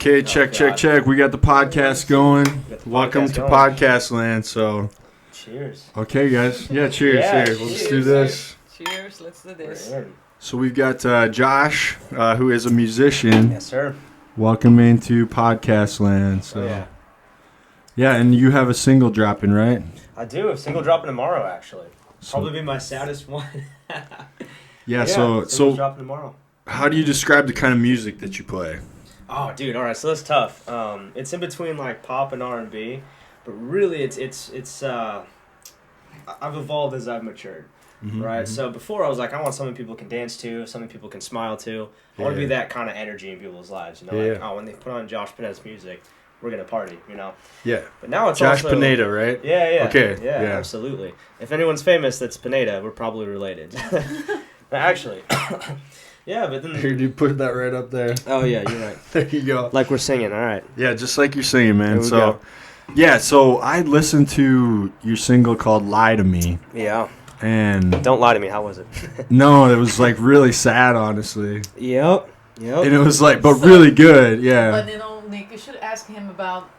Okay, check. We got the podcast going. Welcome to Podcast Land. So, cheers. Okay, guys. Yeah, cheers. Here, let's do this. Cheers. Let's do this. So we've got Josh, who is a musician. Yes, sir. Welcome into Podcast Land. So, yeah, and you have a single dropping, right? I do. A single dropping tomorrow, actually. Probably be my saddest one. So dropping tomorrow. How do you describe the kind of music that you play? Oh, dude. All right, so that's tough. It's in between like pop and R&B, but really, it's. I've evolved as I've matured. Right, so before I was like, I want something people can dance to, something people can smile to. I want to be that kind of energy in people's lives, when they put on Josh Pineda's music, we're gonna party, Yeah. But now it's Josh also, Pineda, right? Yeah. Okay. Yeah, absolutely. If anyone's famous that's Pineda, we're probably related. Actually. Yeah, but then... Here, you put that right up there. Oh, yeah, you're right. There you go. Like we're singing, all right. Yeah, just like you're singing, man. There we go. Yeah, so I listened to your single called Lie to Me. Yeah. And... Don't lie to me, how was it? No, it was like really sad, honestly. Yep. And it was like, but really good, yeah. But Nick, you should ask him about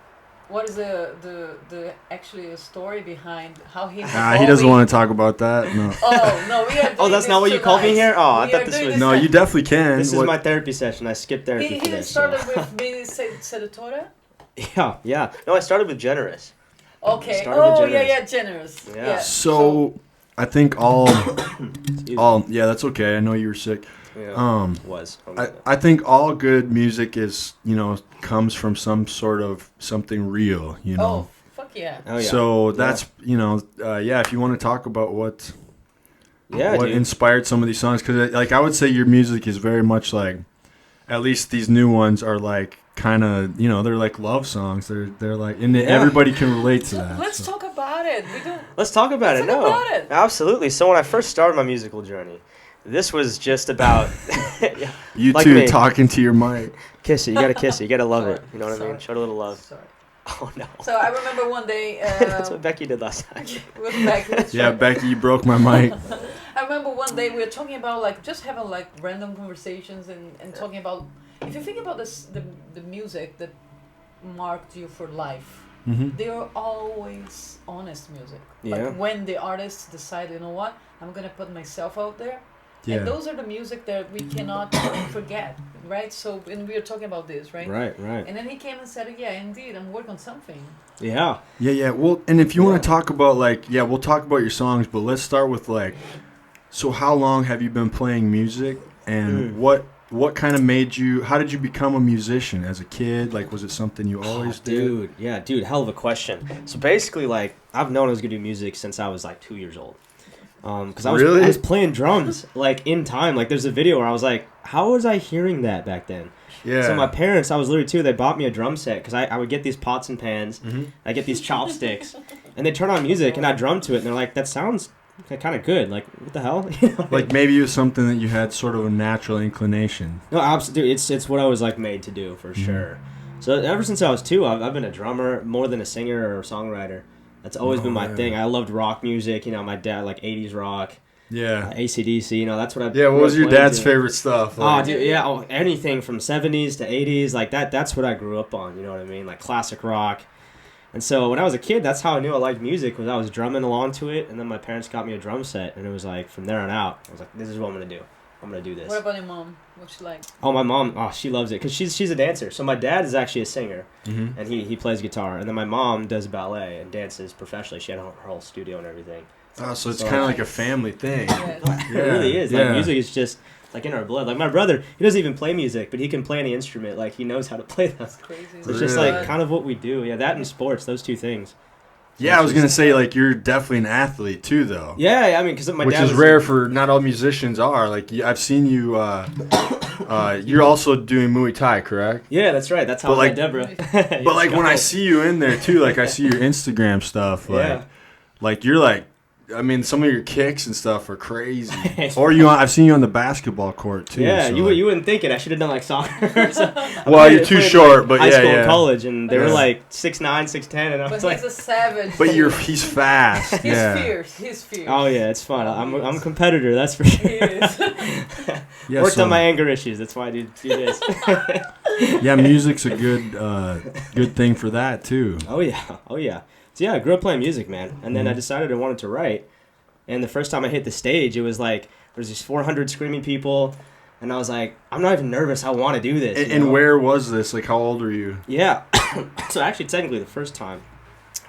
what is the actually a story behind how he. He doesn't want to talk about that. No. Oh no, we are. Oh, that's not what you called me here. Oh, I thought this was. No, you definitely can. This is my therapy session. I skipped therapy He for this. started with being seductora. Yeah. No, I started with generous. Okay. Generous. Yeah. So, I think all. Yeah, that's okay. I know you were sick. Yeah, I think all good music is, comes from some sort of something real, Oh, fuck yeah. Oh, yeah. So that's, if you want to talk about what inspired some of these songs, because like I would say your music is very much like, at least these new ones are like kind of, they're like love songs. They're like, and everybody can relate to that. Let's talk about it. Let's talk about it. Absolutely. So when I first started my musical journey, this was just about you two talking to your mic. Kiss it. You gotta kiss it. You gotta love it. You know what I mean? Show it a little love. Sorry. Oh no. So I remember one day. That's what Becky did last night. With Becky. Yeah, Becky, you broke my mic. I remember one day we were talking about like just having like random conversations and talking about, if you think about this, the music that marked you for life. They are always honest music. Yeah. Like when the artists decide, you know what, I'm gonna put myself out there. Yeah. And those are the music that we cannot forget, right? So, and we were talking about this, right? Right. And then he came and said, yeah, indeed, I'm working on something. Yeah. Well, and if you want to talk about we'll talk about your songs, but let's start with so how long have you been playing music, and what kind of made you, how did you become a musician as a kid? Like, was it something you always did? Dude, hell of a question. So basically, I've known I was going to do music since I was 2 years old. Because I was playing drums in time. There's a video where I was like, how was I hearing that back then? Yeah. So my parents, I was literally 2, they bought me a drum set because I would get these pots and pans, I get these chopsticks, and they turn on music and I drum to it, and they're like, that sounds kind of good. Like, what the hell? Maybe it was something that you had sort of a natural inclination. No, absolutely. It's what I was made to do for sure. So ever since I was 2, I've been a drummer more than a singer or a songwriter. That's always been my thing. I loved rock music. My dad 80s rock. Yeah. AC/DC. That's what I. Yeah. What was your dad's favorite stuff? Anything from 70s to 80s like that. That's what I grew up on. You know what I mean? Classic rock. And so when I was a kid, that's how I knew I liked music, was I was drumming along to it, and then my parents got me a drum set, and it was from there on out, I was like, this is what I'm gonna do. I'm gonna do this. What about your mom? What's she like? Oh, my mom. She loves it because she's a dancer. So my dad is actually a singer, and he plays guitar. And then my mom does ballet and dances professionally. She had her whole studio and everything. Oh, so it's kind of like a family thing. It really is. Music is just in our blood. My brother, he doesn't even play music, but he can play any instrument. He knows how to play them. That's crazy. So it's just kind of what we do. Yeah, that and sports, those two things. Yeah, I was going to say, you're definitely an athlete, too, though. Yeah, because my dad is rare for, not all musicians are. I've seen you, you're also doing Muay Thai, correct? Yeah, that's right. That's how I met Deborah. But, when I see you in there, too, I see your Instagram stuff, you're, I mean, some of your kicks and stuff are crazy. Or I've seen you on the basketball court too. Yeah, so you wouldn't think it. I should have done like soccer. Well, you're too short, but high school and yeah. college, and they were like 6'9", 6'10", and I was but like, he's a savage. But he's fast. He's fierce. He's fierce. Oh yeah, it's fun. I'm a competitor, that's for sure. He is. Worked on my anger issues. That's why I do this. Yeah, music's a good thing for that too. Oh yeah. So yeah, I grew up playing music, man, and then I decided I wanted to write. And the first time I hit the stage, it was like there's these 400 screaming people, and I was like, I'm not even nervous. I want to do this. And where was this? Like, how old were you? Yeah. So actually, technically, the first time,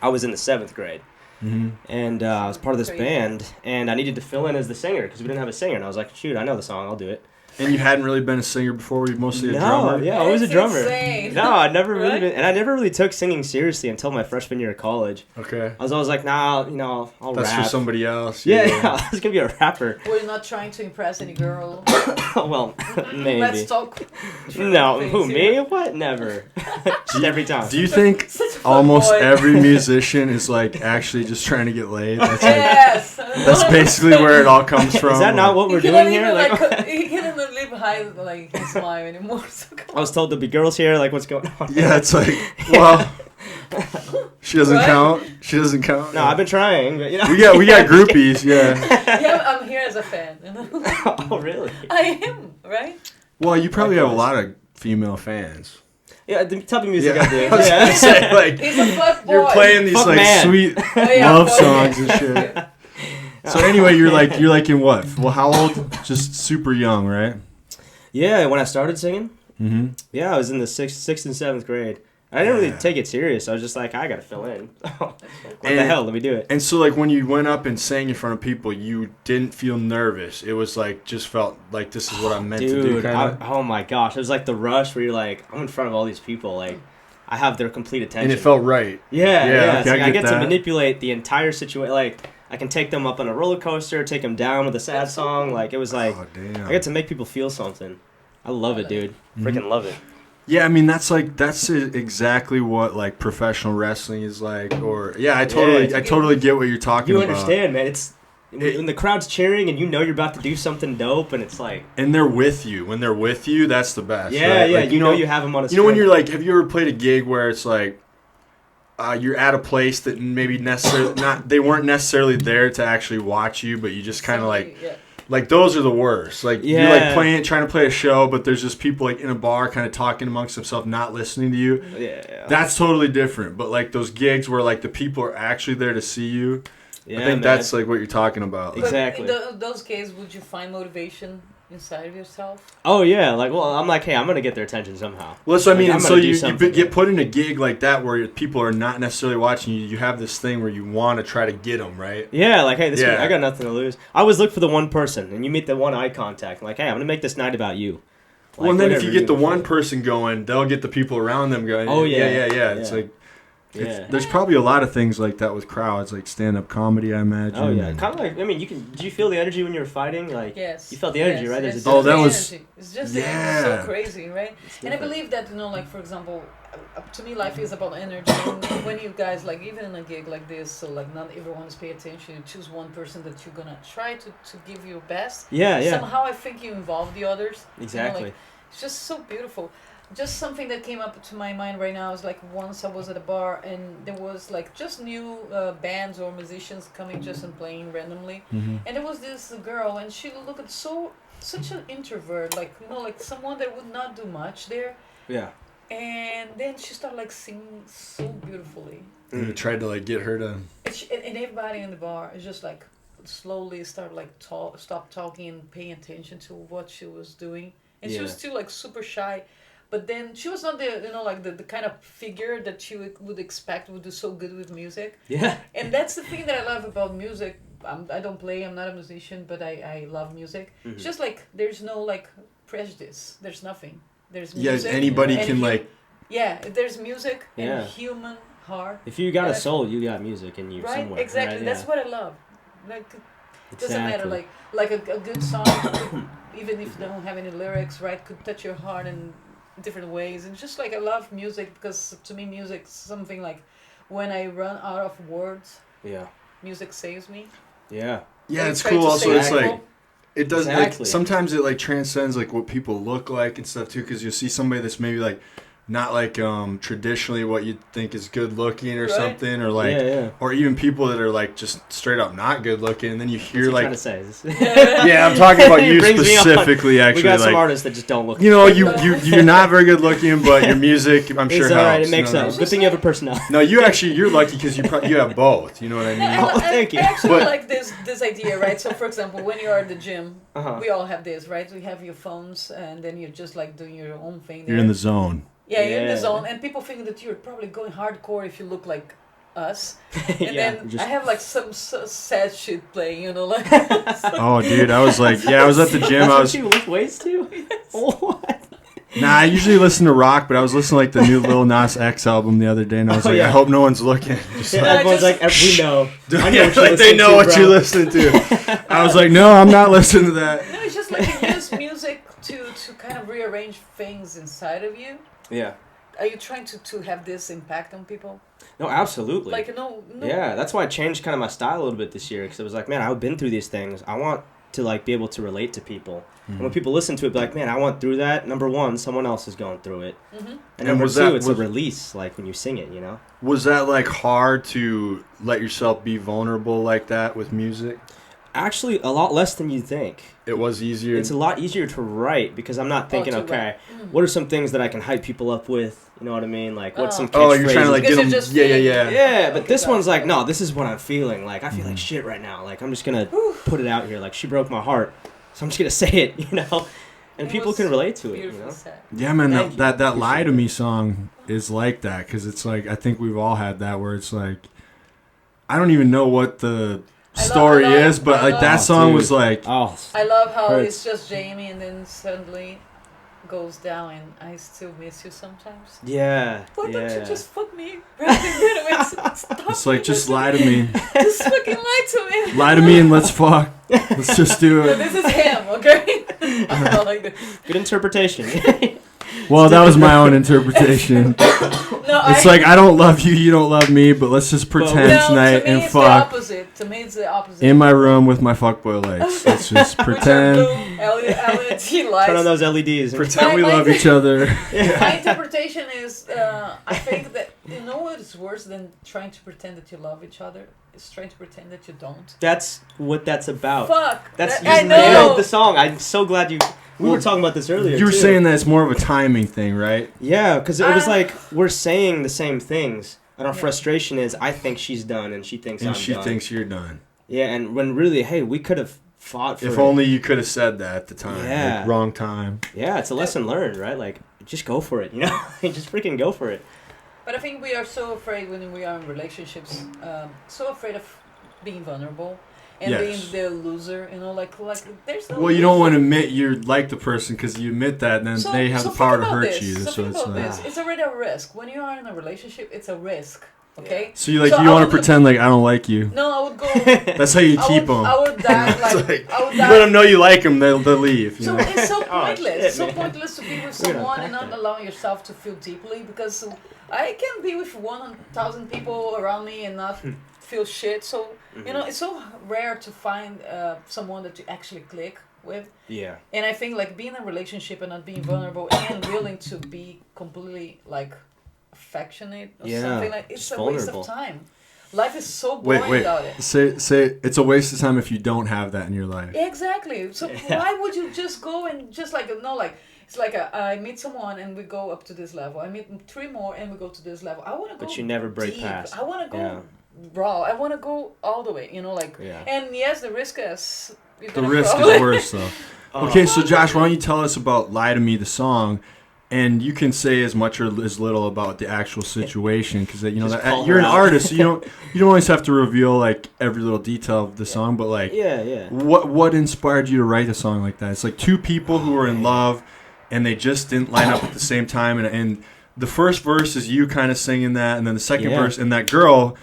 I was in the 7th grade. Mm-hmm. And I was part of this band, and I needed to fill in as the singer because we didn't have a singer. And I was like, shoot, I know the song. I'll do it. And you hadn't really been a singer before? Were you mostly a drummer? Yeah, I was a drummer. Insane. No, I'd never really been, and I never really took singing seriously until my freshman year of college. Okay. I was always like, nah, I'll That's rap. for somebody else. Yeah, I was gonna be a rapper. Were you not trying to impress any girl? Well, maybe. Let's talk. No, who, me? What? Never. Just every time. Do you think almost every musician is like actually just trying to get laid? That's Yes. That's basically where it all comes from. Is that not what we're doing here? He can't even live high like his life anymore. So I was told there'd be girls here. Like, what's going on? Yeah, it's like, well, she doesn't count. She doesn't count. No, I've been trying, but we got groupies. Yeah. Yeah, I'm here as a fan. You know? Oh, really? I am, right? Well, you probably have a lot of female fans. Yeah, the type of music I do. I was gonna say, like, He's a fuck boy. you're playing these Fuck like man. sweet yeah, love fuck songs man. and shit. So anyway, you're like in what? Well, how old? Just super young, right? Yeah, when I started singing, Mm-hmm. yeah, I was in the 6th and 7th grade. I didn't really take it serious. I was just like, I gotta fill in. What the hell? Let me do it. And so, like, when you went up and sang in front of people, you didn't feel nervous. It was like, just felt like this is what I'm meant to do. Oh my gosh, it was like the rush where you're like, I'm in front of all these people, like, I have their complete attention. And it felt right. Yeah. Okay, Like, I get that. to manipulate the entire situation. Like, I can take them up on a roller coaster, take them down with a sad song. Like, it was like, Oh, damn. I get to make people feel something. I love it, dude. Freaking love it. Yeah, I mean that's exactly what like professional wrestling is like. Or I totally get what you're talking about. You understand, man? It's when the crowd's cheering and you know you're about to do something dope, and it's like, and they're with you. When they're with you, that's the best. Yeah, right? yeah. Like, you know you have them on a. You know when you're like, have you ever played a gig where it's like, you're at a place that maybe they weren't necessarily there to actually watch you, but you just kind of like. Yeah. Like, those are the worst. Like, you're, like, trying to play a show, but there's just people, like, in a bar kind of talking amongst themselves, not listening to you. Yeah. That's totally different. But, like, those gigs where, like, the people are actually there to see you, I think that's, like, what you're talking about. But exactly. in those cases, would you find motivation inside of yourself? Oh, yeah. Like, well, I'm like, hey, I'm going to get their attention somehow. Well, so, I mean, like, and so you get put in a gig like that where people are not necessarily watching you. You have this thing where you want to try to get them, right? Yeah, like, hey, I got nothing to lose. I always look for the one person, and you meet the one eye contact. Like, hey, I'm going to make this night about you. Like, well, and then if you get the one person going, they'll get the people around them going. Oh, yeah. It's like... There's probably a lot of things like that with crowds, like stand-up comedy, I imagine. Oh yeah, kind of like, I mean, did you feel the energy when you were fighting? Like, yes, you felt the energy, right? Yes, that was. Energy. It's just so crazy, right? And I believe that, you know, like, for example, to me, life is about energy. And when you guys, like, even in a gig like this, so like not everyone is paying attention. You choose one person that you're gonna try to give your best. Yeah. Somehow I think you involve the others. Exactly. You know, like, it's just so beautiful. Just something that came up to my mind right now is like once I was at a bar and there was like just new bands or musicians coming just and playing randomly, and there was this girl and she looked such an introvert, like, you know, like someone that would not do much there. Yeah. And then she started like singing so beautifully. And you tried to like get her to. And everybody in the bar is just like slowly started like stop talking and paying attention to what she was doing, and she was still like super shy. But then she was not the, you know, like the kind of figure that you would expect would do so good with music. Yeah. And that's the thing that I love about music. I don't play, I'm not a musician, but I love music. Mm-hmm. It's just like, there's no like prejudice. There's nothing. There's music. Yeah, anybody can like... Yeah, there's music and human heart. If you got a soul, you got music in you somewhere. Exactly. Right? That's what I love. Like, it doesn't matter. Like a good song, even if they don't have any lyrics, right, could touch your heart in different ways. And just like I love music because to me music's something like when I run out of words, music saves me. Yeah, it's cool. Also, it's like it does. Exactly. Like, sometimes it like transcends like what people look like and stuff too. Because you'll see somebody that's maybe like not like traditionally what you'd think is good looking or something, or like or even people that are like just straight up not good looking, and then you hear like trying to say? yeah, I'm talking about you specifically. Actually, we got some like, artists that just don't look. You know, you're not very good looking, but your music, I'm sure, it's helps. All right, it makes sense. Good thing you have a personality. No, you're lucky because you have both. You know what I mean? Thank you. I actually like this idea, right? So, for example, when you are at the gym, we all have this, right? We have your phones, and then you're just like doing your own thing. You're in the zone. Yeah, you're in the zone, and people think that you're probably going hardcore if you look like us. And then I have like some sad shit playing, you know, like. Oh, dude, I was like, I was at the gym. I was. You lift weights too? Yes. What? Nah, I usually listen to rock, but I was listening to like the new Lil Nas X album the other day, and I was like, I hope no one's looking. Just everyone's like, we know. I know what like they know what you're listening to. I was like, no, I'm not listening to that. No, it's just like you use music to kind of rearrange things inside of you. Yeah. Are you trying to have this impact on people? No, absolutely. Like, no. Yeah, that's why I changed kind of my style a little bit this year, because it was like, man, I've been through these things. I want to like be able to relate to people. And when people listen to it, be like, man, I went through that. Number one, someone else is going through it. And number two, it's a release, like when you sing it, you know? Was that like hard to let yourself be vulnerable like that with music? Actually, a lot less than you think. It was easier? It's a lot easier to write because I'm not thinking, what are some things that I can hype people up with? You know what I mean? Like, what's some catchphrases? Oh, you're trying to like get them... Yeah, but this one's like, no, this is what I'm feeling. Like, I feel like shit right now. Like, I'm just going to put it out here. Like, she broke my heart. So I'm just going to say it, you know? And people can relate to it, you know? Yeah, man, that Lie to Me song is like that. Because it's like, I think we've all had that where it's like, I don't even know what the... story is, but like that song was like I love how it's just Jamie and then suddenly goes down and I still miss you sometimes. Yeah. Why don't you just fuck me? It's like just lie to me. Just fucking lie to me. Lie to me and let's fuck. Let's just do it. No, this is him, okay? I like this. Good interpretation. Well, that was my own interpretation. It's like, I don't love you, you don't love me, but let's just pretend tonight and fuck. To me, it's the opposite. In my room with my fuckboy lights. Let's just pretend. LED lights. Turn on those LEDs. Pretend we love each other. My interpretation is, I think that, you know what is worse than trying to pretend that you love each other? It's trying to pretend that you don't. That's what that's about. Fuck. I know. The song. I'm so glad you... We were talking about this earlier, You were saying that it's more of a timing thing, right? Yeah, because it was like, we're saying the same things, and our frustration is, I think she's done, and she thinks I'm done. And she thinks you're done. Yeah, and when really, hey, we could have fought for If only you could have said that at the time. Yeah. Like, wrong time. Yeah, it's a lesson learned, right? Like, just go for it, you know? Just freaking go for it. But I think we are so afraid when we are in relationships, so afraid of being vulnerable. And being the loser, you know, like there's no. Well, you don't want to admit you like the person because you admit that, and then they have the power to hurt you. So it's like it's already a risk. When you are in a relationship, it's a risk. Okay. So you want to pretend like I don't like you. No, I would go. That's how you keep them. I would die like. I would die. You let them know you like them, they'll leave. So it's so pointless. It's so pointless to be with someone and not allow yourself to feel deeply, because I can be with 1,000 people around me and not feel shit. So you know, it's so rare to find someone that you actually click with. Yeah. And I think like being in a relationship and not being vulnerable and willing to be completely like affectionate or something, like it's a waste of time. Life is so boring without it. Say it's a waste of time if you don't have that in your life. Exactly. So why would you just go and just like it's like I meet someone and we go up to this level. I meet 3 more and we go to this level. I want to go. But you never break deep. past. I want to go raw. I want to go all the way. You know, like. Yeah. And yes, the risk is. The risk is worse though. Okay, so Josh, why don't you tell us about "Lie to Me," the song, and you can say as much or as little about the actual situation, because you know that you're an artist, so you don't always have to reveal like every little detail of the song, but like what inspired you to write a song like that? It's like 2 people who are in love, and they just didn't line up at the same time, and the first verse is you kind of singing that, and then the second verse, and that girl.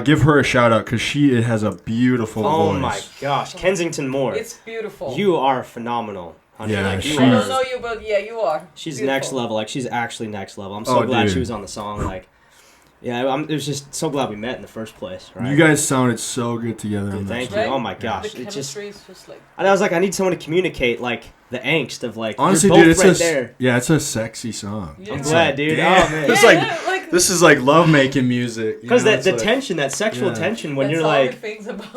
Give her a shout out because she has a beautiful voice. Oh my gosh, Kensington Moore. It's beautiful. You are phenomenal. Yeah, I don't know you, but you are. She's beautiful. Next level. Like she's actually next level. I'm so glad she was on the song. Like, Yeah, it was just so glad we met in the first place. Right? You guys sounded so good together. Dude, on thank that you. Right? Oh my gosh, The chemistry is just like. And I was like, I need someone to communicate like the angst of like. Honestly, you're both dude, it's right there. Yeah, it's a sexy song. Yeah. I'm glad, dude. Damn. Oh man, It's like this is like love making music. Because the tension, that sexual tension, when that's you're all like. he thinks about.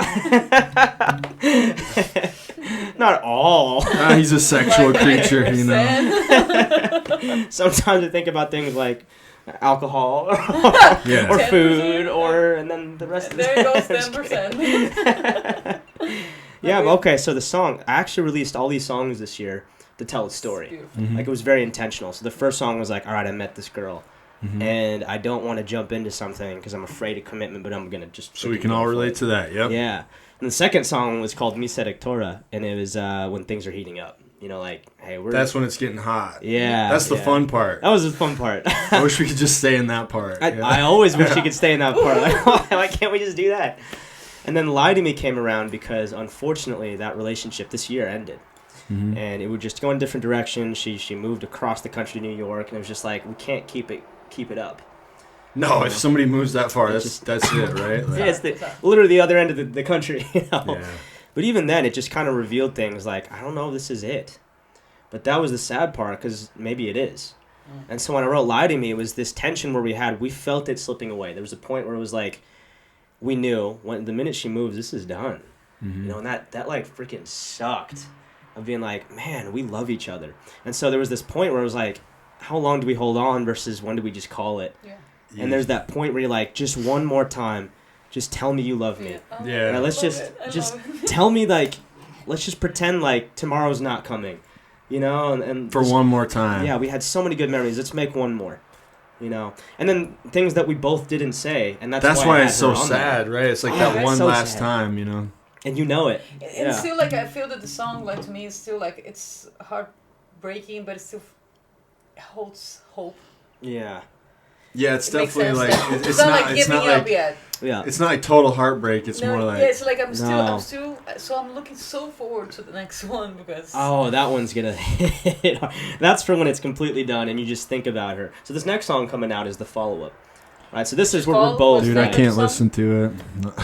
Not all. He's a sexual creature, you know. Sometimes I think about things like alcohol or Yeah. food and then the rest of There it. goes 10%. Yeah, okay, so the song, I actually released all these songs this year to tell a story. Beautiful. Mhm. Like, it was very intentional. So the first song was like, all right, I met this girl. Mhm. And I don't want to jump into something because I'm afraid of commitment, but I'm going to just... So we can all relate to that, yep. Yeah. And the second song was called Mi Seductora, and it was when things are heating up. You know, like, hey, we're... That's when it's getting hot. Yeah. That's the fun part. That was the fun part. I wish we could just stay in that part. I always wish you could stay in that part. Like, why can't we just do that? And then Lie to Me came around because, unfortunately, that relationship this year ended. Mm-hmm. And it would just go in different directions. She moved across the country to New York, and it was just like, we can't keep it up. No, if somebody moves that far, It's that's it, right? Like, Yeah, it's literally the other end of the country, you know? yeah. But even then, it just kind of revealed things like, I don't know if this is it. But that was the sad part, because maybe it is. And so when I wrote Lie to Me, it was this tension where we felt it slipping away. There was a point where it was like, we knew, when the minute she moves, this is done. Mm-hmm. You know, and that like freaking sucked. Of being like, man, we love each other. And so there was this point where it was like, how long do we hold on versus when do we just call it? Yeah. And there's that point where you're like, just one more time, just tell me you love me. Yeah. Now, let's just tell me, like, let's just pretend like tomorrow's not coming, you know? And for one more time. Yeah, we had so many good memories. Let's make one more, you know? And then things that we both didn't say, and that's why it's so sad, right? It's like that one so last sad. time, you know? And you know it. And still, like, I feel that the song, like, to me, is still, like, it's heartbreaking, but it still holds hope. Yeah. Yeah, it's definitely like it's not like giving up yet. Yeah. It's not like total heartbreak. It's more like it's like I'm still. So I'm looking so forward to the next one because. Oh, that one's gonna hit hard. That's for when it's completely done and you just think about her. So this next song coming out is the follow-up. All right, so this is where we're both. Dude, I can't listen to it.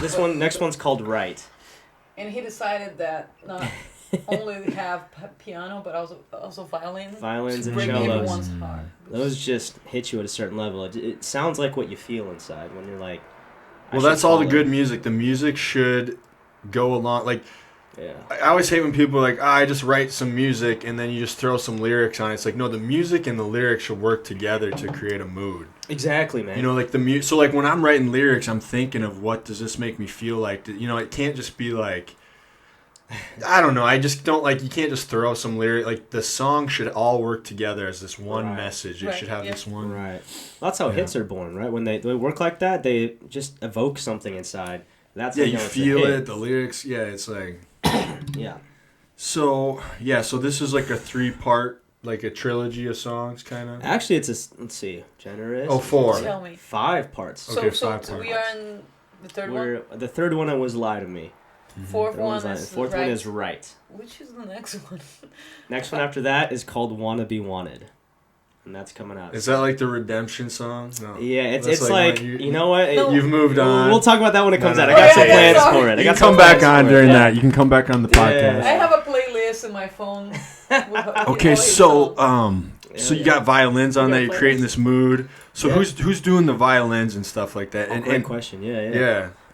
This next one's called Right. And he decided that not only have piano but also violins and break cellos. everyone's heart. Those just hit you at a certain level. It sounds like what you feel inside when you're like. Well, that's all the good music. The music should go along. Like, yeah. I always hate when people are like, I just write some music and then you just throw some lyrics on it. It's like, no, the music and the lyrics should work together to create a mood. Exactly, man. You know, like so like when I'm writing lyrics, I'm thinking of what does this make me feel like? You know, it can't just be like, I don't know. I just don't like, you can't just throw some lyric. Like, the song should all work together as this one message. It should have this one. Right. That's how hits are born, right? When they work like that, they just evoke something inside. That's you feel it, the lyrics. Yeah, it's like. Yeah. So this is like a 3-part, like a trilogy of songs, kind of. Actually, it's let's see, generous. Oh, 4. Tell me. 5 parts. Okay, so 5 parts. we are in the third one. The third one was Lie to Me. Fourth one is Right. Which is the next one? Next one after that is called Wanna Be Wanted. And that's coming out. Is that like the redemption song? No. Yeah, it's like you know what? No. You've moved on. We'll talk about that when it comes out. I No. got some plans for it. You can come back on during that. You can come back on the podcast. I have a playlist in my phone. Okay, so you got violins on there. You're creating this mood. So who's doing the violins and stuff like that? Great question.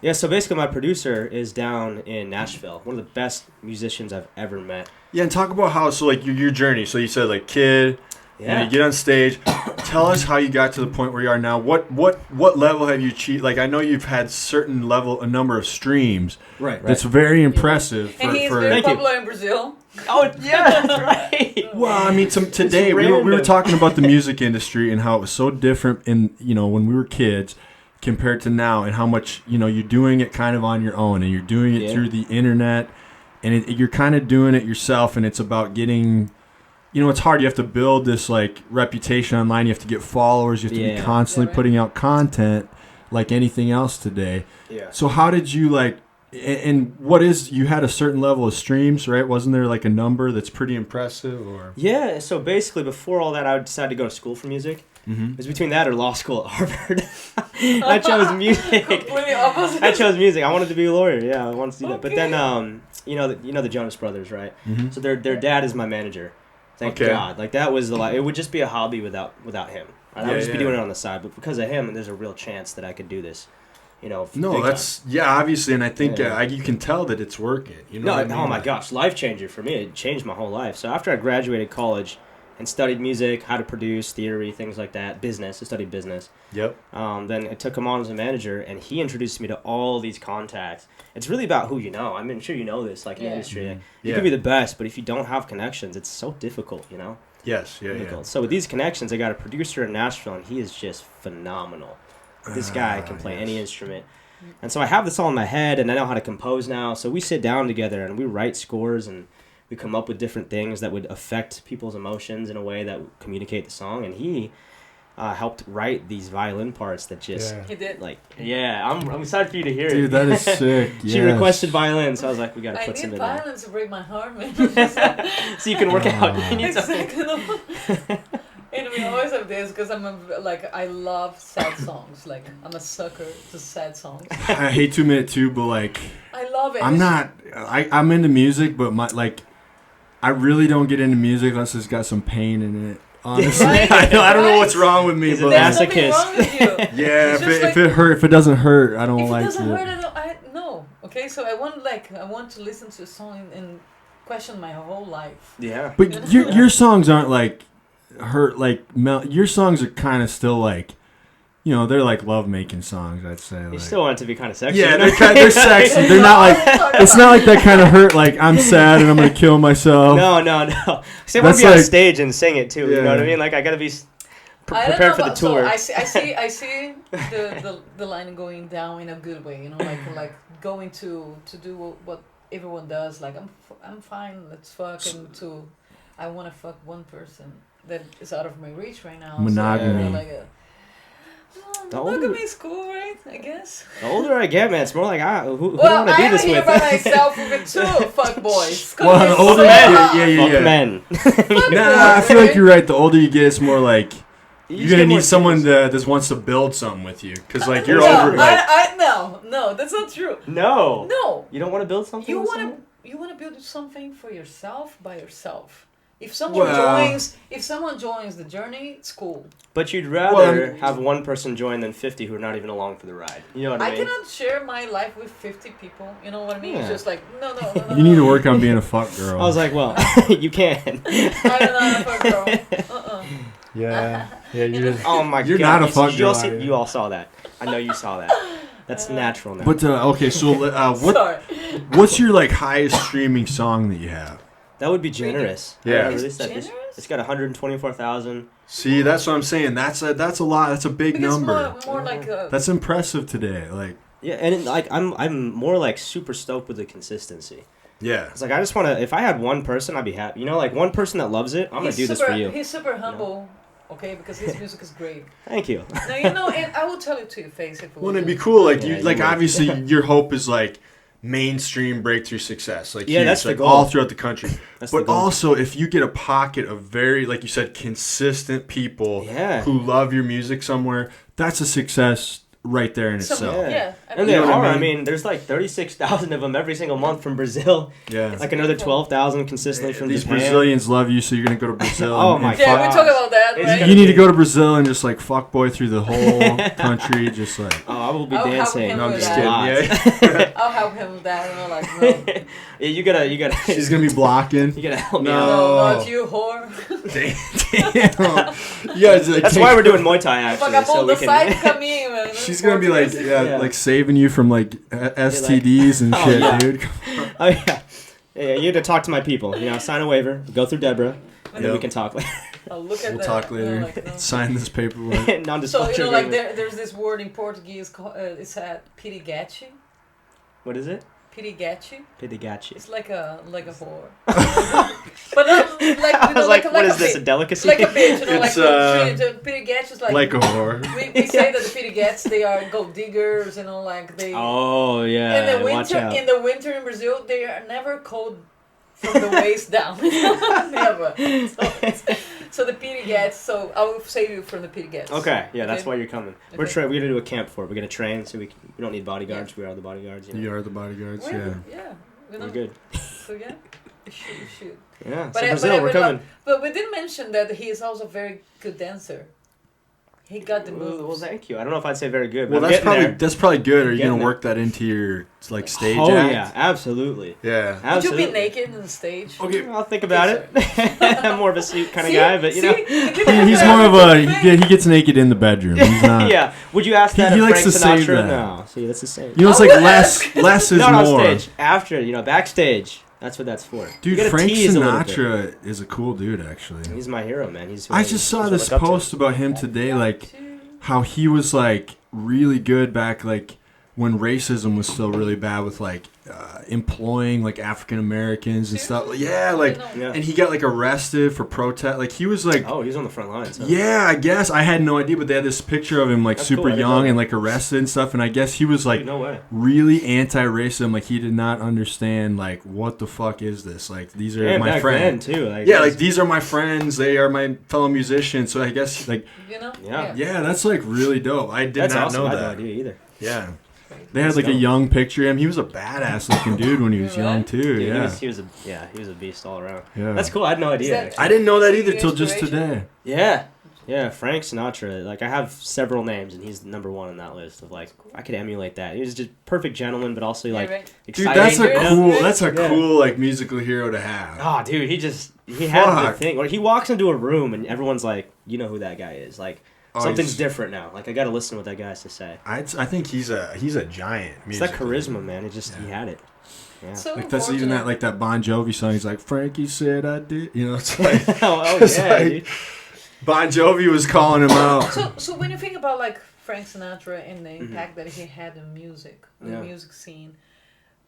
Yeah, so basically my producer is down in Nashville. One of the best musicians I've ever met. Yeah, and talk about how, so like your journey. So you said like kid, you get on stage. Tell us how you got to the point where you are now. What level have you achieved? Like, I know you've had a number of streams. Right. That's very impressive. And he's very popular in Brazil. Oh, yeah, that's right. Well, I mean, today we were talking about the music industry and how it was so different in, when we were kids compared to now, and how much, you're doing it kind of on your own, and you're doing it through the internet, and you're kind of doing it yourself, and it's about getting, it's hard. You have to build this like reputation online. You have to get followers. You have to be constantly putting out content like anything else today. Yeah. So how did you and you had a certain level of streams, right? Wasn't there like a number that's pretty impressive? Or yeah, so basically before all that, I decided to go to school for music. Mm-hmm. It was between that or law school at Harvard. I chose music. Completely opposite. I chose music. I wanted to be a lawyer. Yeah, I wanted to do that. But Okay. then, you know the Jonas Brothers, right? Mm-hmm. So their dad is my manager. Thank God. Like that was it would just be a hobby without him. Right? I would just be doing it on the side. But because of him, there's a real chance that I could do this. You know. No, that's obviously, and I think you can tell that it's working. You know. Oh my gosh, life changer for me. It changed my whole life. So after I graduated college and studied music, how to produce, theory, things like that, business. I studied business. Yep. Then I took him on as a manager, and he introduced me to all these contacts. It's really about who you know. I mean, I'm sure you know this, like in the industry. Like, you can be the best, but if you don't have connections, it's so difficult, you know? Yes, yeah. So with these connections, I got a producer in Nashville, and he is just phenomenal. This guy can play any instrument. And so I have this all in my head, and I know how to compose now. So we sit down together, and we write scores, and we come up with different things that would affect people's emotions in a way that would communicate the song. And he helped write these violin parts that just... He did. I'm excited for you to hear it. Dude, that is sick. She requested violin, so I was like, we got to put some in there. I need violin to break my heart, man. So you can work out. You need Exactly. And we always have this because I love sad songs. Like, I'm a sucker to sad songs. I hate to admit it too, but like... I love it. I'm into music, but I really don't get into music unless it's got some pain in it. Honestly, Right? I don't know what's wrong with me, but There's nothing wrong with you. yeah, if it doesn't hurt, I don't like it. If it doesn't hurt, no. Okay, so I want to listen to a song and question my whole life. Yeah. But your songs aren't like hurt your songs are kind of still like, you know, they're like love-making songs, I'd say. You still want it to be kind of sexy. Yeah, they're sexy. They're not like... It's not like that kind of hurt, like, I'm sad and I'm going to kill myself. No. See, I want to be on stage and sing it, too. You know what I mean? Like, I got to be prepared for the tour. So I see the line going down in a good way, you know, like going to do what everyone does. Like, I'm fine, let's fuck, and I want to fuck one person that is out of my reach right now. Monogamy. Monogamy is cool, right? I guess. The older I get, man, it's more like, who do I want to do this with? Well, I'm here by myself with it too, fuck boys. Well, the older Fuck men. Nah, I feel like you're right. The older you get, it's more like you're going to need someone that just wants to build something with you. Because, like, you're over... No, that's not true. No. You don't want to build something You want to build something for yourself by yourself. If someone joins the journey, it's cool. But you'd rather have one person join than 50 who are not even along for the ride. You know what I mean? I cannot share my life with 50 people. You know what I mean? Yeah. It's just like, no. You need to work on being a fuck girl. I was like, well, you can. I'm not a fuck girl. Yeah, you just... Oh my God. You're not a fuck girl. You all saw that. I know you saw that. That's natural now. But, okay, so what's your, like, highest streaming song that you have? That would be Generous. Yeah. It's got 124,000. See, that's what I'm saying. That's a lot. That's a big number. More like that's impressive today. Like, yeah, and I'm more like super stoked with the consistency. Yeah. It's like I just want to. If I had one person, I'd be happy. You know, like one person that loves it, I'm gonna do this for you. He's super humble. Okay, because his music is great. Thank you. Now, you know, and I will tell it to your face if it wouldn't it be cool? Like obviously your hope is like mainstream breakthrough success, like that's the goal. All throughout the country. But also, if you get a pocket of very, like you said, consistent people who love your music somewhere, that's a success right there in itself. Yeah. And they are. I mean, there's like 36,000 of them every single month from Brazil. Yeah. Like another 12,000 consistently from These Japan. Brazilians love you, so you're gonna go to Brazil. Oh my God. Yeah, we talk about that. Right? You need to go to Brazil and just like fuckboy through the whole country, just like. Oh, I will be dancing. No, I'm just kidding. Yeah. I'll help him with that. And I'm like, no. Yeah, you gotta. She's gonna be blocking. You gotta help me out. No, not you, whore. Damn. Yeah, like, that's why we're doing Muay Thai actually. So we can. She's gonna be like, like saving you from like STDs and shit, dude. Oh yeah. Yeah, you have to talk to my people. You know, sign a waiver, go through Deborah, and then we can talk later. We'll talk later. Sign this paperwork. Non-disclosure. So, you know, like there's this word in Portuguese called, it's piriguete. What is it? Piriguete. Piriguete. It's like a whore. But not like, I was like what is this, a delicacy? Like a bitch, you know, piriguete is like a whore. We say that the piriguetes, they are gold diggers, you know, like they... Oh, yeah, in the winter in Brazil, they are never cold from the waist down. Never. So the Petey Gets. So I will save you from the Petey Gets. Okay, yeah, that's why you're coming. Okay. We're gonna do a camp for it. We're gonna train, so we don't need bodyguards. We are the bodyguards. You are the bodyguards. Yeah. We're good. So yeah, shoot. Yeah. But So Brazil, we're coming. But we did mention that he is also a very good dancer. He got the moves. Well, thank you. I don't know if I'd say very good. Well, but that's probably good. Are you gonna there. work that into your like stage Oh act? yeah, absolutely. Yeah. Absolutely. Would you be naked on the stage? Okay, I'll think about it. I'm more of a suit kind of guy, but you know. He's more of a he gets naked in the bedroom. He's not. Yeah. Would you ask that He of likes Frank to save Sinatra? that. No. See, that's the same. You know, it's like less is not more. on stage. After, backstage. That's what that's for. Dude, Frank Sinatra is a cool dude, actually. He's my hero, man. I just saw this post about him today, like how he was like really good back like when racism was still really bad with like employing like African Americans and stuff. Yeah, like and he got like arrested for protest. Like he was like he was on the front lines. Huh? Yeah, I guess I had no idea, but they had this picture of him like super young and like arrested and stuff. And I guess he was like really anti-racism. Like he did not understand like what the fuck is this? Like these are my friends too. Like these are my friends. They are my fellow musicians. So I guess like yeah, that's like really dope. I did not know that. I had no idea either. Yeah. They had like a young picture of him. He was a badass looking dude when he was young too. Dude, yeah, he was a beast all around. Yeah, that's cool. I had no idea. I didn't know that either till just today. Yeah, Frank Sinatra. Like I have several names, and he's number one on that list of like I could emulate that. He was just perfect gentleman, but also like exciting. Dude, that's a cool like musical hero to have. Oh, dude, he had the thing. Or he walks into a room and everyone's like, you know who that guy is. Like. Something's different now. Like I got to listen to what that guy has to say. I think he's a giant. It's that charisma, man. He had it. Yeah. So like that's even that Bon Jovi song. He's like Frankie said I did. You know, it's like dude. Bon Jovi was calling him out. So when you think about like Frank Sinatra and the impact that he had in music, on the music scene,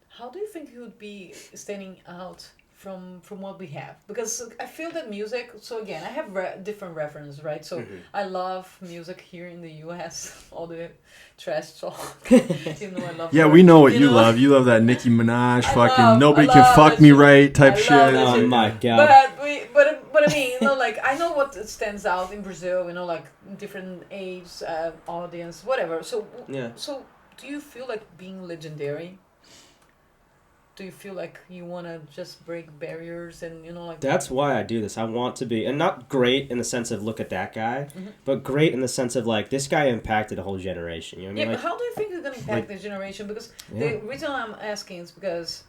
how do you think he would be standing out from what we have? Because I feel that music, so again I have different references, right? So I love music here in the US, all the trash talk. I love we know what you love. You love that Nicki Minaj fucking nobody can fuck me right type shit. Oh my god. But I mean, like I know what stands out in Brazil, like different age, audience, whatever. So so do you feel like being legendary? Do you feel like you want to just break barriers and like? That's why I do this. I want to be, and not great in the sense of look at that guy, but great in the sense of like this guy impacted a whole generation. You know what I mean? But how do you think you're gonna impact this generation? Because the reason I'm asking is because.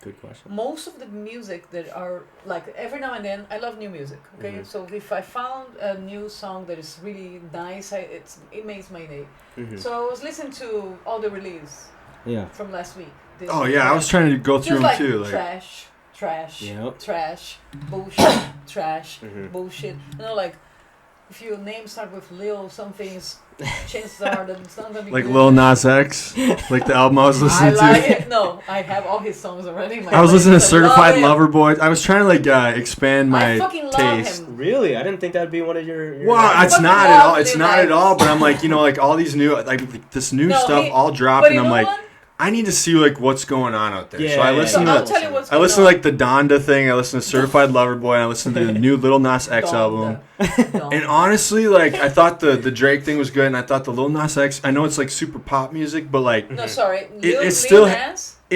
Good question. Most of the music that are like every now and then I love new music. Okay, so if I found a new song that is really nice, it makes my day. So I was listening to all the release. From last week. I was trying to go through them like too. Like trash, bullshit, bullshit. Like if your name starts with Lil, something's chances are that it's not gonna be like good. Lil Nas X, like the album I was listening to. I like it. No, I have all his songs already. I was listening to Certified Lover Boy. I was trying to like expand my taste. Really, I didn't think that'd be one of your well, it's not at all. It's not at all. But I'm like, like all these new, like this new stuff all dropped, and I'm like. I need to see like what's going on out there. So I listen to like the Donda thing. I listen to Certified Lover Boy. And I listen to the new Lil Nas X album. And honestly, like I thought the Drake thing was good, and I thought the Lil Nas X. I know it's like super pop music, but like it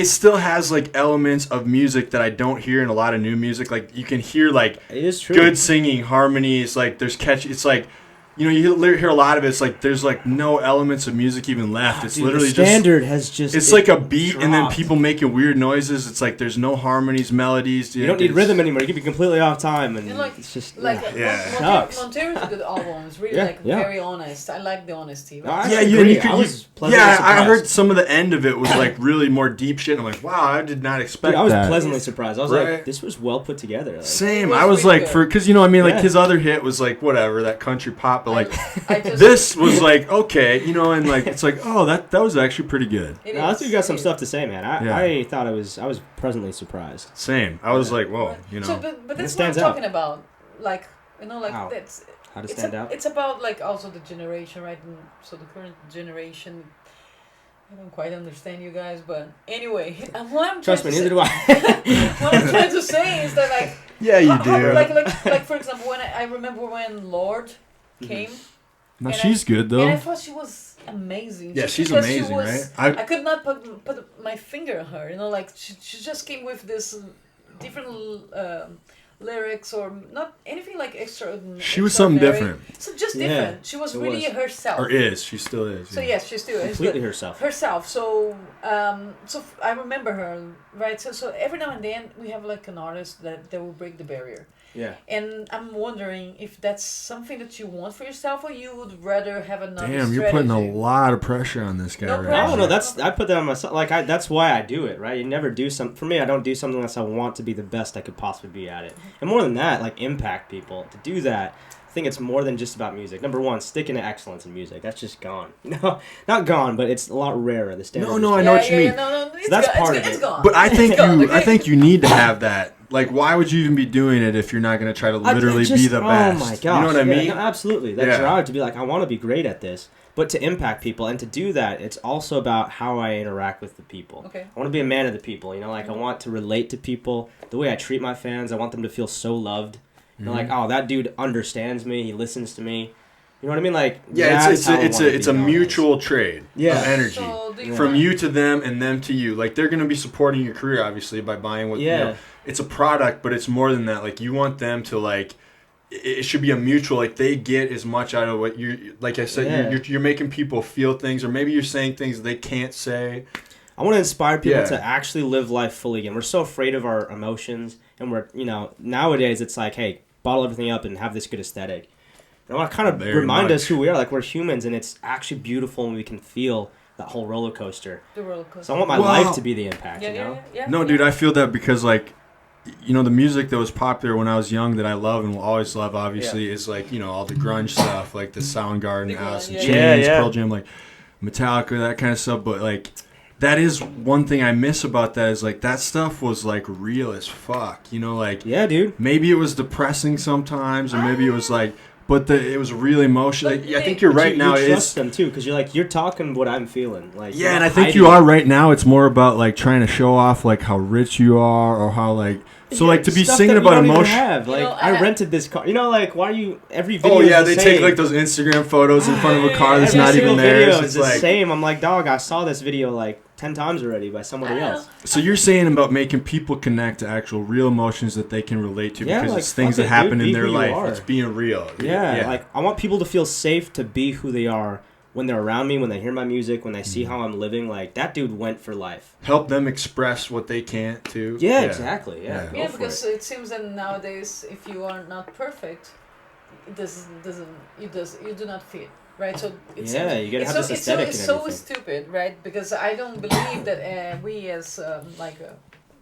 still has like elements of music that I don't hear in a lot of new music. Like you can hear like good singing, harmonies. Like there's catchy. It's like. You hear a lot of it. It's like there's like no elements of music even left. It's literally the standard has just. It's like a beat dropped. And then people making weird noises. It's like there's no harmonies, melodies. You don't need rhythm anymore. You can be completely off time, and it's just Montero's a good album. It's really very honest. I like the honesty. Right? I heard some of the end of it was like really more deep shit. And I'm like, wow, I did not expect. I was pleasantly surprised. I was like, this was well put together. Like, same. I was like, because like his other hit was like whatever that country pop. But like this was like okay, and like it's like that was actually pretty good. No, I think you got some stuff to say, man. I thought I was pleasantly surprised. Same. I was like, whoa, So, but that's what I'm talking about. Like how? That's how to stand out. It's about like also the generation, right? And so the current generation I don't quite understand you guys, but anyway, what I'm Trust me, neither do I. what I'm trying to say is that like yeah, you do. Like for example, when I remember when Lorde came. No, she's good though. And I thought she was amazing. Yeah, she's amazing, right? I could not put my finger on her. You know, like she just came with this different lyrics or not anything like extra. She was something different. So just different. She was really herself. Or is. She still is. So yes, she still is. Completely herself. Herself. So I remember her, right? So every now and then we have like an artist that will break the barrier. Yeah. And I'm wondering if that's something that you want for yourself, or you would rather have another. Damn, you're putting a lot of pressure on this guy right now. I don't know. I put that on myself. Like that's why I do it, right? You never do something. For me, I don't do something unless I want to be the best I could possibly be at it. And more than that, like impact people. To do that, I think it's more than just about music. Number one, sticking to excellence in music. That's just gone. No, not gone, but it's a lot rarer. The standard. No, I know what you mean. No, so that's part of it. It's gone. But I think you need to have that. Like, why would you even be doing it if you're not going to try to literally be the best? Oh my gosh. You know what I mean? No, absolutely. That drive to be like, I want to be great at this. But to impact people, and to do that, it's also about how I interact with the people. Okay. I want to be a man of the people. You know, like I want to relate to people. The way I treat my fans, I want them to feel so loved. You know, like, oh, that dude understands me. He listens to me. You know what I mean? Like, yeah, it's a mutual trade of energy. So from you to them and them to you. Like, they're going to be supporting your career, obviously, by buying what, you know, it's a product, but it's more than that. Like, you want them to, like, it should be a mutual, like, they get as much out of what you, like I said, you're making people feel things, or maybe you're saying things they can't say. I want to inspire people to actually live life fully again. We're so afraid of our emotions, and we're, you know, nowadays it's like, hey, bottle everything up and have this good aesthetic. And I want to kind of remind us who we are, like we're humans, and it's actually beautiful when we can feel that whole roller coaster. The roller coaster. So I want my life to be the impact, you know? No, dude, I feel that because, like, you know, the music that was popular when I was young that I love and will always love, obviously, is, like, you know, all the grunge stuff, like the Soundgarden, Alice in Chains, Pearl Jam, like Metallica, that kind of stuff. But, like, that is one thing I miss about that is, like, that stuff was, like, real as fuck. You know, like, yeah, dude. Maybe it was depressing sometimes, or maybe it was, like, but it was really emotional. I think you're right now. You trust them too, because you're talking what I'm feeling. Like, yeah, and I think you are right now. It's more about, like, trying to show off, like, how rich you are, or how, like, so, like, to be singing about emotion. Like, you know, I rented this car. You know, like, why are you every video? Oh yeah, they take like those Instagram photos in front of a car that's not even theirs. It's the same. I'm like, dog, I saw this video like 10 times already by somebody else. So you're saying about making people connect to actual real emotions that they can relate to because it's things that happen in their life. It's being real. Yeah, like I want people to feel safe to be who they are when they're around me, when they hear my music, when they see how I'm living. Like, that dude went for life. Help them express what they can't too. Yeah, exactly. Yeah, because it seems that nowadays, if you are not perfect, you do not fit. Right, so you gotta have this aesthetic. It's so stupid, right? Because I don't believe that we as like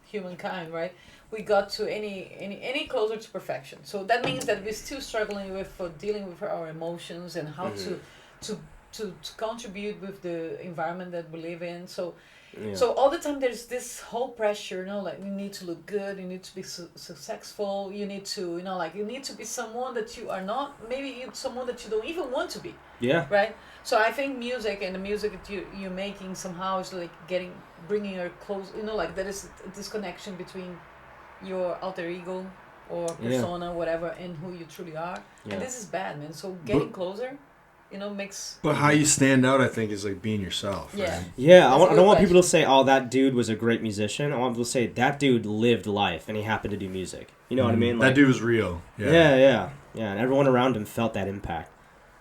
humankind, right, we got to any closer to perfection. So that means that we're still struggling with dealing with our emotions and how to contribute with the environment that we live in. So all the time there's this whole pressure, you know, like you need to look good, you need to be successful, you need to, you know, like you need to be someone that you are not, maybe someone that you don't even want to be. Yeah. Right? So I think music and the music that you're making somehow is like bringing her close, you know, like there is this connection between your alter ego or persona, whatever, and who you truly are. Yeah. And this is bad, man. So getting closer, you know, makes... But how you stand out, I think, is like being yourself. Yeah. Right? Yeah, I don't want people to say, oh, that dude was a great musician. I want people to say, that dude lived life and he happened to do music. You know what I mean? Like, that dude was real. Yeah. And everyone around him felt that impact.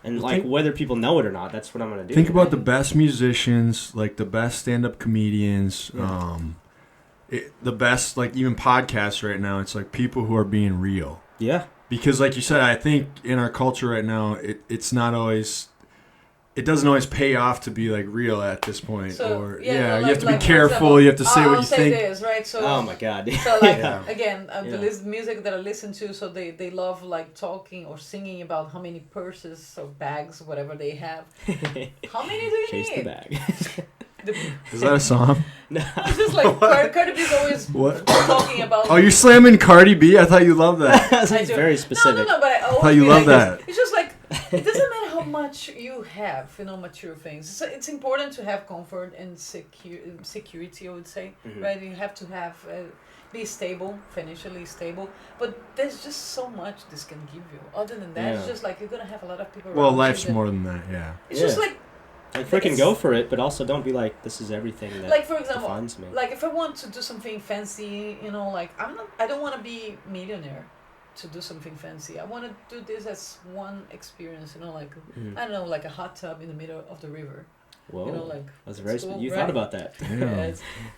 And, like, whether people know it or not, that's what I'm going to do. Think about the best musicians, like the best stand-up comedians, the best, like, even podcasts right now. It's like people who are being real. Yeah. Because, like you said, I think in our culture right now, it's not always... It doesn't always pay off to be, like, real at this point. So, you have to be careful. Example, you have to say what you think. This, right? So, oh, my God. So, like, again, the music that I listen to, so they love, like, talking or singing about how many purses or bags, whatever they have. How many do you need? Chase the bag. Is that a song? No. It's just like Cardi B's always talking about... Oh, you're slamming Cardi B? I thought you loved that. That's very specific. No, but I thought you loved that. It's just like, it doesn't matter how much you have, mature things. So it's important to have comfort and security, I would say, right? You have to have be stable, financially stable. But there's just so much this can give you. Other than that, it's just like you're gonna have a lot of people. Well, life's more than that. Yeah. It's just like freaking go for it, but also don't be like, this is everything that like, for example, defines me. Like if I want to do something fancy, like I don't want to be millionaire to do something fancy. I want to do this as one experience, like I don't know, like a hot tub in the middle of the river. Whoa, like that's very cool, you right? thought about that. Yeah.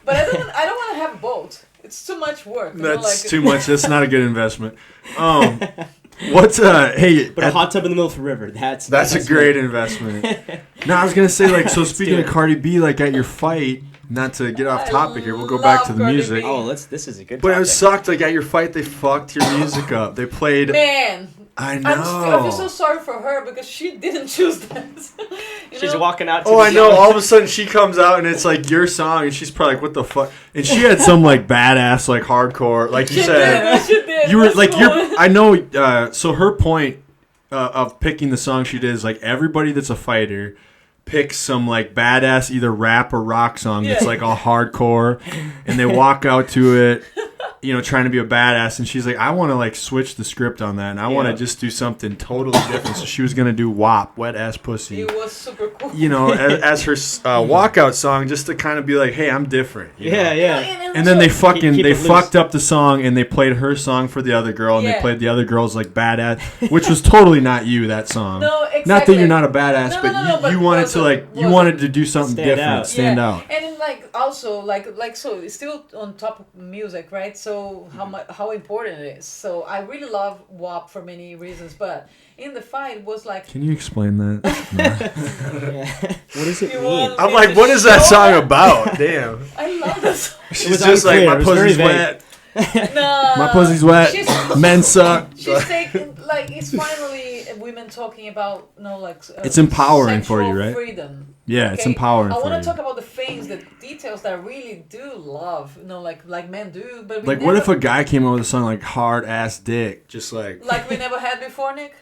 But I don't want to have a boat. It's too much work. That's too much. That's not a good investment. What's hey? But a hot tub in the middle of the river. That's a great investment. No, I was gonna say like, so speaking of Cardi B, like at your fight, not to get off topic here, we'll go back to the Cardi music. B. Oh, this is a good. But topic. it sucked. Like at your fight, they fucked your music up. They played. Man. I know. I feel so sorry for her because she didn't choose that. She's walking out. I know. All of a sudden, she comes out and it's like your song, and she's probably like, "What the fuck?" And she had some like badass, like hardcore, like you said. She did. You were like I know. So her point of picking the song she did is like everybody that's a fighter picks some like badass either rap or rock song that's like all hardcore, and they walk out to it. Trying to be a badass, and she's like, I want to like switch the script on that, and I want to just do something totally different. So she was gonna do WAP, Wet Ass Pussy. It was super cool. As her walkout song, just to kind of be like, hey, I'm different. Yeah. And then they fucked up the song, and they played her song for the other girl, and they played the other girl's like badass, which was totally not you. That song. No, exactly. Not that you're not a badass, but you wanted to like you wanted to do something different, stand out. And then like also like so it's still on top of music, right? So how important it is. So I really love WAP for many reasons, but in the fight was like. Can you explain that? What does it mean? I'm like, what is that song about? Damn. I love this. She's just like, my pussy's wet. No, my pussy's wet. Men suck. She's taking like it's finally women talking about it's empowering for you, right? Freedom. Yeah, it's empowering. I want to talk about the things, the details that I really do love. Like men do, but like what if a guy came out with a song like "Hard Ass Dick," just like we never had before, Nick?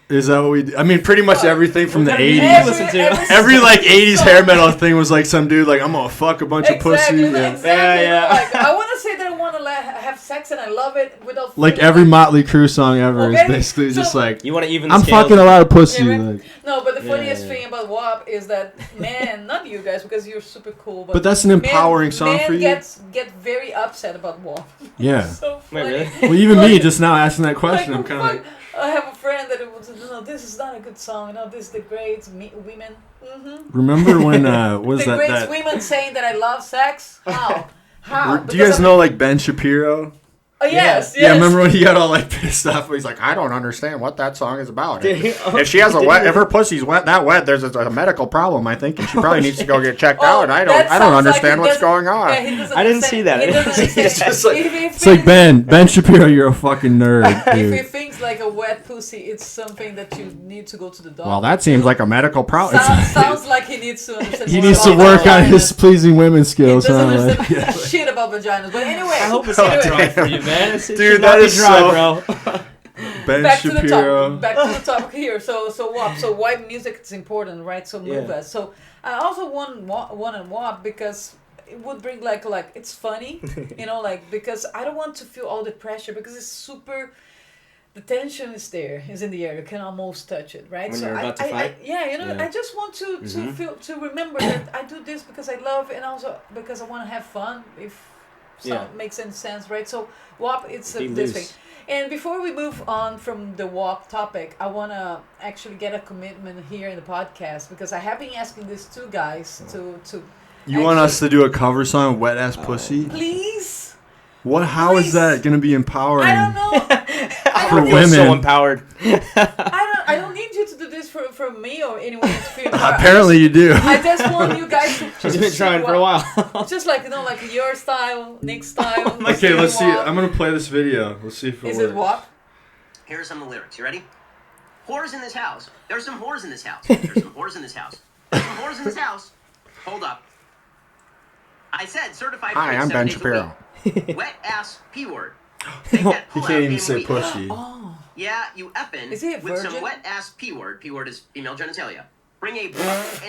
Is that what we do? I mean, pretty much everything from the 80s. Every like 80s hair metal thing was like some dude like, I'm gonna fuck a bunch of pussy. Exactly. I want to say that I want to have sex and I love it without. Like every Motley Crue song ever is basically just like, you want to even. I'm fucking a lot of pussy. No, but the funniest thing about WAP is that not you guys because you're super cool. But that's an empowering song for you. Get very upset about WAP. Yeah. So wait, really? Well, even me just now asking that question, I'm kind of like. I have a friend that was this is not a good song. This is the great women. Mm-hmm. Remember when was the great women saying that I love sex? How? Do you guys know like Ben Shapiro? Oh yes. Yeah, remember when he got all like pissed off? He's like, I don't understand what that song is about. If she has if her pussy's wet, there's a medical problem, I think, and she probably needs to go get checked out. I don't understand what's going on. Yeah, I didn't see that. It's just like it's like Ben Shapiro, you're a fucking nerd. Dude. If he thinks like a wet pussy, it's something that you need to go to the doctor. Well, that seems like a medical problem. Sounds like he needs to understand. He needs to work on his pleasing women skills. He doesn't understand shit about vaginas. But anyway, I hope it's not dry for you, man. Dude, that is dry, so. Bro. Ben back Shapiro. Back to the topic here. So WAP. So why music is important, right? So move us. So I also want WAP because it would bring like it's funny, because I don't want to feel all the pressure because it's super. The tension is there, is in the air. You can almost touch it, right? When you're about to fight? I just want to feel to remember that I do this because I love and also because I want to have fun. If makes any sense, right? So WAP, it's this thing. And before we move on from the WAP topic, I want to actually get a commitment here in the podcast because I have been asking these two guys to. You want us to do a cover song, "Wet Ass Pussy"? Please. What? How is that going to be empowering? I don't know. For women. So empowered. I don't need you to do this for me or anyone else. Apparently you do. I just want you guys to. She's been trying for a while. Just like your style, Nick's style. Okay, let's see. I'm gonna play this video. Let's see if it works. Is it WAP? Here are some of the lyrics. You ready? Whores in this house. There's some whores in this house. There's some whores in this house. There's some whores in this house. Hold up. I said certified. Hi, I'm Ben Shapiro. Wet ass P word. He can't even say pussy. Oh. Yeah, you effin' Is he a with some virgin? wet-ass P-word. P-word is female genitalia. Bring a and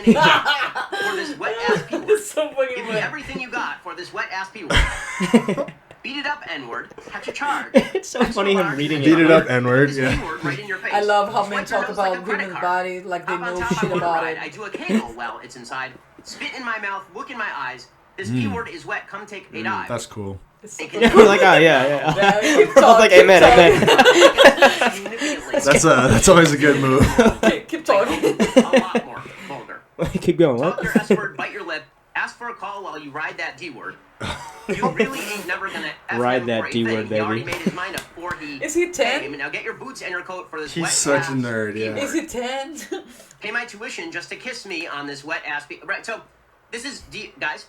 a for this wet-ass P-word. It's so fucking Give me funny. everything you got for this wet-ass P-word. Beat it up, N-word. Catch a charge. It's so funny him reading Beat it it. up, N-word. This Yeah. P-word right in your face. I love how men Swipe your talk nose like about a credit women's card. body like they Up on know top, shit I wanna about ride. it. I do a kegel while it's inside. Spit in my mouth, look in my eyes. This P-word is wet. Come take a dive. That's cool. It's so It funny. can We're like, oh yeah. Yeah, keep I was like, talking, amen, keep amen. That's always a good move. talking. Keep talking. A lot more vulgar. Keep going. Talk What? your S-word, bite your lip, ask for a call while you ride that D-word. You really ain't never gonna F Ride him that for a D-word, thing. He already baby. made his mind up before he Is he 10? came. Now get your boots and your coat for this He's wet such ass a nerd, yeah. D-word. Is he 10? Pay my tuition just to kiss me on this wet ass. Right. So this is guys.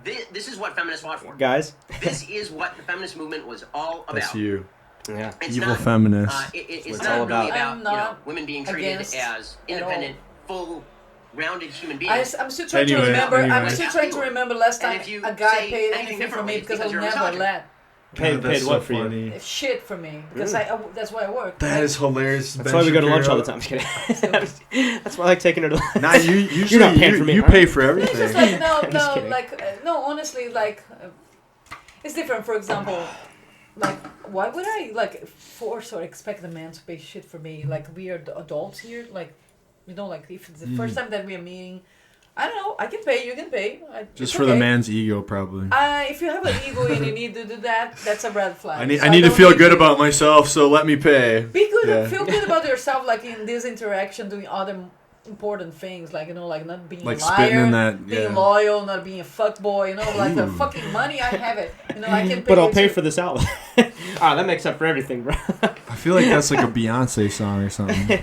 This is what feminists fought for. Guys. This is what the feminist movement was all about. That's you. Yeah. It's Evil not, feminist. it's It's not all really about. about women being treated against as at all. independent, full, rounded human beings. I'm still trying to Anyway, remember. I'm anyway. still trying to remember last And time if you a guy say paid anything anything for me differently, because because I'll you're never misogynist. let Paid That's what so for you? funny. shit for me because that's why I work. That is hilarious. That's why we go to lunch all the time. Just kidding. That's why I like taking her to lunch. Nah, you usually not paying for me, you huh? pay for It's everything. just like I'm just no, kidding. like no. Honestly, like it's different. For example, like why would I like force or expect a man to pay shit for me? Like we are adults here. Like like if it's the first time that we are meeting, I don't know. I can pay. You can pay. Just it's for the okay. man's ego, probably. If you have an ego and you need to do that, that's a red flag. I need So to don't feel need good you. about myself, so let me pay. Be good. Yeah. Feel good about yourself. Like in this interaction, doing other important things, like like not being Like a liar, spitting in that, being yeah. loyal, not being a fuckboy. Like the Ooh. fucking money, I have it. I can pay. But I'll you pay too. for this album. That makes up for everything, bro. I feel like that's like a Beyonce song or something.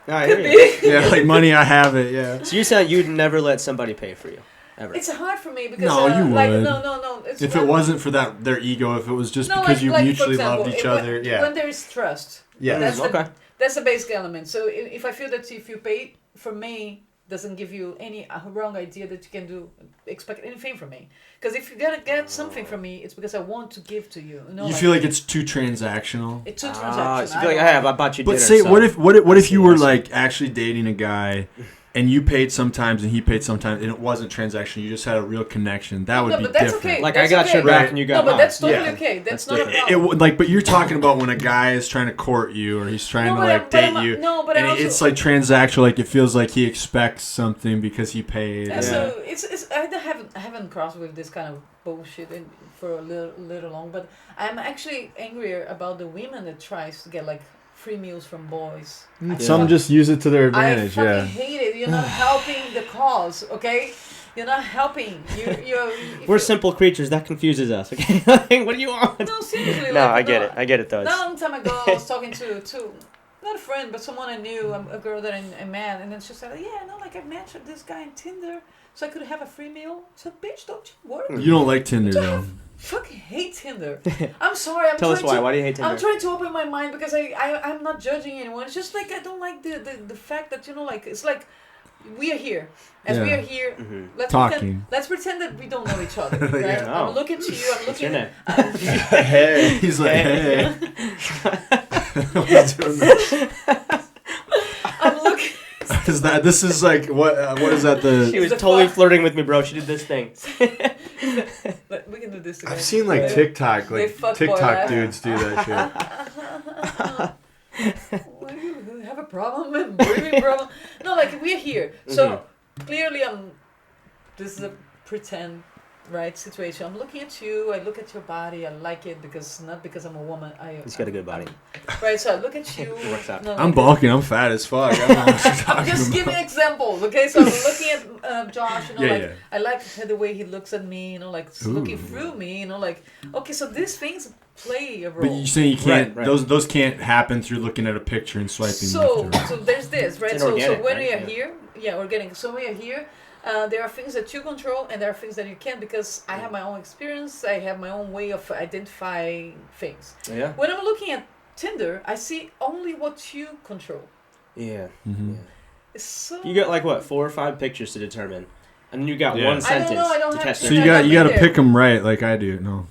I Could hear you. be. Yeah, like money, I have it. Yeah. So you're saying you'd never let somebody pay for you, ever? It's hard for me because No, you like would. no. It's If it wasn't for their ego, if it was just because you for mutually example, loved each when- other, yeah. When there is trust, Yeah. that's Okay. that's the basic element. So if I feel that if you pay for me, doesn't give you any wrong idea that you can expect anything from me. Because if you gotta get something from me, it's because I want to give to you. You feel like it's too transactional. it's too transactional. So you feel like, hey, I bought you But dinner. say, so- what if you were I see. like actually dating a guy, and you paid sometimes and he paid sometimes, and it wasn't transactional? You just had a real connection. That would No, be but that's different. okay. Like That's I got okay. your back Right. and you No, got but mine. that's totally Yeah. okay. That's That's not a different. problem. But you're talking about when a guy is trying to court you or he's trying No, to but like I'm- but date I'm- you, no, but I and also- it's like transactional. Like it feels like he expects something because he paid. Yeah, Yeah. so it's I haven't crossed with this kind of bullshit for a little long, but I'm actually angrier about the women that tries to get like free meals from boys. Some just use it to their I advantage. fucking Yeah. hate it. You're not helping the cause, okay? You're not helping. We're simple creatures. That confuses us. Okay, Like, what do you want? No, seriously. No, like, I get it. I get it though. Not a It's- long time ago, I was talking to not a friend, but someone I knew, a girl that I met, and then she said, "Yeah, no, like I matched this guy on Tinder, so I could have a free meal." I said, "Bitch, don't you work? You don't like Tinder though. Fucking hate Tinder." I'm sorry. I'm Tell us trying why. to- Why do you hate Tinder? I'm trying to open my mind because I'm not judging anyone. It's just like I don't like the fact that like it's like we are here. As we Yeah. are here, let's Talking. pretend that we don't know each other. Right? Yeah. Oh. I'm looking to you. I'm What's your looking. name? Hey, he's like, hey. What's doing that? I'm looking. Is that this is like what is that She the? was The totally fuck? flirting with me, bro. She did this thing. But we can do this together. I've seen like TikTok, They like fuck boy TikTok that. dudes do that shit. What, do you have a problem? Breathing problem? No, like we're here. So clearly, this is a pretend, right, situation. I'm looking at you. I look at your body. I like it not because I'm a woman. He's got a good body. Right. So I look at you. It works out. No, I'm like- bulking. I'm fat as fuck. I don't know what you're talking Just about. give me examples, okay? So I'm looking at Josh, Yeah, like yeah. I like the way he looks at me, like looking Ooh. through me, like okay, so these things play a role. But you're saying you can't. Right. Those can't happen through looking at a picture and swiping. So left or right. so there's this, right? It's So inorganic, when right? we are Yeah. here, organic. So we are here. There are things that you control, and there are things that you can't because I have my own experience. I have my own way of identifying things. Yeah. When I'm looking at Tinder, I see only what you control. Yeah. Mhm. Yeah. It's so You got like what 4 or 5 pictures to determine, and then you got Yeah. one I don't sentence know, I don't to have test to- So it. you I've got been to there. pick them right, like I do. No.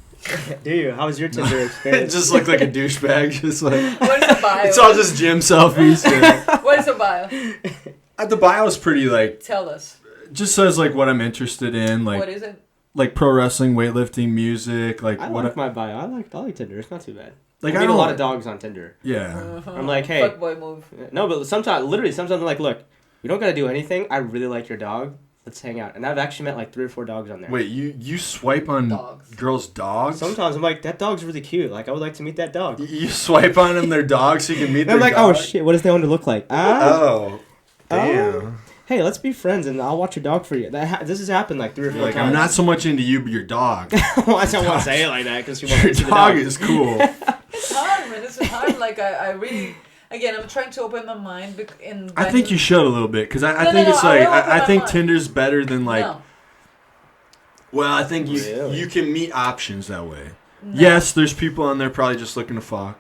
Do you? How was your Tinder It experience? just looked like a douchebag. Just like What is the bio? it's all just gym selfies. Yeah. What is the bio? The bio is pretty like Tell us. just says like what I'm interested in, like What is it? like pro wrestling, weightlifting, music, like I what like my bio. I like Tinder. It's not too bad. like I I meet a don't lot of dogs on Tinder. Yeah. I'm like, hey. Fuckboy move. No, but sometimes I'm like, look, we don't gotta do anything. I really like your dog. Let's hang out. And I've actually met like 3 or 4 dogs on there. Wait, you swipe on Dogs. girls' dogs? Sometimes I'm like, that dog's really cute. Like, I would like to meet that dog. You swipe on them their dogs so you can meet And their I'm like, dog? oh shit, what does they want to look like? Oh. Damn. Hey, let's be friends and I'll watch your dog for you. This has happened like 3 or 4 Like, times. I'm not so much into you, but your dog. I don't want to say it like that because people Your want to see the dog dog. is cool. It's hard, man. It's hard. Like I really, again, I'm trying to open my mind. I think you should a little bit, because I No, think no, it's no, like, I will open I my think mind. Tinder's better than like, No. well, I think Really? you can meet options that way. No. Yes, there's people on there probably just looking to fuck.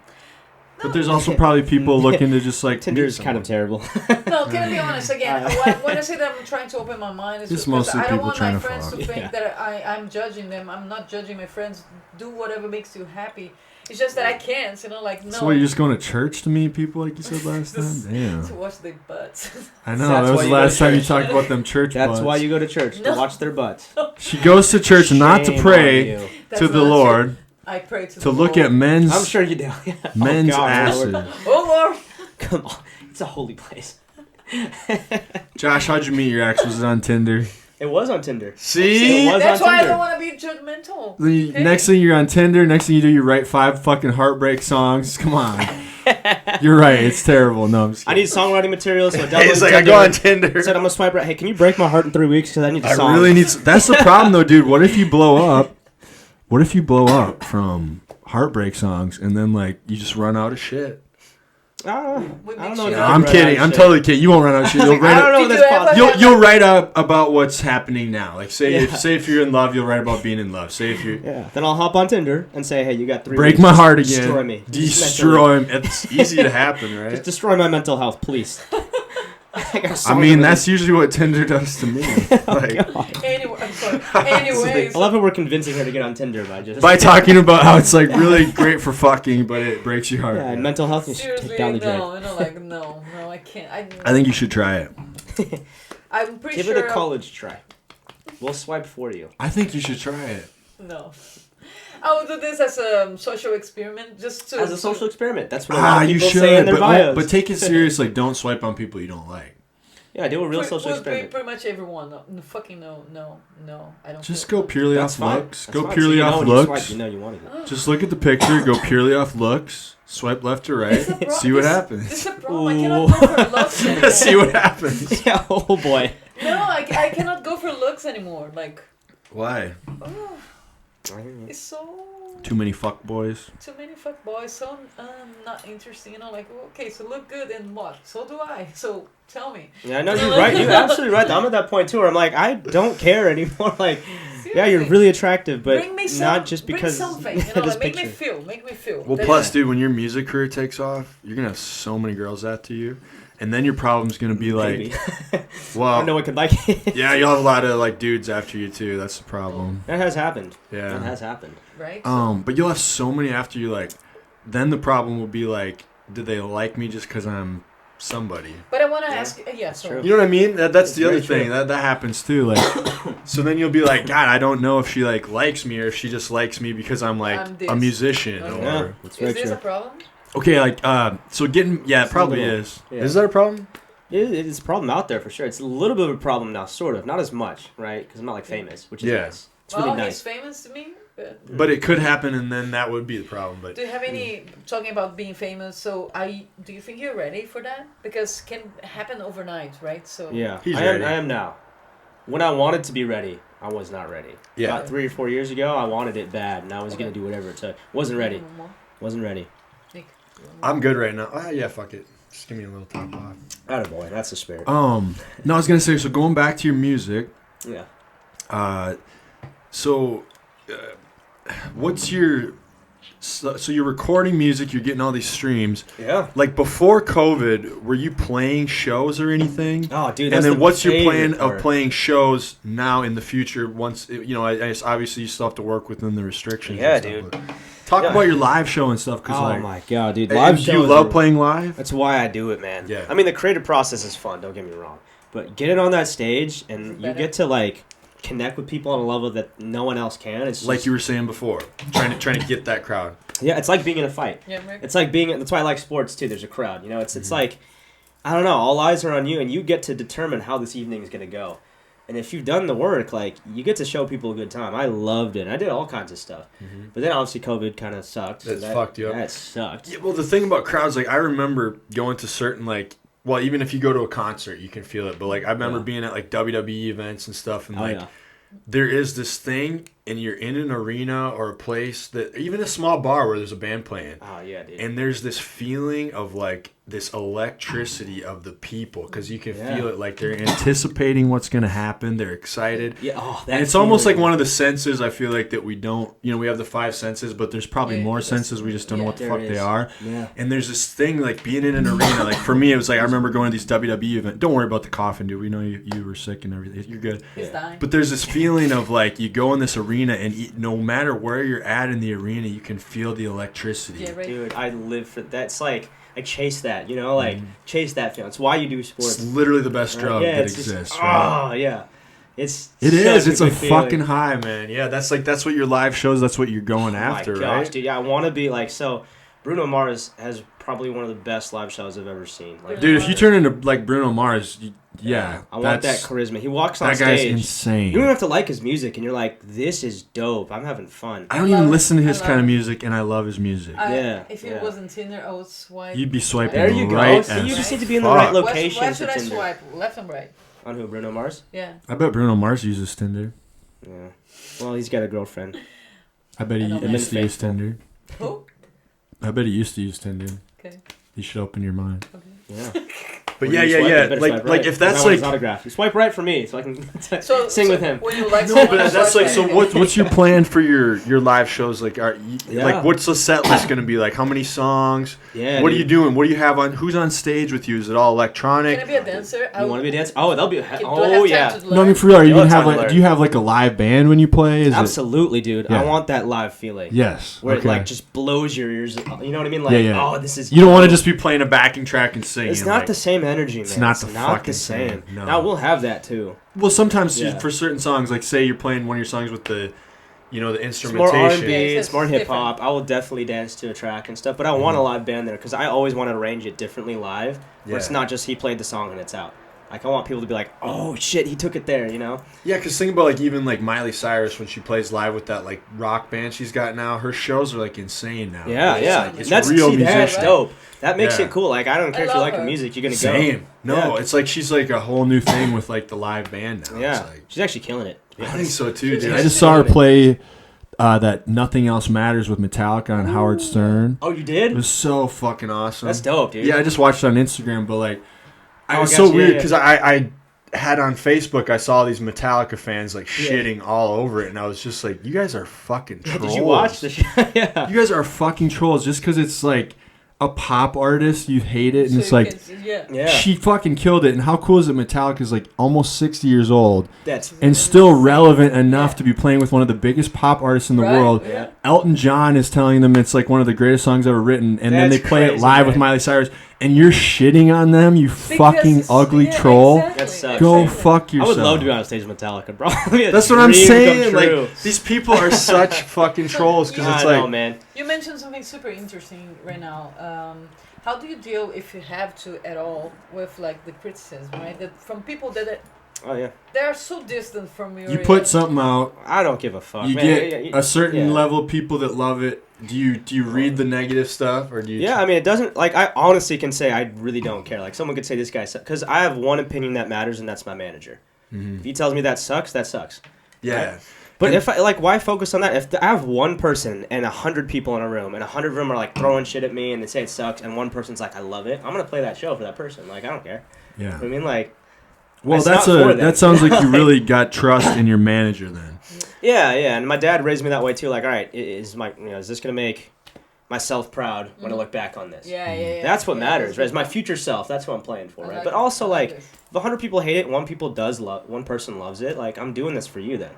But there's also probably people looking to just like Tinder's meet kind of someone. terrible. No, can I be honest again? When I say that I'm trying to open my mind, it's It's just because mostly I don't people want trying my to friends fuck. to think Yeah. that I'm judging them. I'm not judging my friends. Do whatever makes you happy. It's just that I can't, like no. So what, you're just going to church to meet people like you said last time? To Damn. watch their butts. I know, That's that was why the you go last to time you church. talked about them church That's butts. why you go to church, to No. watch their butts. She goes to church not to Shame pray on you. That's to the not true. Lord, I pray to to the look Lord. at men's I'm sure you do. men's Oh, God, asses. Lord. Oh Lord. Come on. It's a holy place. Josh, how'd you meet your ex? Was it on Tinder? It was on Tinder. See? It was That's on why I Tinder. don't want to be judgmental. The Okay? next thing you're on Tinder, next thing you do, you write 5 fucking heartbreak songs. Come on. You're right, it's terrible. No, I'm just I kidding. need songwriting material, so I Hey, it's downloaded like I Tinder. go on Tinder. Said I'm gonna swipe right. Hey, can you break my heart in 3 weeks? Because I need a song. I really need. That's the problem, though, dude. What if you blow up? What if you blow up from heartbreak songs and then like you just run out of shit? We I don't make know. sure- if No, you I'm run kidding. out of I'm shit. totally kidding. You won't run out of shit. You'll I write. don't know if Did that's you ever possible. have- You'll write up about what's happening now. Like say Yeah. if you're in love, you'll write about being in love. Say if you're Yeah. Then I'll hop on Tinder and say, hey, you got 3 break weeks. my Just heart again. Destroy me. Destroy me. It's easy to happen, right? Just destroy my mental health, please. I got a I song mean, to that's usually what Tinder does to me. Like, Anyway, I'm sorry. Anyways, I love how we're convincing her to get on Tinder by just by talking about how it's like really great for fucking, but it breaks your heart. yeah, and mental health. You should seriously, take down the drain. no, I can't. I think you should try it. I'm pretty Give sure. it a college try. We'll swipe for you. I think you should try it. No. I will do this as a social experiment, just to As a social experiment. That's what a lot of You people should, say in their bios. but take it serious. Like, don't swipe on people you don't like. Yeah, do a real social Pretty experiment. much everyone. No, fucking no. I don't. Just feel- go purely That's off fine. looks. That's Go fine. purely So you know off when you looks. swipe, you know you wanted it. Just look at the picture. Go purely off looks. Swipe left or right. It's a pro- See what it's- happens. It's a problem. I cannot go for looks anymore. See what happens. Yeah, oh boy. No, I cannot go for looks anymore. Like, Why? oh, it's so Too many fuck boys. too many fuck boys. So not interesting. Like, okay, so look good and what? So do I. So tell me. Yeah, I know you're right. You're absolutely right. I'm at that point too where I'm like, I don't care anymore. Like, yeah, you're Seriously. really attractive, but Bring me not just because bring something. of Like, this make picture. me feel. Well, That's plus, it. dude, when your music career takes off, you're gonna have so many girls after you, and then your problem's gonna be like, Maybe. I well, know it could like it. yeah, you'll have a lot of like dudes after you too. That's the problem. That has happened. That Yeah. has happened. right. But you'll have so many after you. Like, then the problem will be like, did they like me just because I'm somebody? But I want to Yeah, ask. Yeah, that's sorry. true. You know what I mean? That's the Very other thing. true. That happens too. Like, so then you'll be like, God, I don't know if she like likes me or if she just likes me because I'm like I'm this. a musician. Okay. Yeah, Or that's Is very this true. a problem? okay, like so getting it probably little- is. yeah. Is that a problem? It's a problem out there for sure. It's a little bit of a problem now, sort of. Not as much, right? Because I'm not like famous, which is Yeah. nice. It's really Well, nice. he's famous to me. But But it could happen, and then that would be the problem. But do you have any talking about being famous? So do you think you're ready for that? Because can happen overnight, right? So Yeah, He's I ready. am now. When I wanted to be ready, I was not ready. Yeah. About 3 or 4 years ago, I wanted it bad, and I was Okay. gonna do whatever it took. Wasn't ready. More? Wasn't ready. Nick, I'm good right now. Yeah, fuck it. Just give me a little top off. Attaboy, that's the spirit. No, I was gonna say. So going back to your music, Yeah. so what's your so you're recording music, you're getting all these streams. Yeah. Like before COVID, were you playing shows or anything? Oh, dude. And then what's your plan part of playing shows now in the future? Once I obviously you still have to work within the restrictions. Yeah, and stuff, dude. Talk about your live show and stuff. Oh my god, dude! Live shows. Do you love playing live? That's why I do it, man. Yeah. I mean, the creative process is fun. Don't get me wrong, but getting on that stage and you get to like connect with people on a level that no one else can. It's just, like you were saying before, trying to get that crowd. Yeah, it's like being in a fight. Yeah, right. It's like being. That's why I like sports too. There's a crowd. It's like, I don't know. All eyes are on you, and you get to determine how this evening is gonna go. And if you've done the work, like, you get to show people a good time. I loved it. I did all kinds of stuff. Mm-hmm. But then, obviously, COVID kind of sucked. That fucked you up. That sucked. Yeah, well, the thing about crowds, like, I remember going to certain, like, well, even if you go to a concert, you can feel it. But, like, I remember being at, like, WWE events and stuff. And, there is this thing, and you're in an arena or a place that, even a small bar where there's a band playing. Oh, yeah, dude. And there's this feeling of, like, this electricity of the people, because you can feel it, like they're anticipating what's going to happen. They're excited. Yeah, and it's almost like one of the senses, I feel like, that we don't, we have the 5 senses, but there's probably more senses. We just don't know what the fuck they are. Yeah. And there's this thing, like, being in an arena. Like, for me, it was like, I remember going to these WWE events. Don't worry about the coughing, dude. We know you were sick and everything. You're good. He's dying. But there's this feeling of, like, you go in this arena, and no matter where you're at in the arena, you can feel the electricity. Yeah, right. Dude, I live for that. It's like, I chase that, chase that feeling. It's why you do sports. It's literally the best drug that exists. Right? Oh, yeah. It is. It's a fucking high, man. Yeah, that's what your live shows, that's what you're going after, my gosh, right? Dude, yeah, I want to be like, so Bruno Mars has probably one of the best live shows I've ever seen. Like, dude, if you turn into, like, Bruno Mars, I want that charisma. He walks on stage. That guy's insane. You don't have to like his music, and you're like, this is dope. I'm having fun. I don't even listen to his kind of music, and I love his music. If it wasn't Tinder, I would swipe. You'd be swiping there you right. Go. You just need to be in the right location. Where should I swipe? Left and right? On who? Bruno Mars? Yeah. I bet Bruno Mars uses Tinder. Yeah. Well, he's got a girlfriend. I bet he used to use Tinder. Who? I bet he used to use Tinder. Okay. You should open your mind. Okay. Yeah. But yeah. Like if that's like autograph. You swipe right for me, so I can sing with him. When you like no, but that's like so. What's your plan for your live shows? Like, like what's the set list going to be like? How many songs? Yeah. What are you doing? What do you have on? Who's on stage with you? Is it all electronic? Can I be a dancer? You want to be a dancer? Oh, that'll be. Oh yeah. No, I mean for real. Are you gonna have like? Do you have like a live band when you play? Absolutely, dude. I want that live feeling. Yes. Where it like just blows your ears. You know what I mean? Like, oh, this is. You don't want to just be playing a backing track and singing. It's not the same energy, man. It's not the same. No. Now we'll have that too. Well, sometimes for certain songs, like say you're playing one of your songs with the, the instrumentation. It's more R&B, it's more hip hop. I will definitely dance to a track and stuff, but I want a live band there because I always want to arrange it differently live. Where it's not just he played the song and it's out. Like I want people to be like, oh shit, he took it there, Yeah, because think about like even like Miley Cyrus when she plays live with that like rock band she's got now. Her shows are like insane now. Yeah. It's real music. That's dope. That makes it cool. Like I don't care if you like her music, you're gonna go. Same. No, it's like she's like a whole new thing with like the live band now. Yeah, she's actually killing it. I think so too, dude. I just saw her play that Nothing Else Matters with Metallica on Howard Stern. Oh, you did? It was so fucking awesome. That's dope, dude. Yeah, I just watched it on Instagram, but like, it was so weird because I had on Facebook, I saw these Metallica fans like shitting all over it, and I was just like, you guys are fucking trolls. Did you watch the shit? Yeah. You guys are fucking trolls just because it's like a pop artist, you hate it, and it's like, she fucking killed it. And how cool is it? Metallica's like almost 60 years old and still relevant enough to be playing with one of the biggest pop artists in the world. Yeah. Elton John is telling them it's like one of the greatest songs ever written, and then they play it live with Miley Cyrus, and you're shitting on them, you fucking ugly troll. Exactly. That sucks. Go fuck yourself. I would love to be on stage with Metallica, bro. That's what I'm saying. Like, these people are such fucking trolls because it's like, man. You mentioned something super interesting right now. How do you deal, if you have to at all, with like the criticism, right? That from people that they are so distant from you. You put something out. I don't give a fuck. You get a certain level of people that love it. Do you read the negative stuff or do you? Yeah, I mean, it doesn't. Like, I honestly can say I really don't care. Like, someone could say this guy sucks because I have one opinion that matters, and that's my manager. Mm-hmm. If he tells me that sucks, that sucks. Yeah. Right? But if I why focus on that? If I have one person and 100 people in a room, and 100 of them are like throwing shit at me, and they say it sucks, and one person's like, I love it, I'm gonna play that show for that person. Like, I don't care. Yeah. You know what I mean, like. Well, that sounds like you really got trust in your manager then. Yeah, and my dad raised me that way too. Like, all right, is this gonna make myself proud when I look back on this. Yeah. That's what matters, right? As my future self, that's what I'm playing for, right? But also, like, if 100 people hate it, one person loves it, like, I'm doing this for you then.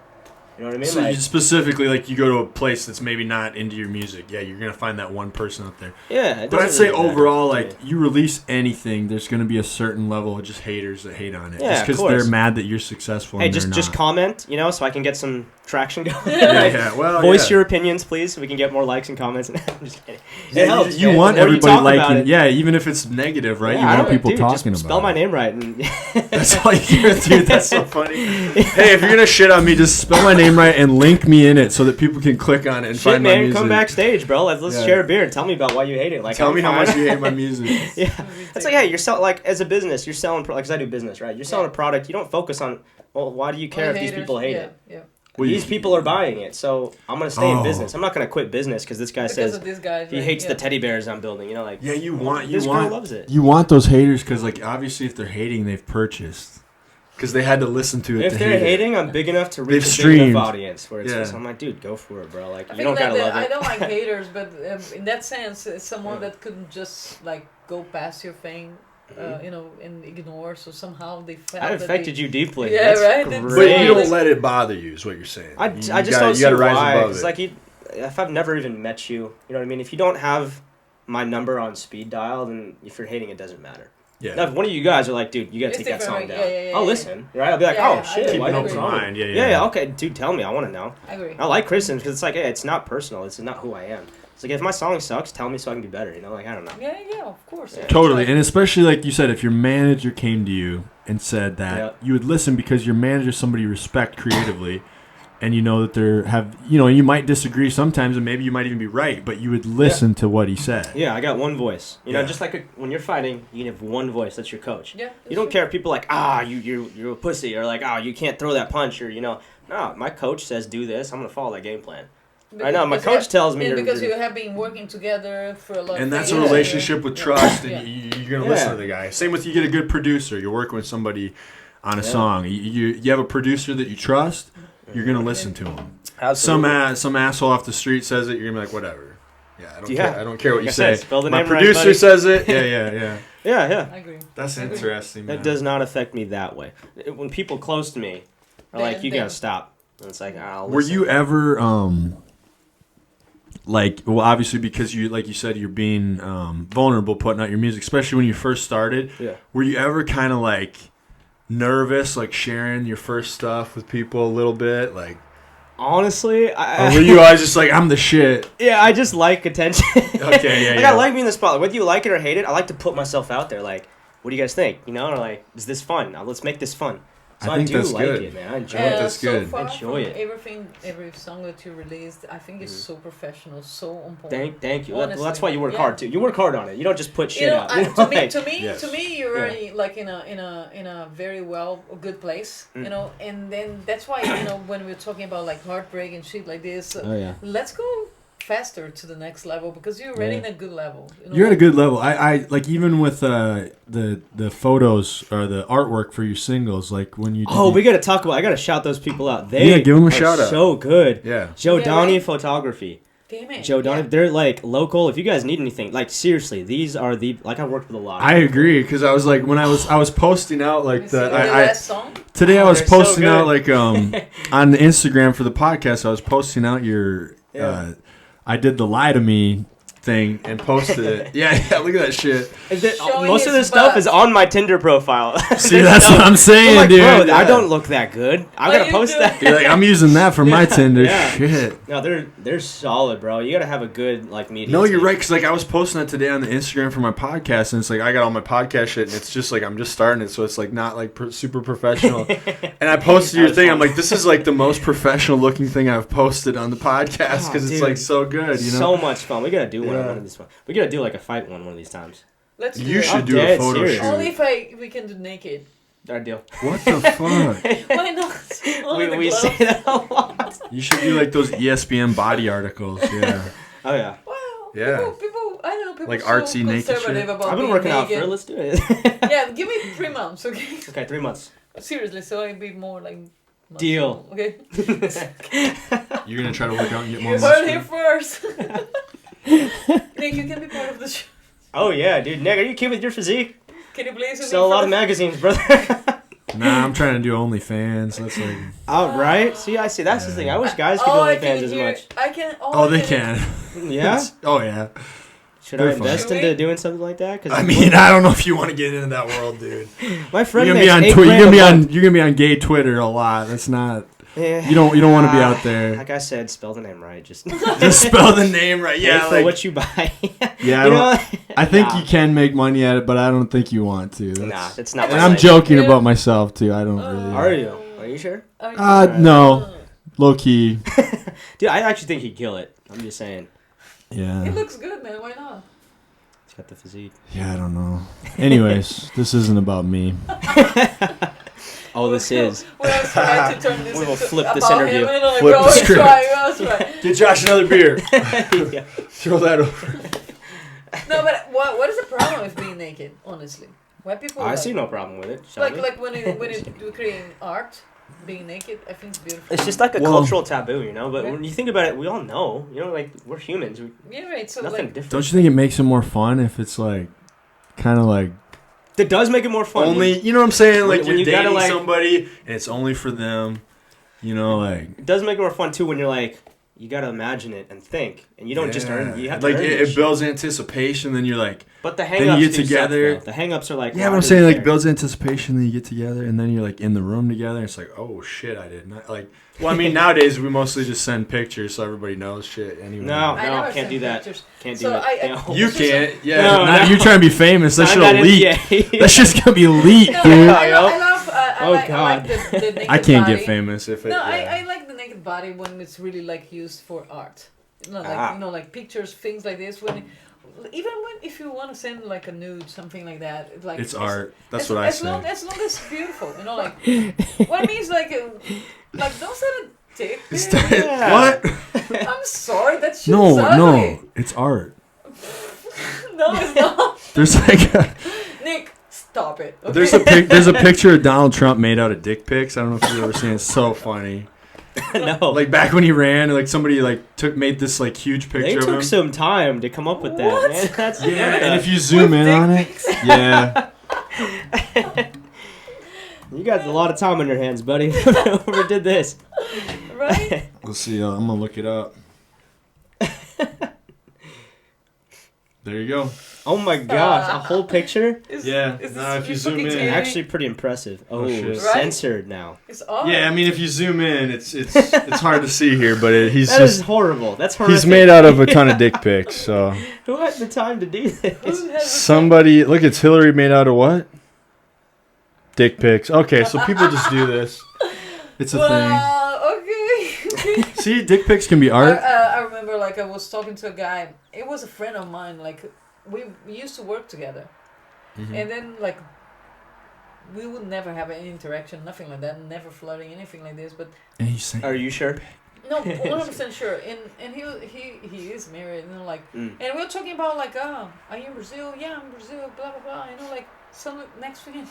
You know what I mean? So like, you specifically, like, you go to a place that's maybe not into your music. Yeah, you're going to find that one person out there. Yeah. But I'd say overall, like, you release anything, there's going to be a certain level of just haters that hate on it. Yeah, just because they're mad that you're successful. Hey, and just comment, you know, so I can get some traction going. Well, voice your opinions, please, so we can get more likes and comments. I'm just kidding. It helps. You want everybody liking. Yeah, even if it's negative, right? You want people talking about it. Spell my name right. And that's all you hear, dude. That's so funny. Hey, if you're going to shit on me, just spell my name right and link me in it so that people can click on it and find my music. Come backstage, bro. Let's share a beer and tell me about why you hate it. Like, tell me how much you hate my music. Yeah, it's like, hey, you're selling, like, as a business, you're selling, like, because I do business, right? You're selling a product. You don't focus on, well, why do you care if these people hate it? Yeah. Well, these people are buying it, so I'm gonna stay in business. I'm not gonna quit business because this guy says he hates the teddy bears I'm building. You know, like, yeah, this girl loves it. You want those haters because, like, obviously, if they're hating, they've purchased. Because they had to listen to it. If they're hating, I'm big enough to reach a big enough audience where it's just, I'm like, dude, go for it, bro. Like, you don't gotta love it. I don't like haters, but in that sense, it's someone that couldn't just like go past your thing. You know, and ignore. So somehow they felt that affected you deeply. Yeah, that's right. But you don't let it bother you. Is what you're saying. I just don't see why. Because like, if I've never even met you, you know what I mean. If you don't have my number on speed dial, then if you're hating, it doesn't matter. Yeah. Now, if one of you guys are like, dude, you gotta take that song down. I'll listen. Right? I'll be like, oh shit, keep an open mind. Yeah. Okay, dude, tell me. I want to know. I agree. I like criticism because it's like, hey, it's not personal. It's not who I am. It's like, if my song sucks, tell me so I can be better. You know, like, I don't know. Yeah, of course. Yeah. Totally, and especially like you said, if your manager came to you and said that, you would listen because your manager is somebody you respect creatively, and you know that you might disagree sometimes, and maybe you might even be right, but you would listen to what he said. Yeah, I got one voice. You know, just like when you're fighting, you can have one voice. That's your coach. Yeah. You don't care if people are like, you're a pussy, or like, you can't throw that punch, or no, my coach says do this. I'm gonna follow that game plan. I know my coach tells me because you have been working together for a long time. And that's a relationship with trust, and you're gonna listen to the guy. Same with you get a good producer. You're working with somebody on a song. You have a producer that you trust. You're gonna listen to him. Absolutely. Some asshole off the street says it. You're gonna be like, whatever. Yeah, I don't care. I don't care what you say. My producer says it. Yeah. Yeah. I agree. That's interesting. That does not affect me that way. When people close to me are like, you gotta stop. And it's like, I'll listen. Were you ever like, well, obviously because you, like you said, you're being vulnerable putting out your music, especially when you first started. Yeah. Were you ever kind of like nervous, like sharing your first stuff with people a little bit, like? Honestly, or were you always just like, I'm the shit? Yeah, I just like attention. Okay, I like being in the spotlight. Whether you like it or hate it, I like to put myself out there. Like, what do you guys think? You know, or like, is this fun? Now, let's make this fun. So I do like it, man. I enjoy it. That's good. So far enjoy it. Every song that you released, I think is so professional, so on point. Thank you. Well, that's why you work hard too. You work hard on it. You don't just put shit out. To me, you're already like in a very good place. You know, and then that's why when we're talking about like heartbreak and shit like this, let's go faster to the next level because you're already in a good level. You're at a good level. I like even with the photos or the artwork for your singles, like when you. We gotta talk about. I gotta shout those people out. They give them a shout out. So good. Yeah. Joe Downey Photography. Damn it. Joe Downey, they're like local. If you guys need anything, like seriously, these are I worked with a lot. I agree because I was like when I was posting out like the last song? Today I was posting out like on the Instagram for the podcast. I was posting out your. I did the lie to me thing and posted it. Yeah, look at that shit. Most of this stuff is on my Tinder profile. See, that's what I'm saying, like, dude. Bro, I don't look that good. I'm gonna post that. You're like, I'm using that for my Tinder. Shit. No, they're solid, bro. You gotta have a good like media. No, you're right. Because like I was posting that today on the Instagram for my podcast, and it's like I got all my podcast shit, and it's just like I'm just starting it, so it's like not like super professional. And I posted your thing. I'm like, this is like the most professional looking thing I've posted on the podcast because it's like so good. You know, so much fun. We gotta do one of these. We gotta do like a fight one of these times. Let's. You should do a photo shoot. Only if we can do naked. Our deal. What the fuck? Why not? We say that a lot. You should do like those ESPN body articles. Yeah. Oh yeah. Wow. Yeah. People, I don't know. People like so artsy naked shit. I've been working out for it. Let's do it. Yeah, give me 3 months, okay? Okay, 3 months. Seriously, so I'd be more like. Deal. Okay. You're gonna try to work out and get more. You heard it first. Nick, you can be part of the show. Oh yeah, dude. Nick, are you kidding with your physique? Can you please Sell a lot of magazines, brother. Nah, I'm trying to do OnlyFans. That's like. Oh, right. See, I see. That's the thing. I wish guys could do I OnlyFans can as hear. much. I can. Oh, they can. Yeah. Oh yeah. Should I They're fun. invest Should into we? doing something like that? Cause I mean, I don't know if you want to get into that world, dude. my friend You're makes gonna be on $8,000 You're gonna be on gay Twitter a lot. That's not. Yeah. You don't want to be out there. Like I said, spell the name right. Just Just spell the name right. yeah, Yeah, for like what you buy. yeah. You know? I think Nah. you can make money at it, but I don't think you want to. Nah, it's not. And my I'm life. joking about myself too. I don't really. Are you? Are you sure? No, low key. Dude, I actually think he'd kill it. I'm just saying. Yeah. It looks good, man. Why not? He's got the physique. Yeah, I don't know. Anyways, this isn't about me. Oh, this is. When I was trying to turn this We will into flip this about interview. him, and I'm like, Flip bro, the let's script. try, let's try. Get Josh another beer. Yeah. Throw that over. No, but what is the problem with being naked? Honestly, why people? I like, see no problem with it. Shall we? like when you're creating art, being naked, I think it's beautiful. It's just like a Well- cultural taboo, you know. But Okay. when you think about it, we all know, you know, like we're humans. Yeah, right. So Nothing like, different. Don't you think it makes it more fun if it's like, kind of like That does make it more fun. Only, you know what I'm saying? Like, when you're you gotta, dating like- somebody, and it's only for them. You know, like... It does make it more fun too when you're like, you gotta imagine it and think, and you don't just earn. You have to like earn it, this it shit. builds anticipation. Then you're like, But the then hang-ups you get do together. suck, though. The hang-ups are like, yeah, why but I'm do saying we like care? builds anticipation. Then you get together, and then you're like in the room together. And it's like, oh shit, I did not like. Well, I mean, nowadays we mostly just send pictures so everybody knows shit anyway. No. I never can't send do that. pictures. Can't do So that. I- No. You can't. Yeah. No, Nah, you're trying to be famous. That Sign shit'll that leak. NDA. That shit's gonna be leaked, No, dude. I love. I Oh, like God. the naked I can't body. get famous if it. No, yeah. I like the naked body when it's really like used for art. You know, like Ah. you know, like pictures, things like this. When even when if you want to send like a nude, something like that, like It's art. That's as, what I as say. long as it's beautiful, you know, like what I mean is like don't send a dick. It's pic. Yeah. What? I'm sorry, that shit's No, ugly. no, it's art. No, it's not. There's like Nick, stop it. Okay? there's a picture of Donald Trump made out of dick pics. I don't know if you've ever seen it. It's so funny. No. Like back when he ran, like somebody like made this like huge They picture of him. took some time to come up with that, What? man. That's Yeah, and if you zoom in on it, yeah. you got a lot of time on your hands, buddy. Overdid this. Right? We'll see. I'm gonna look it up. There you go. Oh my gosh, a whole picture? Is, Yeah, is nah, this if you your zoom fucking in. TV? Actually pretty impressive. Oh, shit. Right? censored now. It's art. Yeah, I mean, if you zoom in, it's hard to see here, but he's That is just horrible. That's horrific. he's made out of a ton of dick pics. So Who had the time to do this? Who has the somebody look, it's Hillary made out of what? Dick pics. Okay, so people just do this. It's a Wow, okay. thing. See, dick pics can be art. I remember, like, I was talking to a guy. It was a friend of mine. Like, we used to work together, and then like, we would never have any interaction, nothing like that, never flirting, anything like this. But And he's saying, Are you sure? no, 100% sure. And he is married, and like, and we were talking about like, oh, are you in Brazil? Yeah, I'm in Brazil. Blah blah blah. You know, like, some next thing,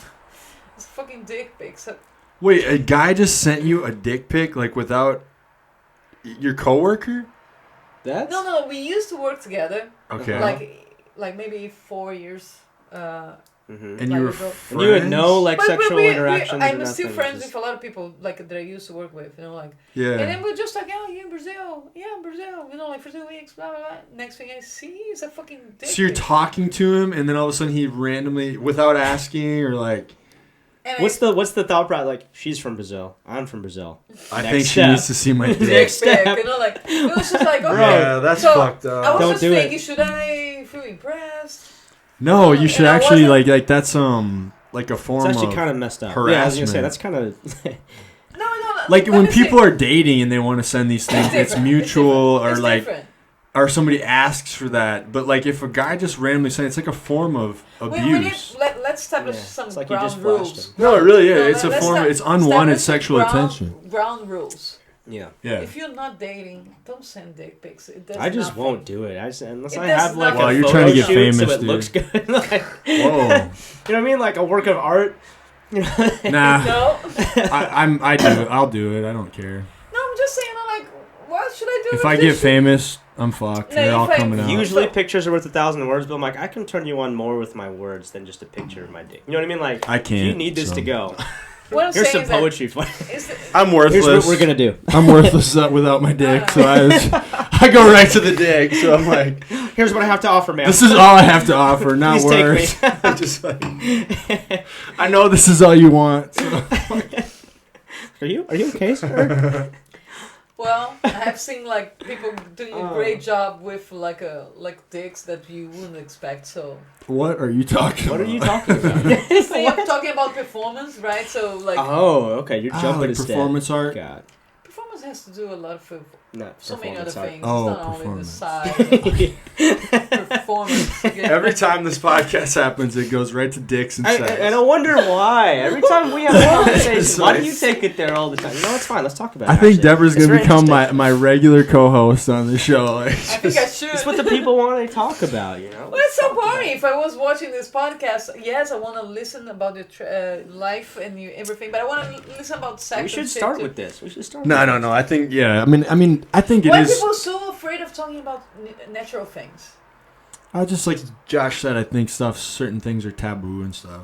it's fucking dick pics. Wait, a guy just sent you a dick pic like without your coworker? That's No, we used to work together. Okay. Like maybe 4 years. Mm-hmm. And like you were ago. And you had no friends? like sexual interactions. I'm or still nothing, friends just- with a lot of people like that I used to work with, you know, like. Yeah. And then we're just like, oh, you in Brazil? Yeah, in Brazil. You know, like for 2 weeks, blah blah blah. Next thing I see is a fucking dick. So you're pic. talking to him, and then all of a sudden he randomly, without asking, or like, And What's the thought process? Like, she's from Brazil. I'm from Brazil. I Next think she step. needs to see my dick. Next dick pic, step. you know, like it was just like okay. Yeah, that's so fucked I up. was Don't just do it. thinking, should I feel impressed? No, you should And I actually wasn't- like that's like a form It's actually of kind of messed up. Yeah, I was gonna say harassment. that's kind of. No. like let when me say- people are dating and they want to send these things, it's different, mutual different. or It's like different. or somebody asks for that. But like if a guy just randomly sends, it's like a form of We need, abuse. let's establish Yeah, some it's like you ground just flashed rules. him. No, it really is. No, It's a let's form. sta- It's unwanted establish sexual ground- attention. Ground rules. Yeah. Yeah. If you're not dating, don't send dick pics. It does I just nothing. won't do it. Unless It I does have like nothing. a Well, you're photo trying to get shoot famous, so it dude. looks good. Like, Whoa. you know what I mean? Like a work of art. Nah. No, I'll do it. I don't care. no, I'm just saying. I'm like, what should I do? If with I this get shit? famous, I'm fucked. No, They're all coming out. Usually pictures are worth 1,000 words, but I'm like, I can turn you on more with my words than just a picture of my dick. You know what I mean? Like, I can't. If you need this to go. What I'm Here's saying some is poetry for I'm worthless. Here's what we're gonna do. I'm worthless without my dick, so I go right to the dick. So I'm like, here's what I have to offer, man. this is all I have to offer, not Please words. take me. Just like, I know this is all you want. So. Are you okay, sir? Well, I have seen like people doing a great job with like dicks that you wouldn't expect. So What are you talking about? What are you talking about? so I'm talking about performance, right? So like Oh, okay. You're jumping like instead. performance art? God. performance has to do a lot of so many other performance art. things. Oh, it's not only the performance. size. Performance. Every time this podcast happens, it goes right to dicks and sex. And I wonder why. Every time we have a conversation, It's why do like- you take it there all the time? No, it's fine. Let's talk about it. I think actually. Deborah's It's gonna very become interesting. my regular co-host on the show. Like, I think I should. It's what the people want to talk about, you know? Well, it's so boring. If I was watching this podcast, yes, I want to listen about your life and everything, but I want to listen about sex. We should and shit start too. with this. We should start No. I think yeah. I mean, I think it Why are is. people so afraid of talking about natural things? Just like Josh said, I think certain things are taboo and stuff.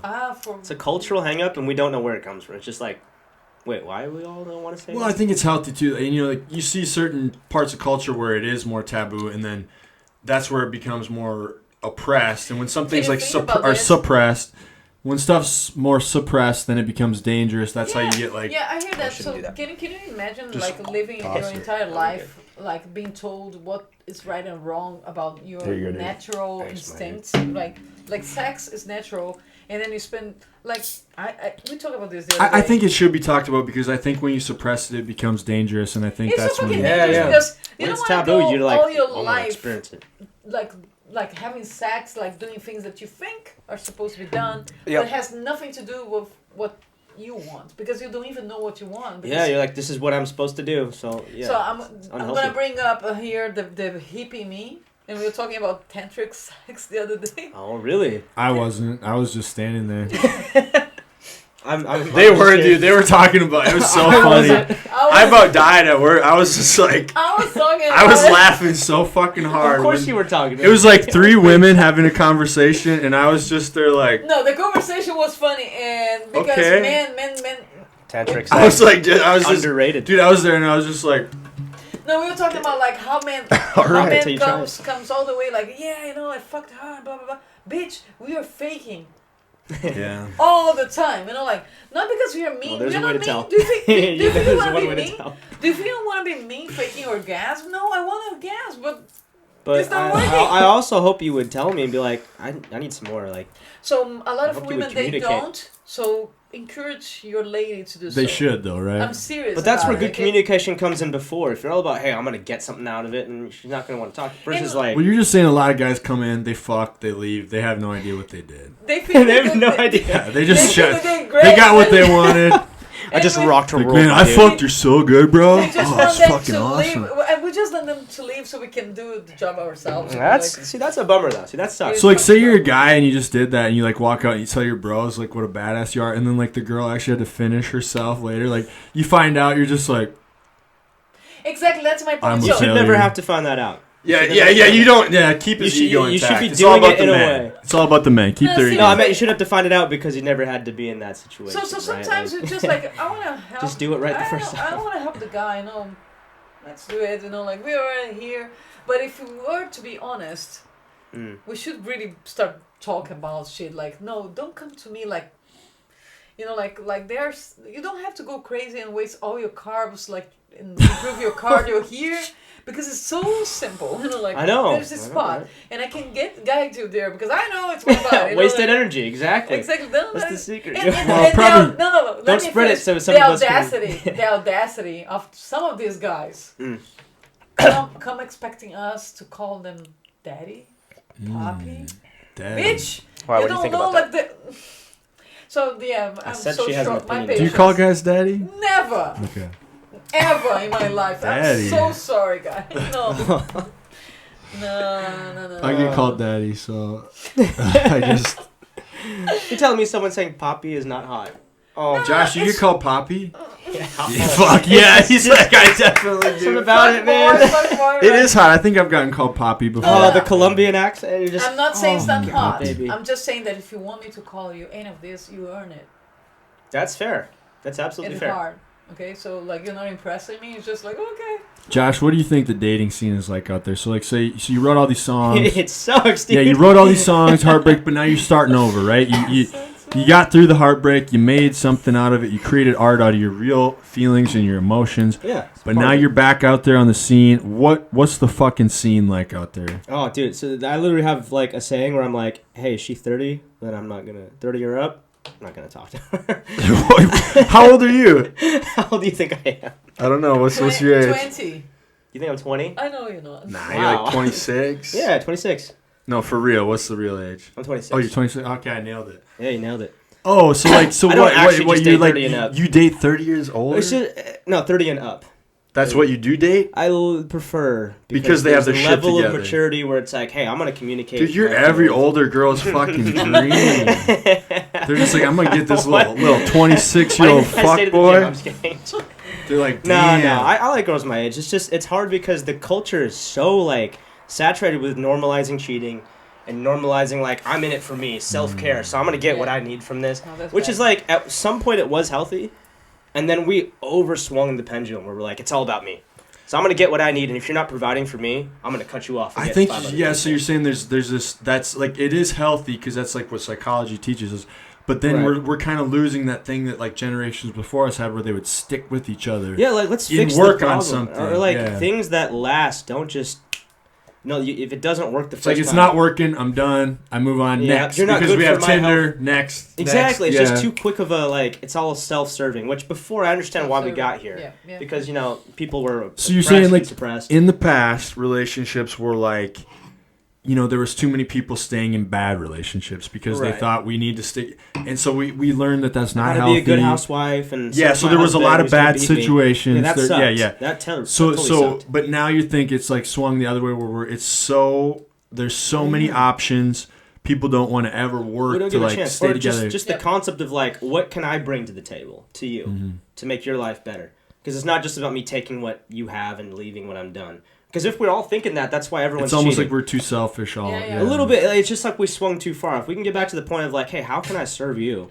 It's a cultural hang-up, and we don't know where it comes from. It's just like, wait, why do we all don't want to say Well, that? I think it's healthy too. And like you see certain parts of culture where it is more taboo, and then that's where it becomes more oppressed. And when some things you like think about are this? suppressed, when stuff's more suppressed, then it becomes dangerous. That's how you get like. Yeah, I hear that. shouldn't So do that. can you imagine Just like living your toss it. entire life, like being told what is right and wrong about your There you go, dude. natural Thanks, man. instincts? Like sex is natural, and then you spend like we talked about this the other I day. think it should be talked about because I think when you suppress it, it becomes dangerous, and I think it's that's so when. fucking Yeah, dangerous yeah. because you When don't it's want to taboo, go you're like, all your I want to life experience it. like having sex, like doing things that you think are supposed to be done, Yep. but has nothing to do with what you want because you don't even know what you want. Yeah, you're like, this is what I'm supposed to do. So, yeah. So I'm unhealthy. gonna bring up here the hippie me, and we were talking about tantric sex the other day. Oh, really? I wasn't. I was just standing there. They were, dude. They were talking about it. It was so funny. I about died at work. I was just like, I was talking. I was about it. laughing so fucking hard. Of course when- you were talking. It was like 3 women having a conversation, and I was just there like, No, the conversation was funny, and because Okay. men. tantric sex. I was like, I was just, underrated. dude. I was there, and I was just like, No, we were talking about like how men, All how right. men Till you try comes all the way like I fucked her, blah blah blah. Bitch, we are faking yeah. all the time. Like not because we are mean. Well, there's we're a way not to mean. tell. Do you think? Do you think we There's want one to way be to mean? tell. Do you think you want to be mean faking orgasm? No, I want orgasm, but But It's not I working. also hope you would tell me and be like, I need some more. Like, so a lot I of hope you women would they communicate. don't. So encourage your lady to do so. They should though, right? I'm serious. but that's about where it, good okay? communication comes in before. If you're all about, hey, I'm gonna get something out of it, and she's not gonna want to talk. Versus And- like, Well, you're just saying a lot of guys come in, they fuck, they leave, they have no idea what they did. They feel they have no they, idea. Yeah, they They, just feel shut. they, great, They got what they wanted. I just Anyway, rocked her Like, world. man, my I dude. fucked her so good, bro. We just Oh, want it's them fucking to awesome. leave, and we just want them to leave so we can do the job ourselves. That's a bummer though. See, that sucks. So like, say you're a guy and you just did that, and you like walk out and you tell your bros like what a badass you are, and then like the girl actually had to finish herself later. Like you find out, you're just like, Exactly, that's my I'm point. a You So, should failure. never have to find that out. Yeah. You don't. Yeah, keep his You should- ego you should intact. be It's all doing about it the in a man. way. it's all about the men. Keep No, their see, ego. No, I meant you should have to find it out because you never had to be in that situation. so right? sometimes Like, it's just like I want to help. Just do it right the first I time. want to help the guy. Let's do it. Like we're already here. But if we were to be honest, we should really start talking about shit. Like, no, don't come to me like, like there's. You don't have to go crazy and waste all your carbs like and improve your cardio here. Because it's so simple, like I know. there's this I know, spot, right? and I can get guy to there because I know it's my body. Wasted energy, exactly. Exactly. That's the secret. Well, probably- no. Let Don't me spread it finish. so some of us can- the audacity of some of these guys come expecting us to call them daddy, poppy, Daddy. bitch. Why, you what do you don't think know about like the. So yeah, I'm said so she has an short. My opinion. Do you patience. call guys daddy? Never, Okay. ever in my life. Daddy. I'm so sorry, guys. No. No. I get called daddy, so I just. You're telling me someone saying poppy is not hot? Oh, Josh, you get called Poppy? yeah. Fuck yeah, he's like, I definitely do. Something about it, man. It is hot. I think I've gotten called Poppy before. Oh, the Colombian accent. You're just, I'm not saying stand hot. baby. I'm just saying that if you want me to call you any of this, you earn it. That's fair. That's absolutely It's fair. hard. Okay, so like you're not impressing me. It's just like okay. Josh, what do you think the dating scene is like out there? So like, say, so you wrote all these songs. It sucks, dude. Yeah, you wrote all these songs, heartbreak, but now you're starting over, right? You got through the heartbreak, you made something out of it, you created art out of your real feelings and your emotions. Yeah. But now you're back out there on the scene. What's the fucking scene like out there? Oh, dude. So I literally have like a saying where I'm like, "Hey, is she 30? Then I'm not gonna 30 or up. I'm not gonna talk to her." How old are you? How old do you think I am? I don't know. What's your age? 20. You think I'm 20? I know you're not. Nah, Wow. you're like 26. Yeah, 26. No, for real. What's the real age? I'm 26. Oh, you're 26. Okay, I nailed it. Yeah, you nailed it. Oh, so like, so I don't actually what just you date like? 30 and up. You date 30 years older? No, 30 and up. That's what you do date? I prefer Because they have there's their a shit level together. of maturity where it's like, hey, I'm gonna communicate. Dude, you're my every feelings. older girl's fucking dream. They're just like, I'm gonna get this What? little Why 26-year-old did I say to fuck the gym? I'm boy. just kidding. They're like, No, damn. no. I like girls my age. It's just it's hard because the culture is so like saturated with normalizing cheating and normalizing like I'm in it for me, self-care. So I'm gonna get what I need from this, Oh, that's which bad. is like at some point it was healthy, and then we overswung the pendulum where we're like it's all about me. So I'm gonna get what I need, and if you're not providing for me, I'm gonna cut you off. and I get think, 500 yeah, things. so you're saying there's this, that's like, it is healthy because that's like what psychology teaches us. But then Right. we're kind of losing that thing that like generations before us had where they would stick with each other. Yeah, like let's and fix work the on problem. something, or like yeah. things that last. Don't just if it doesn't work the It's first like, it's time. not working, I'm done, I move on Yeah, next. you're not because good we for have my Tinder, next. Exactly, next, it's yeah. just too quick of a like. It's all self-serving. Which before I understand why we got here, Yeah, yeah. because people were So you're oppressed saying and like suppressed. in the past, relationships were like, there was too many people staying in bad relationships because they Right. thought we need to stay, and so we learned that that's not How to healthy. be a good housewife and Yeah, so there was a lot of bad situations. Yeah, that There- sucked. yeah. That totally So sucked. but now you think it's like swung the other way where there's so many options. People don't want to ever We work don't to give a like chance. stay Or together. just the concept of like, what can I bring to the table to you to make your life better? Because it's not just about me taking what you have and leaving when I'm done. Because if we're all thinking that, that's why everyone's It's almost cheating. like we're too selfish. All Yeah. A little bit. It's just like we swung too far. If we can get back to the point of like, hey, how can I serve you?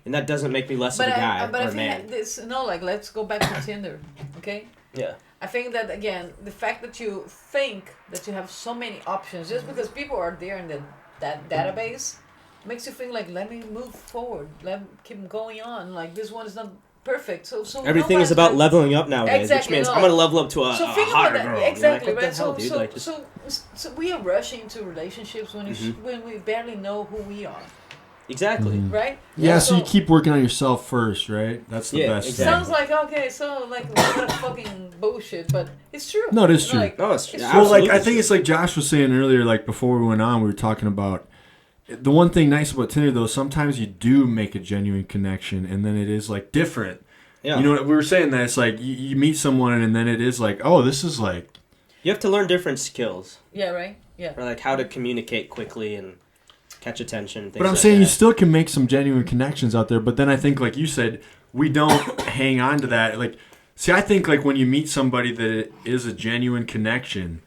And that doesn't make me less of a guy but or I a think man. that this like let's go back to Tinder, okay? Yeah. I think that again, the fact that you think that you have so many options just because people are there in that database makes you think like, let me move forward, let me keep going on. Like this one is not perfect, so Everything is nobody's about like- leveling up nowadays, Exactly, which means no. I'm gonna level up to a So think hotter about that. girl. Exactly, You're like, what right? the hell, dude? Like, just, So we are rushing into relationships when when we barely know who we are, exactly. right? Yeah, so you keep working on yourself first, right? That's the Yeah, best. exactly. Sounds like okay, so like what a fucking bullshit, but it's true. No, it is true. Like, No, it's It's Well, like absolutely I think true. it's like Josh was saying earlier, like before we went on, we were talking about the one thing nice about Tinder though. Sometimes you do make a genuine connection, and then it is like different. Yeah. You know, we were saying that it's like you meet someone, and then it is like, oh, this is like. You have to learn different skills, yeah, right. Yeah. or like how to communicate quickly and catch attention. And things But I'm like saying that. you still can make some genuine connections out there. But then I think, like you said, we don't hang on to that. Like, see, I think like when you meet somebody that it is a genuine connection,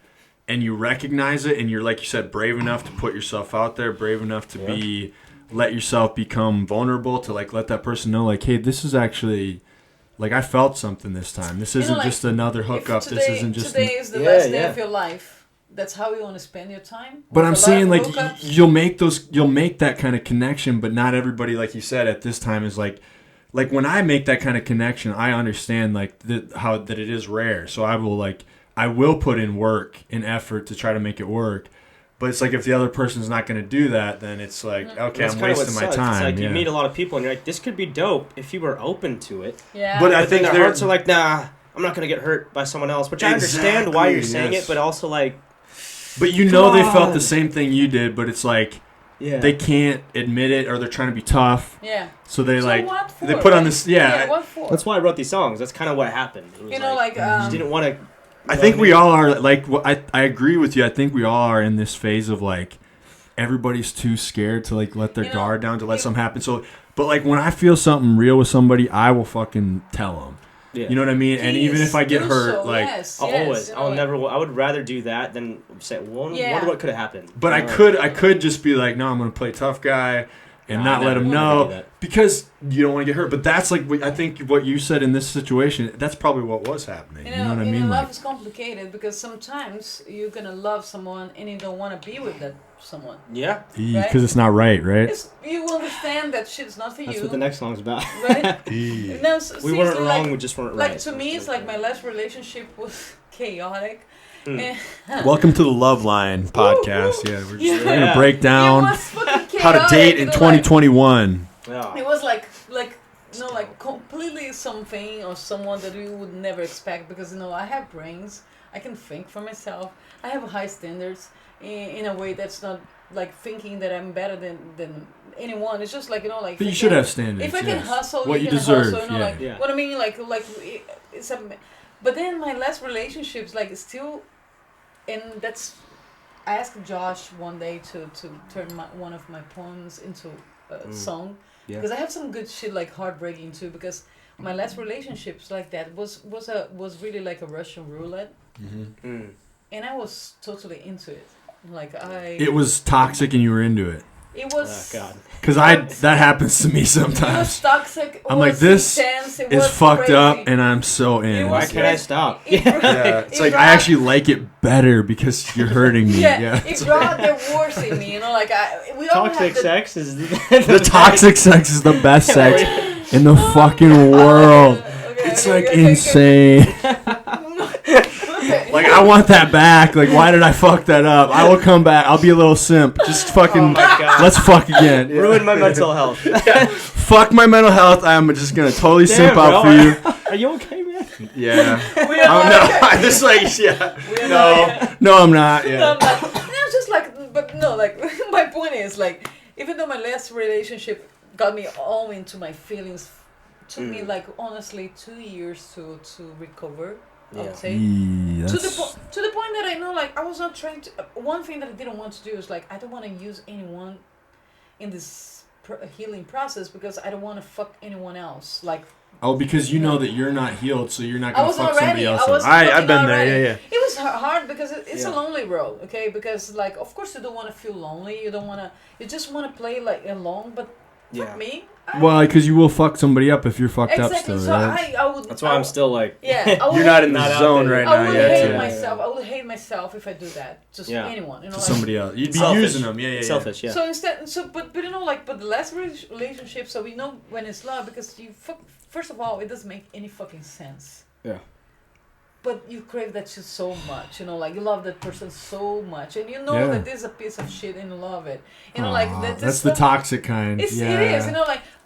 and you recognize it, and you're like you said, brave enough to put yourself out there, brave enough to let yourself become vulnerable to like let that person know, like, hey, this is actually. Like, I felt something this time. This isn't like, just another hookup. This isn't just. Today is the Yeah, last day yeah. of your life. That's how you want to spend your time. But With I'm a lot saying, of like, hookups? you'll make that kind of connection, but not everybody, like you said, at this time is like when I make that kind of connection, I understand like how that it is rare. So I will put in work and effort to try to make it work. But it's like if the other person's not going to do that, then it's like, okay, That's I'm kinda what wasting my sucks. time. It's like yeah. you meet a lot of people and you're like, this could be dope if you were open to it. Yeah. But I But then think their they're- hearts are like, nah, I'm not gonna get hurt by someone else. Which I understand why you're Exactly, saying yes. it, but also like, But you know they felt on. the same thing you did, but it's like yeah, they can't admit it or they're trying to be tough. yeah. So they So like what for, they put on right? this What for? That's why I wrote these songs. That's kind of what happened. It was you know, like just didn't want to. I think we all are like I agree with you. I think we all are in this phase of like everybody's too scared to like let their guard down to let something happen. So But like when I feel something real with somebody, I will fucking tell them. Yeah. You know what I mean? And even if I get hurt, like I would rather do that than say, wonder what could have happened. But I could just be like, no, I'm gonna play tough guy and not let him know because you don't want to get hurt. But that's like I think what you said in this situation. That's probably what was happening. You know what I mean? Love is complicated because sometimes you're gonna love someone and you don't want to be with that someone. Yeah, because it's not right? You understand that shit's not for you. That's what the next song's about. Right? No, we weren't wrong. We just weren't right. Like to me, it's like my last relationship was chaotic. Welcome to the Love Line podcast. We're gonna break down how to date in 2021. It was like completely something or someone that you would never expect because I have brains. I can think for myself. I have high standards in a way that's not like thinking that I'm better than anyone. It's just like like. But you should have standards. If I can hustle, what you deserve. Hustle, what I mean, like it's a. But then my last relationships, like still, and that's. I asked Josh one day to turn one of my poems into a song because I have some good shit like heartbreaking too because my last relationships like that was really like a Russian roulette, and I was totally into it. It was toxic and you were into it. It was because that happens to me sometimes. It was toxic. I'm like, this is fucked up, and I'm so in. Why can't I stop? It's like I actually like it better because you're hurting me. It brought the worst in me. We all toxic sex is the toxic sex is the best sex in the fucking world. It's like insane. Like I want that back. Like why did I fuck that up? I will come back. I'll be a little simp. Just fucking. Let's fuck again. Ruin my mental health. Fuck my mental health. I'm just gonna totally simp out for you. Are you okay, man? Yeah. No. This like No, I'm not. Yeah. No, I'm not. No, just like, but no, like my point is like, even though my last relationship got me all into my feelings, took me like honestly 2 years to recover. I would say to the point that I know like I was not trying to. One thing that I didn't want to do is like I don't want to use anyone in this healing process because I don't want to fuck anyone else. Like because you know that you're not healed, so you're not gonna fuck somebody else. I've been there. Yeah. It was hard because it's a lonely road. Okay, because like of course you don't want to feel lonely. You don't want to. You just want to play like alone, but. Fuck me. Because you will fuck somebody up if you're fucked up still. So right? I would. That's why I'm still like. Yeah, you're not in the zone right now. I would hate myself. I would hate myself if I do that. Just anyone. To somebody else. You'd be using them. Yeah. Selfish. Yeah. So instead, but the last relationship. So we know when it's love because you fuck. First of all, it doesn't make any fucking sense. Yeah. But you crave that shit so much, like you love that person so much, and that this is a piece of shit, and you love it. That's the toxic kind. It is,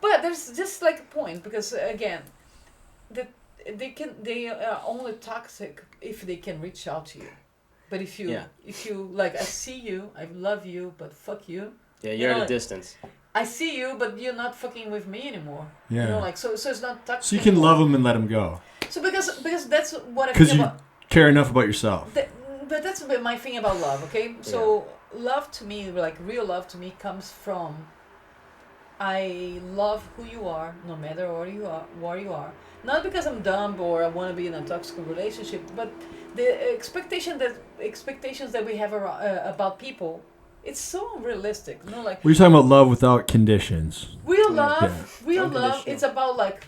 but there's just like a point because again, that they are only toxic if they can reach out to you. But if you like, I see you, I love you, but fuck you. Yeah, you're at a distance. I see you, but you're not fucking with me anymore. Yeah. So it's not toxic. So you can love them and let them go. So because that's what I think about. Because you care enough about yourself. But that's my thing about love, okay? So love to me, like real love to me, comes from I love who you are, no matter where you are. Not because I'm dumb or I want to be in a toxic relationship, but the expectations that we have about people. It's so unrealistic, like. We're talking about love without conditions. Real love. It's about like.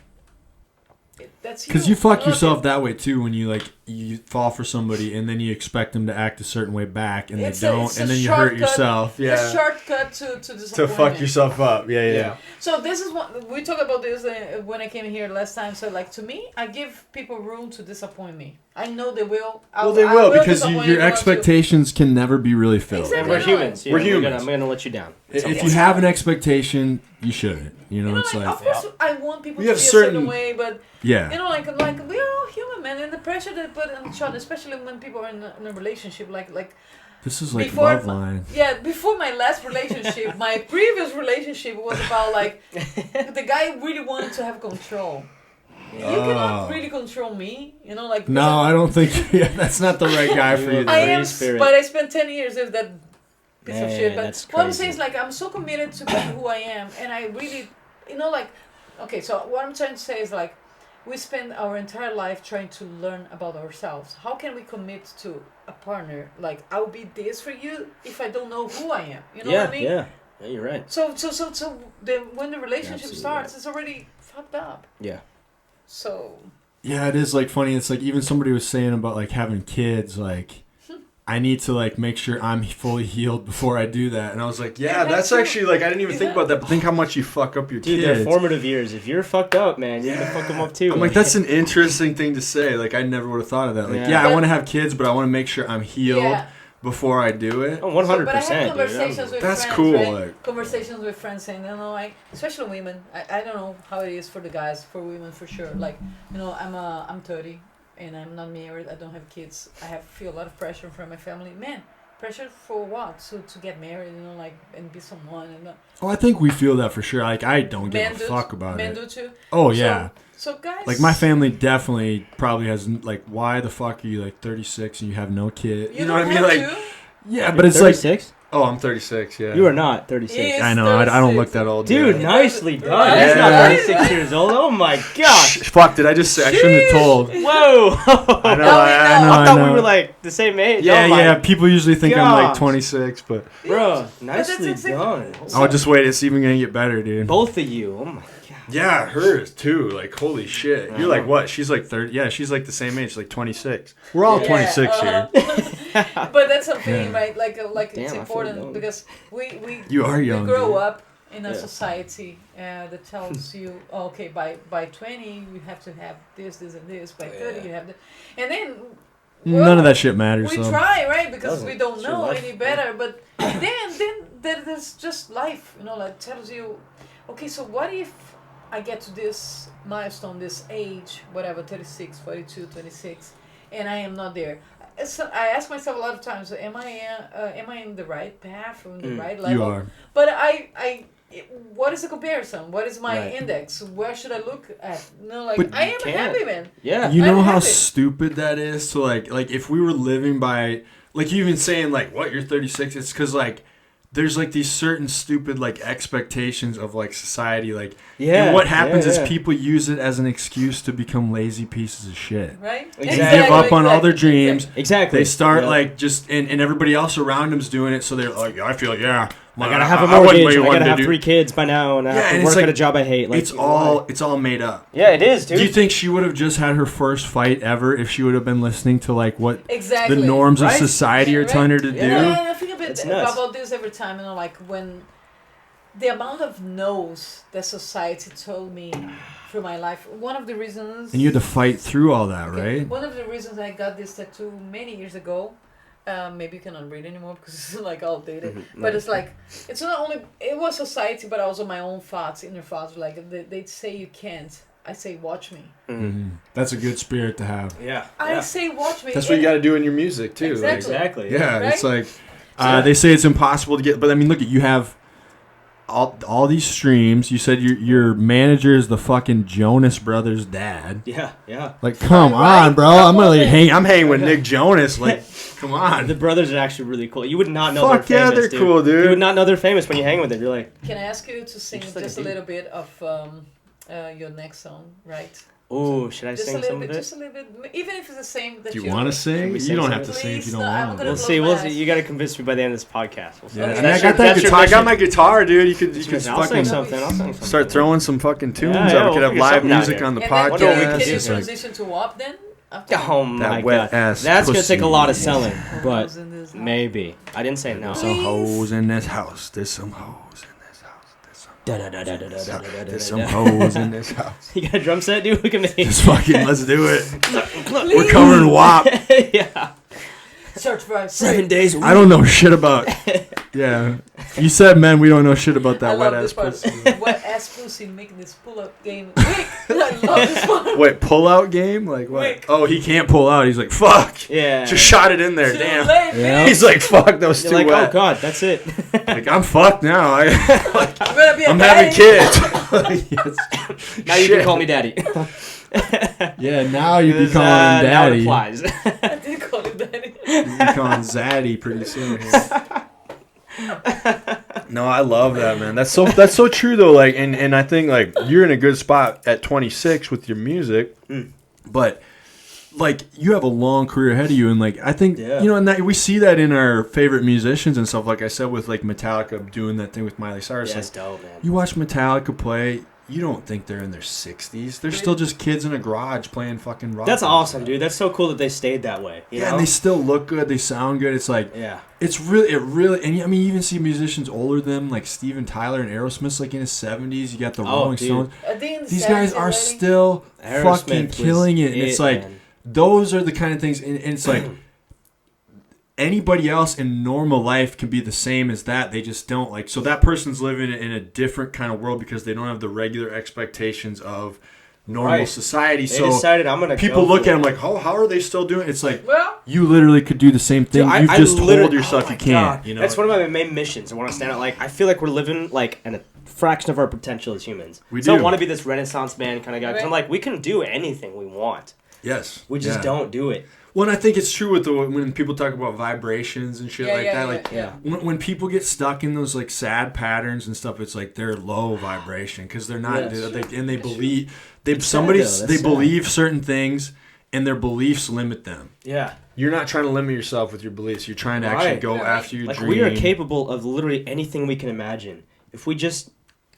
That's because you fuck yourself that way too when you fall for somebody and then you expect them to act a certain way back and they don't and then you hurt yourself. Yeah. A shortcut to disappointment. To fuck yourself up. Yeah. So this is what we talked about this when I came here last time. So like to me, I give people room to disappoint me. I know they will. They will because your expectations can never be really filled. Exactly. And we're humans. We're humans. I'm gonna let you down. If you have an expectation, you shouldn't. It's like. Of course, I want people to feel a certain way, but like we're all human, man, and the pressure they put on each other, especially when people are in a relationship, like. This is like love line. Before my last relationship, my previous relationship was about like the guy really wanted to have control. You cannot really control me, like. No, I don't think. That's not the right guy for you. I am, but I spent 10 years with that piece of shit. But what I'm saying is like I'm so committed to who I am, and I really, you know, like, okay, so what I'm trying to say is like, we spend our entire life trying to learn about ourselves. How can we commit to a partner? Like, I'll be this for you if I don't know who I am. You know what I mean? Yeah, you're right. So when the relationship starts, it's already fucked up. Yeah. So. Yeah, it is like funny. It's like even somebody was saying about like having kids, like. I need to like make sure I'm fully healed before I do that. And I was like, yeah, that's actually like I didn't even think about that. But think how much you fuck up your kids. Dude, they're formative years. If you're fucked up, man, you gotta fuck them up too. I'm like, that's an interesting thing to say. Like I never would have thought of that. Like, I want to have kids, but I want to make sure I'm healed before I do it. Oh, 100%. But I have conversations with that's friends, cool. right? Like, conversations with friends saying, you know, like especially women. I don't know how it is for the guys, for women for sure. Like, you know, I'm 30 and I'm not married. I don't have kids. I feel a lot of pressure from my family. Man. Pressure for what? To get married, you know, like, and be someone. And oh, I think we feel that for sure. Like, I don't give a fuck about men it. Men do too? Oh, yeah. So, guys... Like, my family definitely probably has, like, why the fuck are you, like, 36 and you have no kid? You know what I mean? Like, yeah, but it's 36? like... Oh, I'm 36, yeah. You are not 36. I know, 36. I don't look that old. Dude, yet. nicely done. He's not 36 years old. Oh my gosh. Fuck, did I just say? I shouldn't have told. Whoa. I know, I thought we were like the same age. Yeah, people usually think I'm like 26, but... Bro, nicely done. Oh, just wait, it's even gonna get better, dude. Both of you. Oh my god. Yeah, hers too. Like, holy shit. You're like, what? She's like 30. Yeah, she's like the same age, like 26. We're all 26 here. But that's something, right? Like it's important because we you are young. We grow up in a society that tells you, oh, okay, by 20 you have to have this, and this. By 30 you have that, and then none of that shit matters. We try, right? Because we don't know any better. But then there's just life, you know, like tells you, okay, so what if I get to this milestone, this age, whatever, 36, 42, 26, and I am not there. So I ask myself a lot of times, am I in the right path, in the right level? You are. But what is the comparison? What is my index? Where should I look at? No, like, but I am happy, man. Yeah. You know how stupid that is? So like if we were living by, like you even saying like, what, you're 36? It's because like, there's like these certain stupid like expectations of like society, like, and what happens is people use it as an excuse to become lazy pieces of shit. Right? Exactly. They give up on all their dreams. Exactly. They start like just and everybody else around them's doing it, so they're like, I feel I gotta have a mortgage. I gotta have 3 kids by now, and I have to work at a job I hate. Like, it's all made up. Yeah, it is, dude. Do you think she would have just had her first fight ever if she would have been listening to like what the norms of society are telling her to do? Yeah, I think a bit about this every time. You know, like when the amount of no's that society told me through my life. One of the reasons. And you had to fight through all that, right? One of the reasons I got this tattoo many years ago. Maybe you cannot read anymore because it's like outdated. Mm-hmm. But it's like, it's not only, it was society, but also my own thoughts, inner thoughts. Like, they'd say you can't. I say, watch me. Mm-hmm. That's a good spirit to have. Yeah. I say, watch me. That's what you got to do in your music, too. Exactly. Yeah, right? It's like, they say it's impossible to get, but I mean, look, you have all these streams. You said your manager is the fucking Jonas Brothers' dad. Yeah. Like, come on, bro. I'm hanging with Nick Jonas. Like, come on. The brothers are actually really cool. You would not know they're famous. Fuck yeah, they're cool, dude. You would not know they're famous when you hang with them. You're like... Can I ask you to sing just a little bit of your next song, right? Oh, should I sing some of it? Just a little bit. Even if it's the same that you want to sing? You don't have to sing if you don't want to. We'll see. You got to convince me by the end of this podcast. We'll see. Yeah. I got that guitar. I got my guitar, dude. You could I'll sing something. Start throwing some fucking tunes out. We could have live music on the podcast. Can you transition to WAP then? Oh my god, that's gonna take a lot of selling, but maybe. I didn't say no. There's some hoes in this house. There's some hoes in this house. There's some hoes in this house. You got a drum set, dude? We can make. Just fucking let's do it. We're covering WAP. Yeah. Search for 7 days. I don't know shit about. Yeah, you said, man, we don't know shit about that wet ass pussy. Wet ass pussy making this pull up game. I love this one. Wait, pull out game? Like what? Wick. Oh, he can't pull out. He's like, fuck. Yeah. Just shot it in there. Damn. Late, yeah. He's like, fuck. That was too like, wet. Oh god, that's it. Like I'm fucked now. I'm having kids. Now you can call me daddy. Yeah, now you be calling him daddy. Now it applies. I did call him daddy. You be calling Zaddy pretty soon. No, I love that, man. That's so true though. Like, and I think like you're in a good spot at 26 with your music, but like you have a long career ahead of you, and like I think and that we see that in our favorite musicians and stuff. Like I said, with like Metallica doing that thing with Miley Cyrus. Yeah, like, that's dope, man. You watch Metallica play. You don't think they're in their 60s. They're still just kids in a garage playing fucking rock. That's awesome, dude. That's so cool that they stayed that way. You know? And they still look good. They sound good. It's like, it's really, and I mean, you even see musicians older than them, like Steven Tyler and Aerosmith's like in his 70s. You got the Rolling Stones. These guys are still fucking killing it. And it's like, those are the kind of things, and it's like, anybody else in normal life can be the same as that. They just don't like. So that person's living in a different kind of world because they don't have the regular expectations of normal society. They so decided I'm gonna. People look at them like, oh, how are they still doing it? It's like, well, you literally could do the same thing. Dude, You've just told yourself you can't. God. You know, that's one of my main missions. I want to stand out. Like I feel like we're living like in a fraction of our potential as humans. So I want to be this Renaissance man kind of guy. Because I'm like, we can do anything we want. Yes. We just don't do it. Well, and I think it's true with when people talk about vibrations and shit that. When people get stuck in those like sad patterns and stuff, it's like they're low vibration because they're not. They believe they believe certain things, and their beliefs limit them. Yeah. You're not trying to limit yourself with your beliefs. You're trying to actually go after your dream. We are capable of literally anything we can imagine if we just.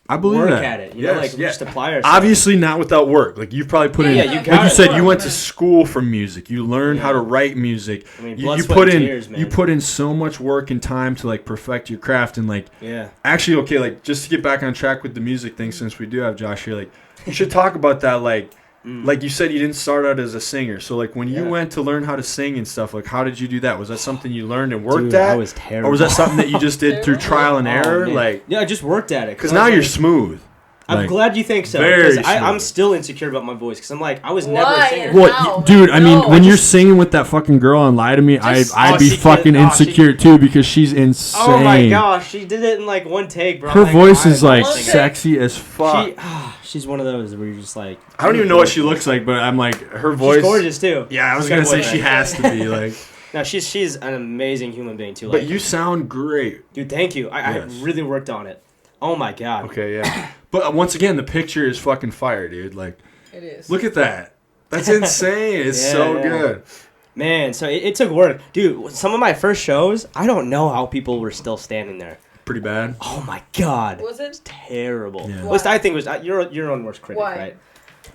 I believe work that. at it, you know, like we just apply ourselves. Obviously, not without work. Like you've probably put in. Like you said, you went to school for music. You learned how to write music. I mean, you put in tears, man. You put in so much work and time to like perfect your craft and like. Yeah. Actually, okay, like just to get back on track with the music thing, since we do have Josh here, like you should talk about that. Like you said, you didn't start out as a singer. So like when you went to learn how to sing and stuff, like how did you do that? Was that something you learned and worked at? I was terrible. Or was that something that you just did through trial and error? I just worked at it. Because now you're smooth. I'm glad you think so. Because I'm still insecure about my voice. Because I'm like, I was never a singer. What, dude? I mean, when you're singing with that fucking girl on "Lie to Me," I'd be fucking insecure too because she's insane. Oh my gosh, she did it in like one take, bro. Her voice is like sexy as fuck. She's one of those where you're just like. I don't even know what she looks like, but I'm like, her voice. She's gorgeous too. Yeah, I was gonna say she has to be like. No, she's an amazing human being too. But you sound great, dude. Thank you. I really worked on it. Oh my god. Okay, yeah. But once again, the picture is fucking fire, dude. Like, it is. Look at that. That's insane. It's so good. Man, so it took work, dude. Some of my first shows, I don't know how people were still standing there. Pretty bad. Oh my god. Was it? It's terrible. Yeah. At Why? least I think it was. You're your own worst critic, Why? right?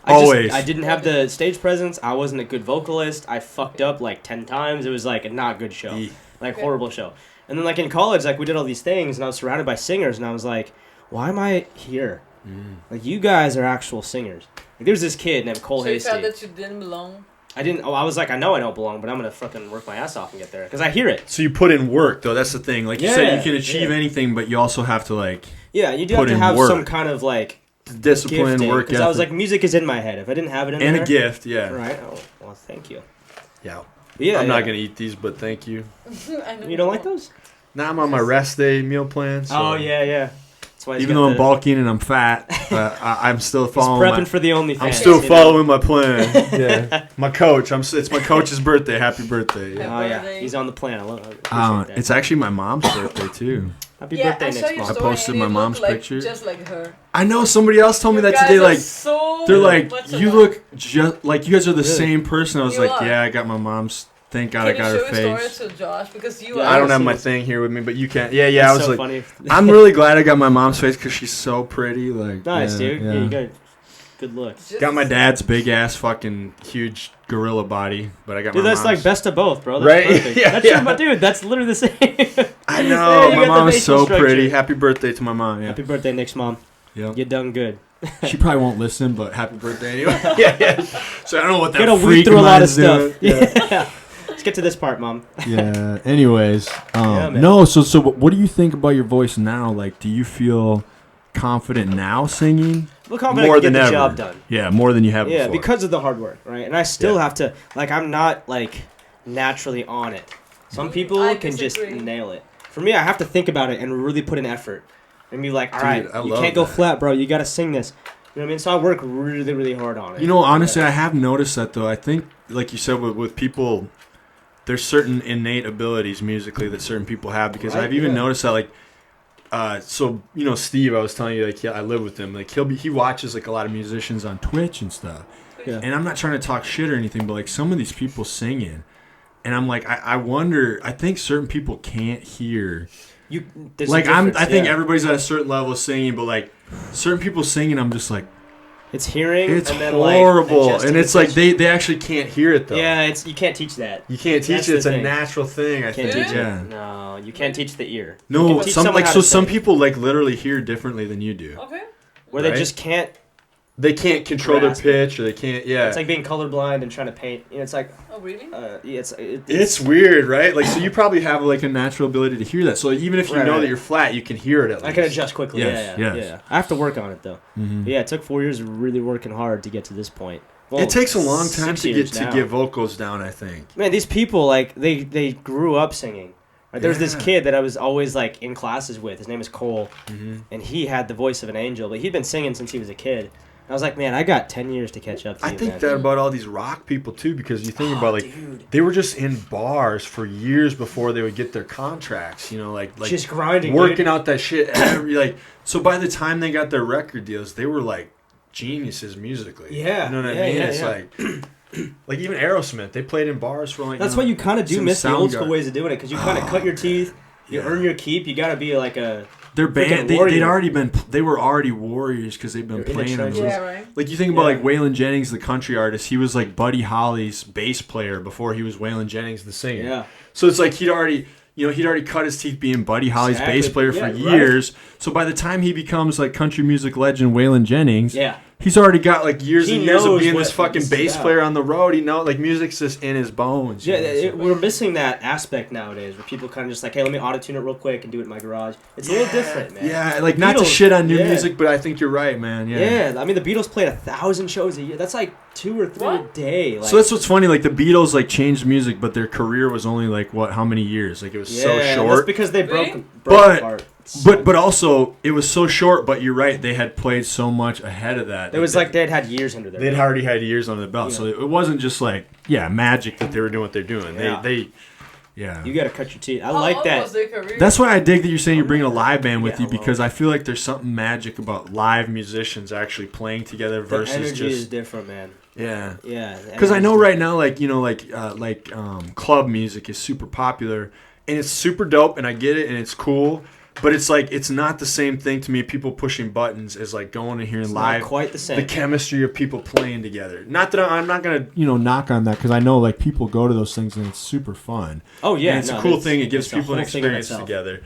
I didn't have the stage presence. I wasn't a good vocalist. I fucked up like 10 times. It was like a not good show. Horrible show. And then like in college, like we did all these things and I was surrounded by singers and I was like, why am I here? Like you guys are actual singers. Like, there's this kid named Cole Hasty. So you felt that you didn't belong? I didn't. Oh, I was like, I know I don't belong, but I'm gonna fucking work my ass off and get there because I hear it. So you put in work, though. That's the thing. Like you said, you can achieve anything, but you also have to like. Yeah, you do have to have some kind of like discipline, work ethic. Because I was like, music is in my head. If I didn't have it in there, and a gift, yeah. Right. Oh, well, thank you. Yeah. I'm not gonna eat these, but thank you. You don't like those? Now I'm on my rest day meal plan. So. Oh yeah. Even though I'm bulking and I'm fat, I'm still following. He's prepping for the OnlyFans. I'm still following my plan. Yeah, my coach. It's my coach's birthday. Happy birthday! Yeah. Oh yeah, he's on the plan. I love it. It's actually my mom's birthday too. Happy birthday next month. I posted my mom's picture. Just like her. I know somebody else told me that today. Like they're like, you look just like you guys are the same person. I was like, yeah, I got my mom's. Thank God I got her face. Can you show a story to Josh? Because I don't have my thing here with me, but you can. Yeah. I was like, funny. I'm really glad I got my mom's face because she's so pretty. Like, nice, dude. Yeah, you got good looks. Got my dad's big ass, fucking huge gorilla body, but I got my mom's. Dude, that's like best of both, bro. That's right? Perfect. That's true, dude. That's literally the same. I know. My mom is so pretty. Happy birthday to my mom. Yeah. Happy birthday, Nick's mom. Yeah. You done good. She probably won't listen, but happy birthday anyway. Yeah. So I don't know what that gotta weed through a lot of stuff. Yeah. Let's get to this part, Mom. Yeah. Anyways, no. So what do you think about your voice now? Like, do you feel confident now singing? Feel confident more than get the job done. Yeah, more than you have before. Yeah, because of the hard work, right? And I still have to. Like, I'm not like naturally on it. Some people can just nail it. For me, I have to think about it and really put in effort and be like, all right, you can't go flat, bro. You got to sing this. You know what I mean? So I work really, really hard on it. You know, honestly, I have noticed that though. I think, like you said, with people. There's certain innate abilities musically that certain people have because I've even noticed that like so Steve, I was telling you, like, I live with him. Like, he watches like a lot of musicians on Twitch and stuff. Yeah. And I'm not trying to talk shit or anything, but like some of these people singing, and I'm like, I wonder. I think certain people can't hear. Like I think everybody's at a certain level of singing, but like certain people singing, I'm just like, it's hearing. It's and then horrible, like, and it's like they actually can't hear it though. Yeah, you can't teach that. You can't teach it. It's a natural thing. I think. Teach it. No, you can't teach the ear. No, some people like literally hear differently than you do. Okay. Where they just can't. They can't control their pitch, or they can't. Yeah. It's like being colorblind and trying to paint. It's like. Oh really? Yeah, it's weird, right? Like, so you probably have like a natural ability to hear that. So even if you know that you're flat, you can hear it at least. I can adjust quickly. Yes, yeah. I have to work on it though. Mm-hmm. Yeah, it took 4 years of really working hard to get to this point. Well, it takes a long time to get vocals down, I think. Man, these people like they grew up singing. Right? There was this kid that I was always like in classes with. His name is Cole, and he had the voice of an angel, but he'd been singing since he was a kid. I was like, man, I got 10 years to catch up to you, I think that about all these rock people, too, because you think about, like, they were just in bars for years before they would get their contracts, like just grinding, working out that shit. So by the time they got their record deals, they were, like, geniuses musically. Yeah. You know what I mean? It's like even Aerosmith, they played in bars for, like, that's why you kind of do miss the old school ways of doing it, because you kind of cut your teeth, you earn your keep, you got to be like a... Their band, they were already warriors because they've been playing them. Yeah, right. Like, you think about like Waylon Jennings, the country artist, he was like Buddy Holly's bass player before he was Waylon Jennings, the singer. Yeah. So it's like he'd already cut his teeth being Buddy Holly's bass player for years. Right. So by the time he becomes like country music legend Waylon Jennings, he's already got like years and years of being this fucking bass player on the road. Like music's just in his bones. Yeah, we're missing that aspect nowadays where people kind of just like, hey, let me auto-tune it real quick and do it in my garage. It's a little different, man. Yeah, like not to shit on new music, but I think you're right, man. Yeah, I mean the Beatles played 1,000 shows a year. That's like 2 or 3 a day. Like, so that's what's funny. Like the Beatles like changed music, but their career was only like how many years? Like it was so short. That's because they broke apart. But also it was so short. But you're right; they had played so much ahead of that. It was like they'd had years under their belt. They'd already had years under their belt, so it wasn't just like magic that they were doing what they're doing. They You got to cut your teeth. I like that. That's why I dig that you're saying you're bringing a live band with you, because I feel like there's something magic about live musicians actually playing together versus the energy just is different, man. Yeah. Yeah. Because I know right now, club music is super popular and it's super dope, and I get it and it's cool. But it's like it's not the same thing to me. People pushing buttons as like going and hearing live. Not quite the same. The chemistry of people playing together. Not that I'm not gonna knock on that, because I know like people go to those things and it's super fun. Oh yeah, and it's a cool thing. It gives people an experience together.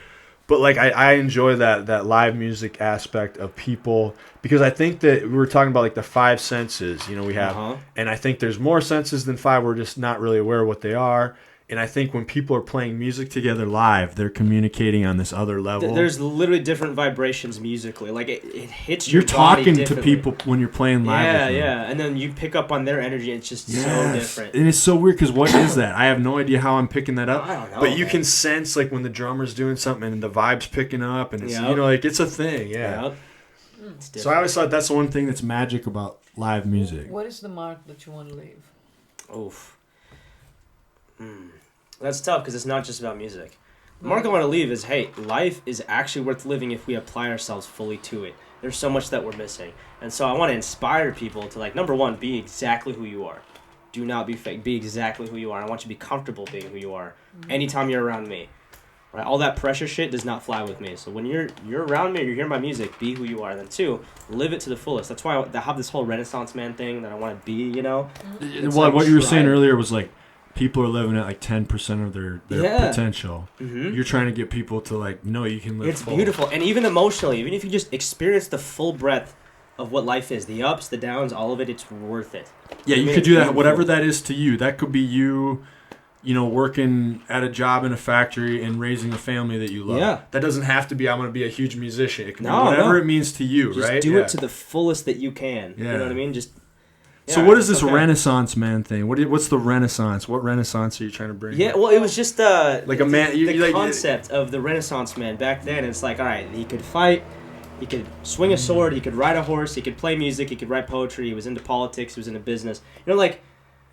But like I enjoy that live music aspect of people, because I think that we were talking about like the 5 senses. We have, and I think there's more senses than 5. We're just not really aware of what they are. And I think when people are playing music together live, they're communicating on this other level. There's literally different vibrations musically. Like it hits your body talking to people when you're playing live. Yeah. And then you pick up on their energy. And it's just so different. And it's so weird, because what is that? I have no idea how I'm picking that up. I don't know. But you can sense like when the drummer's doing something and the vibe's picking up, and it's like it's a thing. Yeah. So I always thought that's the one thing that's magic about live music. What is the mark that you want to leave? Oof. That's tough, because it's not just about music. The mark I want to leave is, hey, life is actually worth living if we apply ourselves fully to it. There's so much that we're missing. And so I want to inspire people to, like, number one, be exactly who you are. Do not be fake. Be exactly who you are. I want you to be comfortable being who you are anytime you're around me. Right? All that pressure shit does not fly with me. So when you're around me or you're hearing my music, be who you are. And then 2, live it to the fullest. That's why I have this whole Renaissance man thing that I want to be, Well, like what you were saying earlier was like, people are living at like 10% of their potential. Mm-hmm. You're trying to get people to like, no, you can live It's full. Beautiful. And even emotionally, even if you just experience the full breadth of what life is, the ups, the downs, all of it, it's worth it. Yeah, you could do that, whatever that is to you. That could be you, working at a job in a factory and raising a family that you love. Yeah. That doesn't have to be, I'm going to be a huge musician. It can be whatever it means to you, just right? Do it to the fullest that you can. Yeah. You know what I mean? So what is this Renaissance man thing? What's the Renaissance? What Renaissance are you trying to bring? Yeah, well, it was just like a man. The concept of the Renaissance man back then. It's like, all right, he could fight, he could swing a sword, he could ride a horse, he could play music, he could write poetry. He was into politics, he was into business. He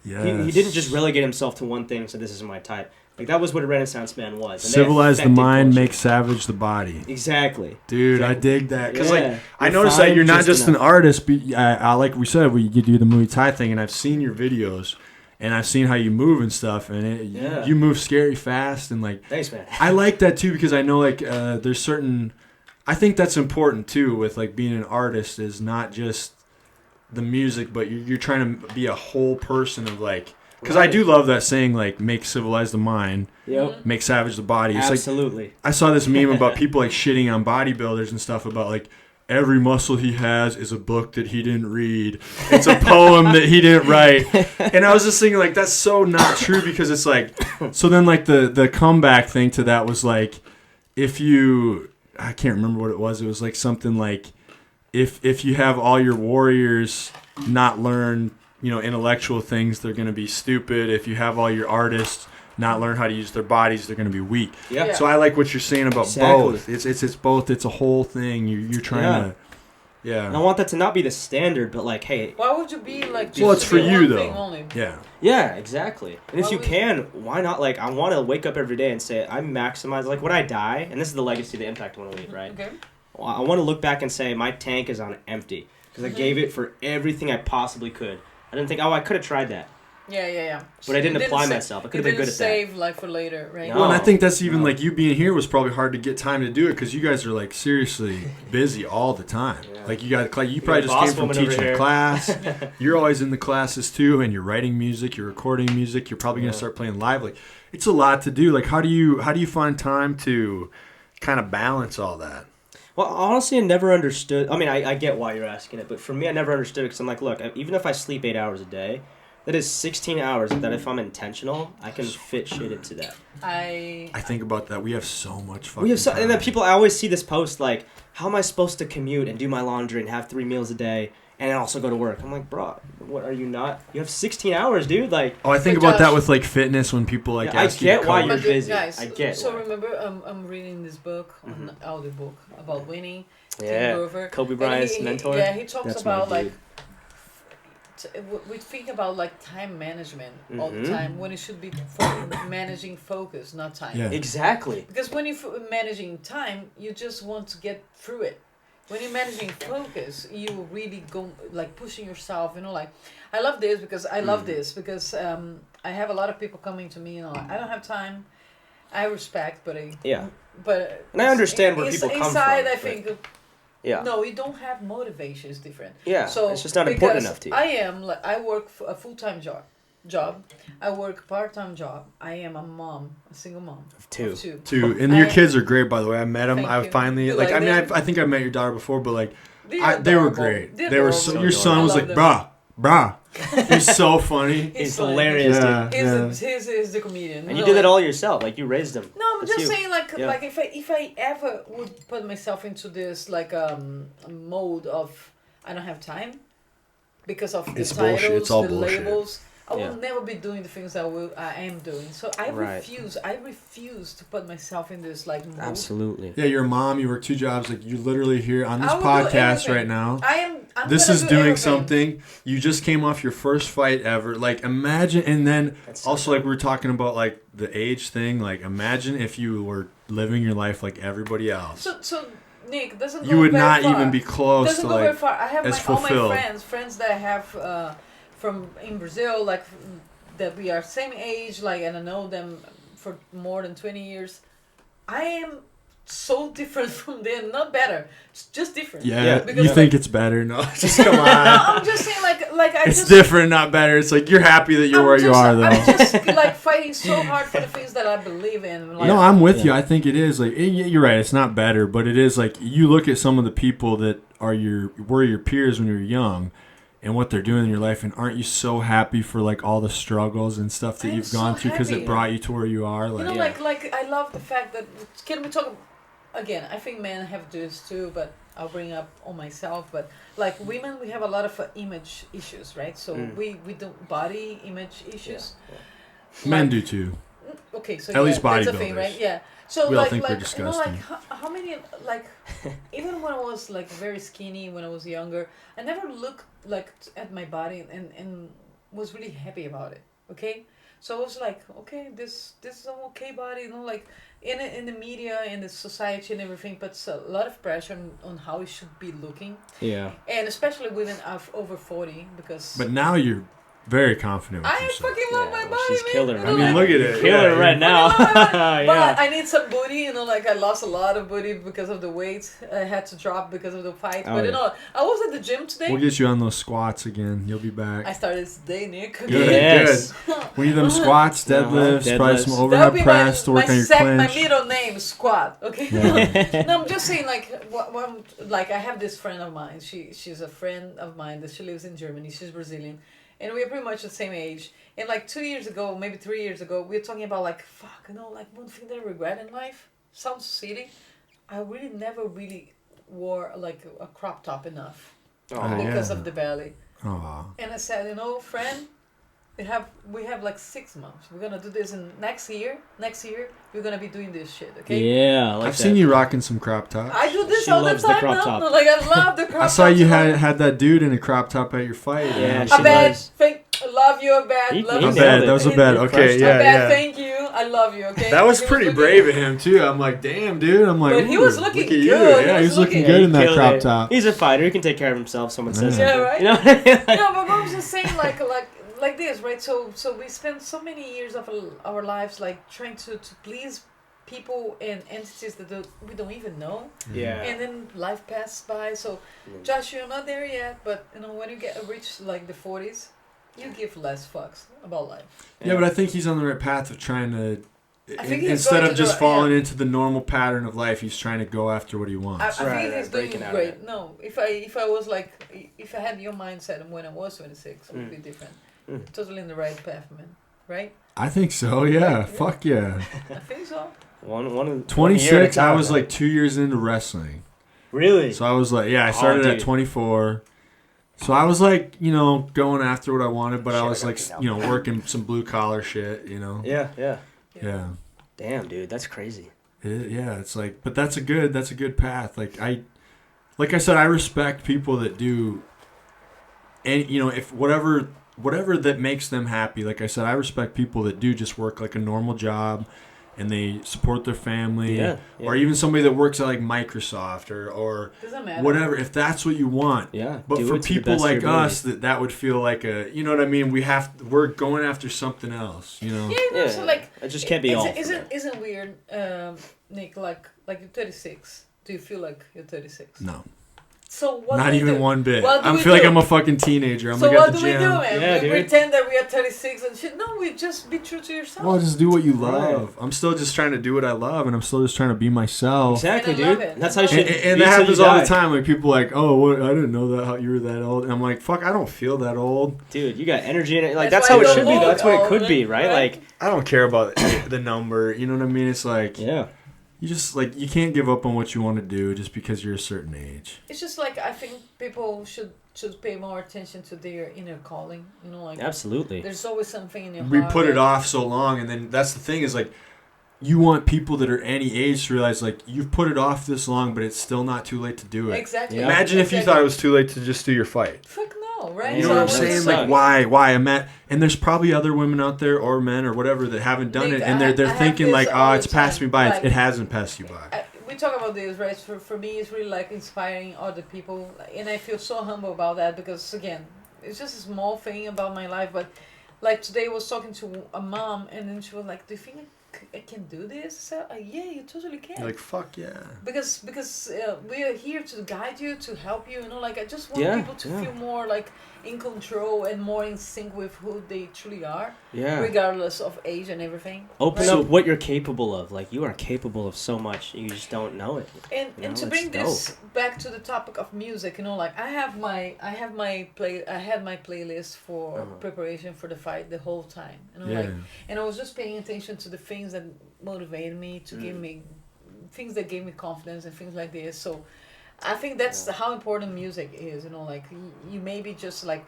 didn't just relegate himself to one thing. So this is my type. Like, that was what a Renaissance man was. And civilize the mind, make savage the body. Exactly. Dude, I dig that. Because, I noticed that you're not just an artist. But, like we said, you do the Muay Thai thing, and I've seen your videos, and I've seen how you move and stuff, and you move scary fast. And, like, thanks, man. I like that, too, because I know, like, there's certain... I think that's important, too, with, like, being an artist is not just the music, but you're trying to be a whole person of, like... Because I do love that saying, like, make civilize the mind, make savage the body. It's Absolutely. Like, I saw this meme about people, like, shitting on bodybuilders and stuff about, like, every muscle he has is a book that he didn't read. It's a poem that he didn't write. And I was just thinking, like, that's so not true because it's, like... So then, like, the comeback thing to that was, like, if you... I can't remember what it was. It was, like, something like, if you have all your warriors not learn... intellectual things, they're going to be stupid. If you have all your artists not learn how to use their bodies, they're going to be weak. Yeah. So I like what you're saying about both. It's both. It's a whole thing. You're trying to. Yeah. And I want that to not be the standard, but like, hey. Why would you be like? Well, it's for you though. Yeah. Yeah, exactly. And if you can, why not? Like, I want to wake up every day and say I maximize. Like when I die, and this is the legacy, the impact I want to leave, right? Okay. Well, I want to look back and say my tank is on empty because I gave it for everything I possibly could. I didn't think, I could have tried that. Yeah. But I didn't apply myself. I could have been good at that. Save like for later, right? Well, and I think that's even like you being here was probably hard to get time to do it because you guys are like seriously busy all the time. Yeah. Like you probably just came from teaching a class. You're always in the classes too, and you're writing music, you're recording music. You're probably gonna start playing live. Like it's a lot to do. Like how do you find time to kind of balance all that? Well, honestly, I never understood. I mean, I get why you're asking it, but for me, I never understood it because I'm like, look, even if I sleep 8 hours a day, that is 16 hours that if I'm intentional, I can fit shit into that. I think about that. We have so much fucking time. And then people, I always see this post like, how am I supposed to commute and do my laundry and have 3 meals a day and also go to work? I'm like, bro, what are you not? You have 16 hours, dude. Like, I think about that with like fitness when people like ask you. I get why you're busy. Guys, I get. So remember, I'm reading this book, an audio book about winning. Yeah, Grover. Kobe Bryant's mentor. Yeah, he talks about like we think about like time management all the time when it should be managing focus, not time. Yeah. Exactly. Because when you're managing time, you just want to get through it. When you're managing focus, you really go like pushing yourself. Like I love this because I have a lot of people coming to me. I don't have time. I respect, but and I understand where people come from. Inside, I think. Yeah. No, you don't have motivation. It's different. Yeah. So it's just not important enough to you. I work a full-time job. I work a part-time job. I am a single mom of two. And your kids are great, by the way. I met them. I finally like I mean, I think I met your daughter before, but like they were great. They were so. Your son was like, brah. He's so funny. He's hilarious. He's the comedian. And you did that all yourself. Like you raised him. No, I'm just saying like if I ever would put myself into this like mode of I don't have time because of the titles, the labels. I will never be doing the things I am doing. So I refuse to put myself in this like mode. Absolutely. Yeah, you're a mom, you work 2 jobs, like you're literally here on this podcast right now. I'm this is doing something. You just came off your first fight ever. Like imagine, and then also like we were talking about like the age thing. Like imagine if you were living your life like everybody else. So Nick doesn't. You would not even be close to like very far. I have all my friends that I have from in Brazil, like that we are same age, like, and I know them for more than 20 years. I am so different from them, not better, it's just different. Yeah, you think it's better? No, just come on. No, I'm just saying, it's different, not better. It's like you're happy that you're where you are, though. I'm just like fighting so hard for the things that I believe in. Like, no, I'm with you. I think it is like you're right. It's not better, but it is like you look at some of the people that were your peers when you were young. And what they're doing in your life, and aren't you so happy for like all the struggles and stuff that you've gone through because it brought you to where you are? Like, like I love the fact that can we talk again? I think men have this too, but I'll bring up on myself. But like women, we have a lot of image issues, right? So we do body image issues. Yeah. Men do too. Okay, so at least bodybuilders, that's a thing, right? Yeah. So we all think we're disgusting. How many even when I was like very skinny when I was younger, I never looked like at my body and was really happy about it. Okay, So I was like, okay, this is an okay body, you know, like in the media, in the society and everything, but it's a lot of pressure on how it should be looking. Yeah. And especially women of over 40, because. But now you're very confident with I yourself. fucking love my body, she's man. killer You right know, I mean, like, look at it. Killer right now. But Yeah. I need some booty, you know, like I lost a lot of booty because of the weight I had to drop because of the fight. Oh, But you yeah. know, I was at the gym today. We'll get you on those squats again. You'll be back. I started today, Nick. Good, Yes. good. We need them squats, deadlifts, probably deadlifts. some That would overhead be press to work on your my clinch. middle name, Squat. Okay. Yeah. No, I'm just saying, like I have this friend of mine. She's a friend of mine that she lives in Germany. She's Brazilian, and we're pretty much the same age. And like 2 years ago, maybe 3 years ago, we were talking about like, fuck, you know, like one thing that I regret in life. Sounds silly. I really never really wore like a crop top enough because of the belly. Aw. And I said, you know, friend, we have like 6 months. We're gonna do this in next year. Next year we're gonna be doing this shit. Okay. Yeah, I like I've that. seen you rocking some crop tops. I do this She all the loves the time crop now. top. No, like I love the crop I saw tops, you know? had that dude in a crop top at your fight. Yeah, man. she A bad, does. love you, a bad, He- love he you. A nailed bad. it. That was a bad. He Okay, crushed it. yeah, A bad, yeah. thank you. I love you. Okay. That was He pretty looking- brave of him too. I'm like, damn, dude. I'm like, But he ooh, was looking look at you. good. Yeah, He he was was looking looking- good in that Killed crop it. top. He's a fighter. He can take care of himself. Someone says Yeah, something. right? You know? No, but I was just saying, like this, right? So we spend so many years of our lives like trying to please people and entities that we don't even know. Yeah. And then life passes by. So, Josh, you're not there yet, but you know when you reach like the 40s, you give less fucks about life. Yeah, but I think he's on the right path of trying to. I think he's Instead going of to just the- falling yeah. into the normal pattern of life, he's trying to go after what he wants. I Right, think he's doing breaking out of great. it. No, if I was like, if I had your mindset when I was 26, it would be different. Totally in the right path, man. Right? I think so. Yeah. Yeah. Fuck yeah. I think so. One of 26. I was like 2 years into wrestling. Really? So I was like, yeah, I started at dude. 24. So I was like, you know, going after what I wanted, but I Shit, was I like, gotta you know, working some blue collar shit, you know. Yeah, yeah. Yeah. Damn, dude, that's crazy. Yeah, it's like, but that's a good path. Like I said, I respect people that do, and you know, if whatever that makes them happy. Like I said, I respect people that do just work like a normal job, and they support their family. Yeah. Or even somebody that works at like Microsoft or Doesn't matter. whatever. If that's what you want. Yeah. But do for it to the people best of like your us, ability. that would feel like a, you know what I mean? We're going after something else, you know. Yeah, no, so like it just can't be all. Isn't weird, Nick? Like you're 36. Do you feel like you're 36? No. So what? Not do we even do? one bit. What do I we feel like do? I'm a fucking teenager. I'm So like at what the do we gym. do, man? Yeah, we dude. pretend that we are 36 and shit. No, we just be true to yourself. Well, just do what you Right. love. I'm still just trying to do what I love, and I'm still just trying to be myself. Exactly, And I love dude. it. And that's how you And- should. And be that till happens you all the die. time. Like people are like, oh, what? I didn't know that how you were that old. And I'm like, fuck, I don't feel that old. Dude, you got energy in it. Like That's that's why how it you should be. don't That's what it look could old, be, right? right? Like, I don't care about the number. You know what I mean? It's like yeah. you just like you can't give up on what you want to do just because you're a certain age. It's just like I think people should pay more attention to their inner calling. You know, like Absolutely. there's always something in your We heart. put it that- off so long, and then that's the thing is like you want people that are any age to realize like you've put it off this long, but it's still not too late to do it. Exactly. Yeah. Imagine if you thought it was too late to just do your fight. Fuck no, right? You know what I'm So saying? it's Like why? And there's probably other women out there or men or whatever that haven't done Nick, it, and I they're have thinking this like, all oh, the it's passed time. me by. Like- It hasn't passed you by. We talk about this, right? For me, it's really like inspiring other people, and I feel so humble about that because again, it's just a small thing about my life. But like today, I was talking to a mom, and then she was like, "Do you think I can do this?" So, yeah, you totally can. You're like, fuck yeah. Because we are here to guide you, to help you. You know, like I just want Yeah, people to yeah. feel more like in control and more in sync with who they truly are, Yeah. regardless of age and everything. Open Right? up what you're capable of. Like you are capable of so much. You just don't know it. And You and know, to bring it's this back to the topic of music, you know, like I had my playlist for preparation for the fight the whole time. You know, Yeah. like, and I was just paying attention to the things that motivated me to give me things that gave me confidence and things like this. So I think that's how important music is, you know, like you maybe just like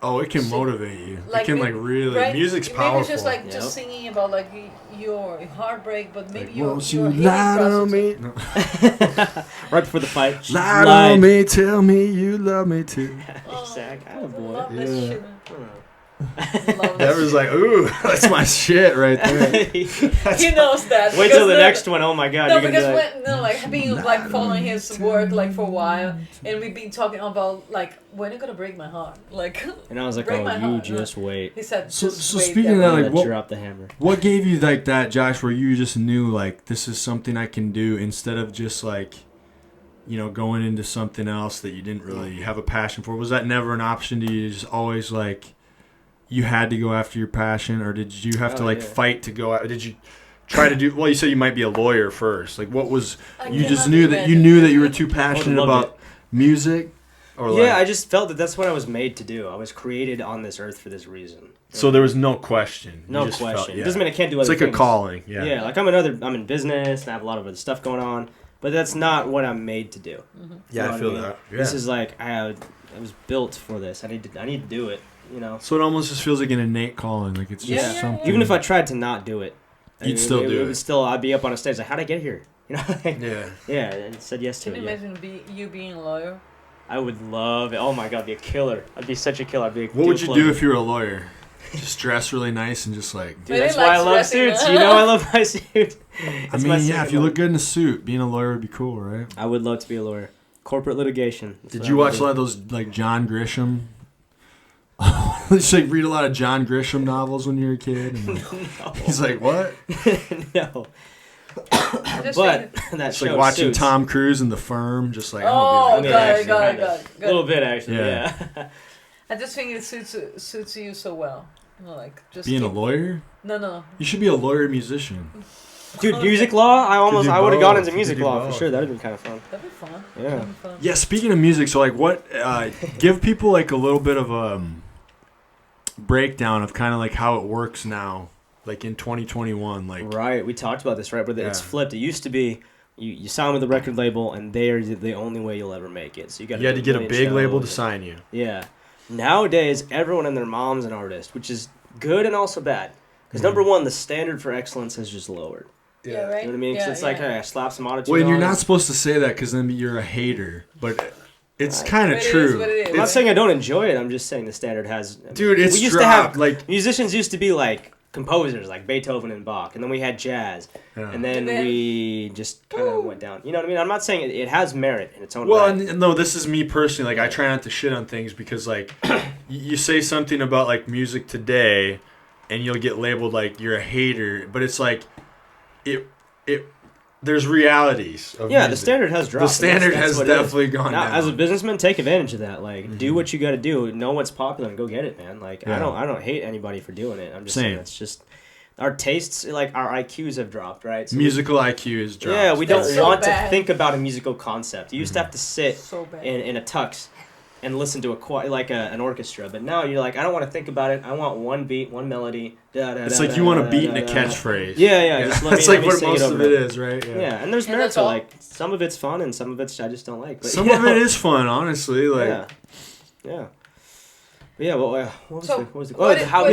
Oh, it can So, motivate you. like it can me- like really. right? Music's Maybe powerful. just like Yep. just singing about like your heartbreak, but maybe Like, your won't your you healing lie to process. me? No. Right before the fight. she Lie lied. to me, tell me you love me too. Oh, Exact. I Attaboy. love that Yeah. shit. That was like, ooh, that's my shit right there. He knows that. Wait till the next one. Oh my god. No, you're because gonna be like, when I've been like following his work like for a while, and we've been talking about like when you're gonna break my heart, like. and I was like, break my you heart. just wait. He said, So just wait speaking of there. that, I'm like, gonna drop the hammer. What gave you like that, Josh, where you just knew like this is something I can do instead of just like, going into something else that you didn't really have a passion for? Was that never an option to you? Just always like you had to go after your passion, or did you have to fight to go out? Did you try to do? Well, you said you might be a lawyer first. Like, what was you just knew that you were too passionate about music? Or I just felt that that's what I was made to do. I was created on this earth for this reason. So there was no question. No question. It doesn't mean I can't do other things. It's like a calling. Yeah. Yeah, like I'm in business and I have a lot of other stuff going on, but that's not what I'm made to do. Mm-hmm. Yeah, I feel that. Yeah. This is like I was built for this. I need to do it. So it almost just feels like an innate calling. Like it's just something. Even if I tried to not do it, you'd still do it. Would still, I'd be up on a stage like, how'd I get here? Yeah. Yeah, and said yes to it. Can you imagine you being a lawyer? I would love it. Oh my god, I'd be a killer. I'd be such a killer. I'd be a what would you do if you were a lawyer? Just dress really nice and just like... Dude, that's why I love suits. I love my suit. If you look good in a suit, being a lawyer would be cool, right? I would love to be a lawyer. Corporate litigation. Did you watch a lot of those, like, John Grisham? Just like read a lot of John Grisham novels when you were a kid? And No. He's like, what? No. But that show, like watching Suits. Tom Cruise in The Firm, just like, got it. A little bit, actually, yeah. I just think it suits you so well. Like just being a lawyer? No. You should be a lawyer musician. Dude, music law? I would have gone into music law for sure. That'd have been kind of fun. That'd be fun. Yeah. Yeah, speaking of music, so like what give people like a little bit of a breakdown of kind of like how it works now, like in 2021, like right. We talked about this, right? But it's flipped. It used to be you sign with a record label, and they're the only way you'll ever make it. So you had to get a big label to sign you. Yeah. Nowadays, everyone and their mom's an artist, which is good and also bad. Because number one, the standard for excellence has just lowered. Yeah, right. You know what I mean? Because it's like, hey, I slap some autotune. Well, and you're not supposed to say that because then you're a hater, but it's kind of true. I'm not saying I don't enjoy it. I'm just saying the standard has. Dude, it's we used dropped. To have like musicians used to be like composers, like Beethoven and Bach, and then we had jazz, and then we just kind of went down. You know what I mean? I'm not saying it has merit in its own right. Well, no, this is me personally. Like, I try not to shit on things because, like, you say something about like music today, and you'll get labeled like you're a hater, but it's like there's realities of music. The standard has dropped. The standard has definitely gone down. As a businessman, take advantage of that. Like, do what you got to do. Know what's popular and go get it, man. Like, I don't hate anybody for doing it. I'm just saying it's just our tastes, like our IQs have dropped, right? So musical IQ is dropped. Yeah, we don't want to think about a musical concept. You used to have to sit in a tux and listen to an orchestra, but now you're like, I don't want to think about it. I want one beat, one melody. It's like you want a beat and a catchphrase. Yeah. That's like what most of it is, right? Yeah, and there's merit to like some of it's fun and some of it's I just don't like. But, some of it is fun, honestly. Like, yeah. But yeah, well, what was it?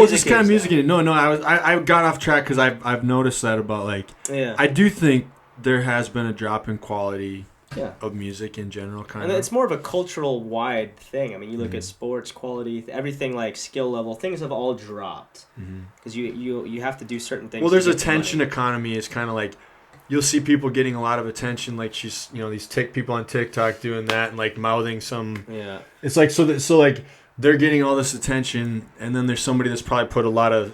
Just kind of music. No, I got off track because I've noticed that about like. Yeah. I do think there has been a drop in quality. Of music in general, kind of. And it's more of a cultural wide thing. I mean, you look at sports quality, everything like skill level, things have all dropped because you have to do certain things. Well, there's attention economy is kind of like you'll see people getting a lot of attention, like she's these people on TikTok doing that and like mouthing some. Yeah. It's like so like they're getting all this attention, and then there's somebody that's probably put a lot of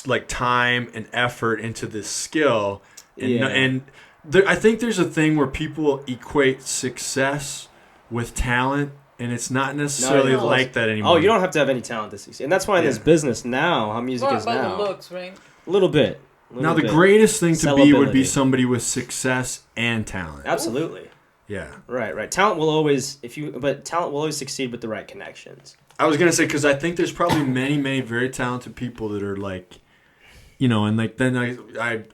like time and effort into this skill, and I think there's a thing where people equate success with talent, and it's not necessarily like that anymore. Oh, you don't have to have any talent to succeed. And that's why in this business now, how music is now. The looks, right? A little bit. Now, the greatest thing to be would be somebody with success and talent. Absolutely. Yeah. Right. Talent will always, talent will always succeed with the right connections. I was going to say, because I think there's probably many, many very talented people that are like, and like then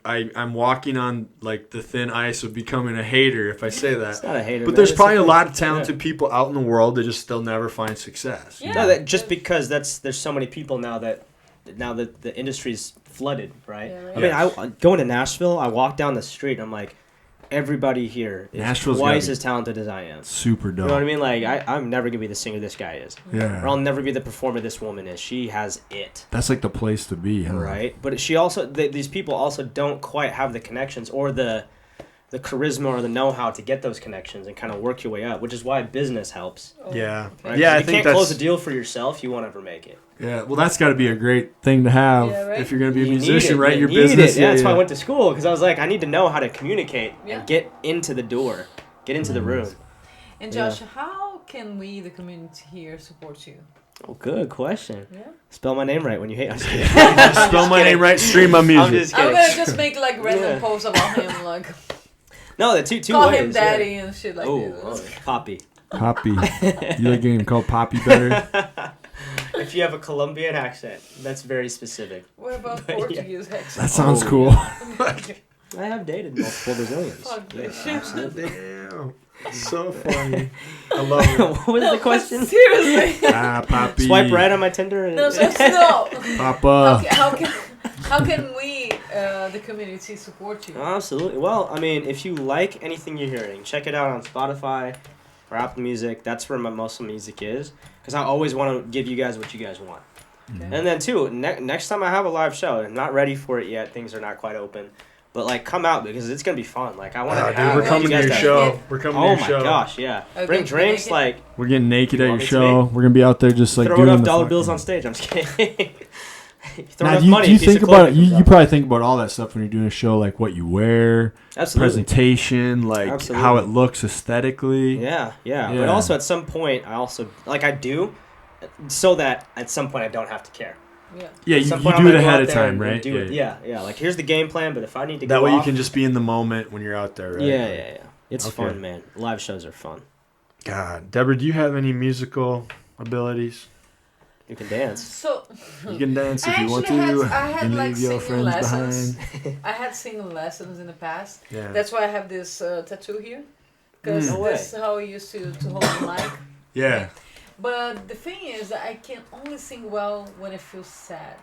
I'm walking on like the thin ice of becoming a hater if I say that. It's not a hater. But there's probably a lot of talented people out in the world that just still never find success. Yeah. No, just because there's so many people now that the industry's flooded, right? Yeah, right. I mean, going to Nashville, I walk down the street and I'm like, everybody here is Nashville's twice as talented as I am. Super dope. You know what I mean? Like, I'm never gonna be the singer this guy is. Yeah. Or I'll never be the performer this woman is. She has it. That's like the place to be, huh? Right? But she also, these people also don't quite have the connections or the charisma or the know-how to get those connections and kind of work your way up, which is why business helps. Yeah. Right? Yeah, I think think that's... close a deal for yourself, you won't ever make it. Yeah, well, that's got to be a great thing to have if you're going to be a musician, right? Your business. Yeah, that's why I went to school, because I was like, I need to know how to communicate Yeah. and get into the door, get into the room. And Josh, how can we, the community here, support you? Oh, good question. Yeah. Spell my name right when you hate. I'm just kidding. Spell my name right, stream my music. I'm just kidding. I'm gonna just make like random posts about him, like No, the two call ways. him daddy and shit like this. Oh, Poppy. Poppy. You like getting called Poppy better? If you have a Colombian accent, that's very specific. What about But, Portuguese accent? That sounds Oh, cool. I have dated multiple Brazilians. Fuck Yeah, this absolutely. Damn. So funny. I love it. What was the question? Seriously. Poppy. Swipe right on my Tinder. No, no. Papa. How can we, the community, support you? Absolutely. Well, I mean, if you like anything you're hearing, check it out on Spotify or Apple Music. That's where my most of my music is, because I always want to give you guys what you guys want. Okay. And then too, next time I have a live show, I'm not ready for it yet. Things are not quite open, but like come out because it's gonna be fun. Like I want to. Dude, we're coming to your show. We're coming to your show. Oh my gosh, yeah. Okay, Bring drinks, naked? like We're getting naked at want your me to show. We're gonna be out there just like throw doing enough the dollar fucking- bills on stage. I'm just kidding. Throw Now, enough do you, money. do you a piece think of about clothing you? comes You out. probably think about all that stuff when you're doing a show, like what you wear, Absolutely. presentation, like Absolutely. how it looks aesthetically. Yeah. Yeah. But also at some point, I do, so that at some point I don't have to care. Yeah. Yeah, At you some do point, I'm it gonna go ahead out of there time, and right? do it. Yeah. Like here's the game plan, but if I need to go That way you off- can just be in the moment when you're out there, right? Yeah. It's Okay. fun, man. Live shows are fun. God, Deborah, do you have any musical abilities? You can dance. So You can dance if I you want to. actually I had and like leave your singing friends lessons. behind. I had singing lessons in the past. Yeah. That's why I have this tattoo here. Because No way. this is how I used to hold the mic. Yeah. But the thing is that I can only sing well when I feel sad.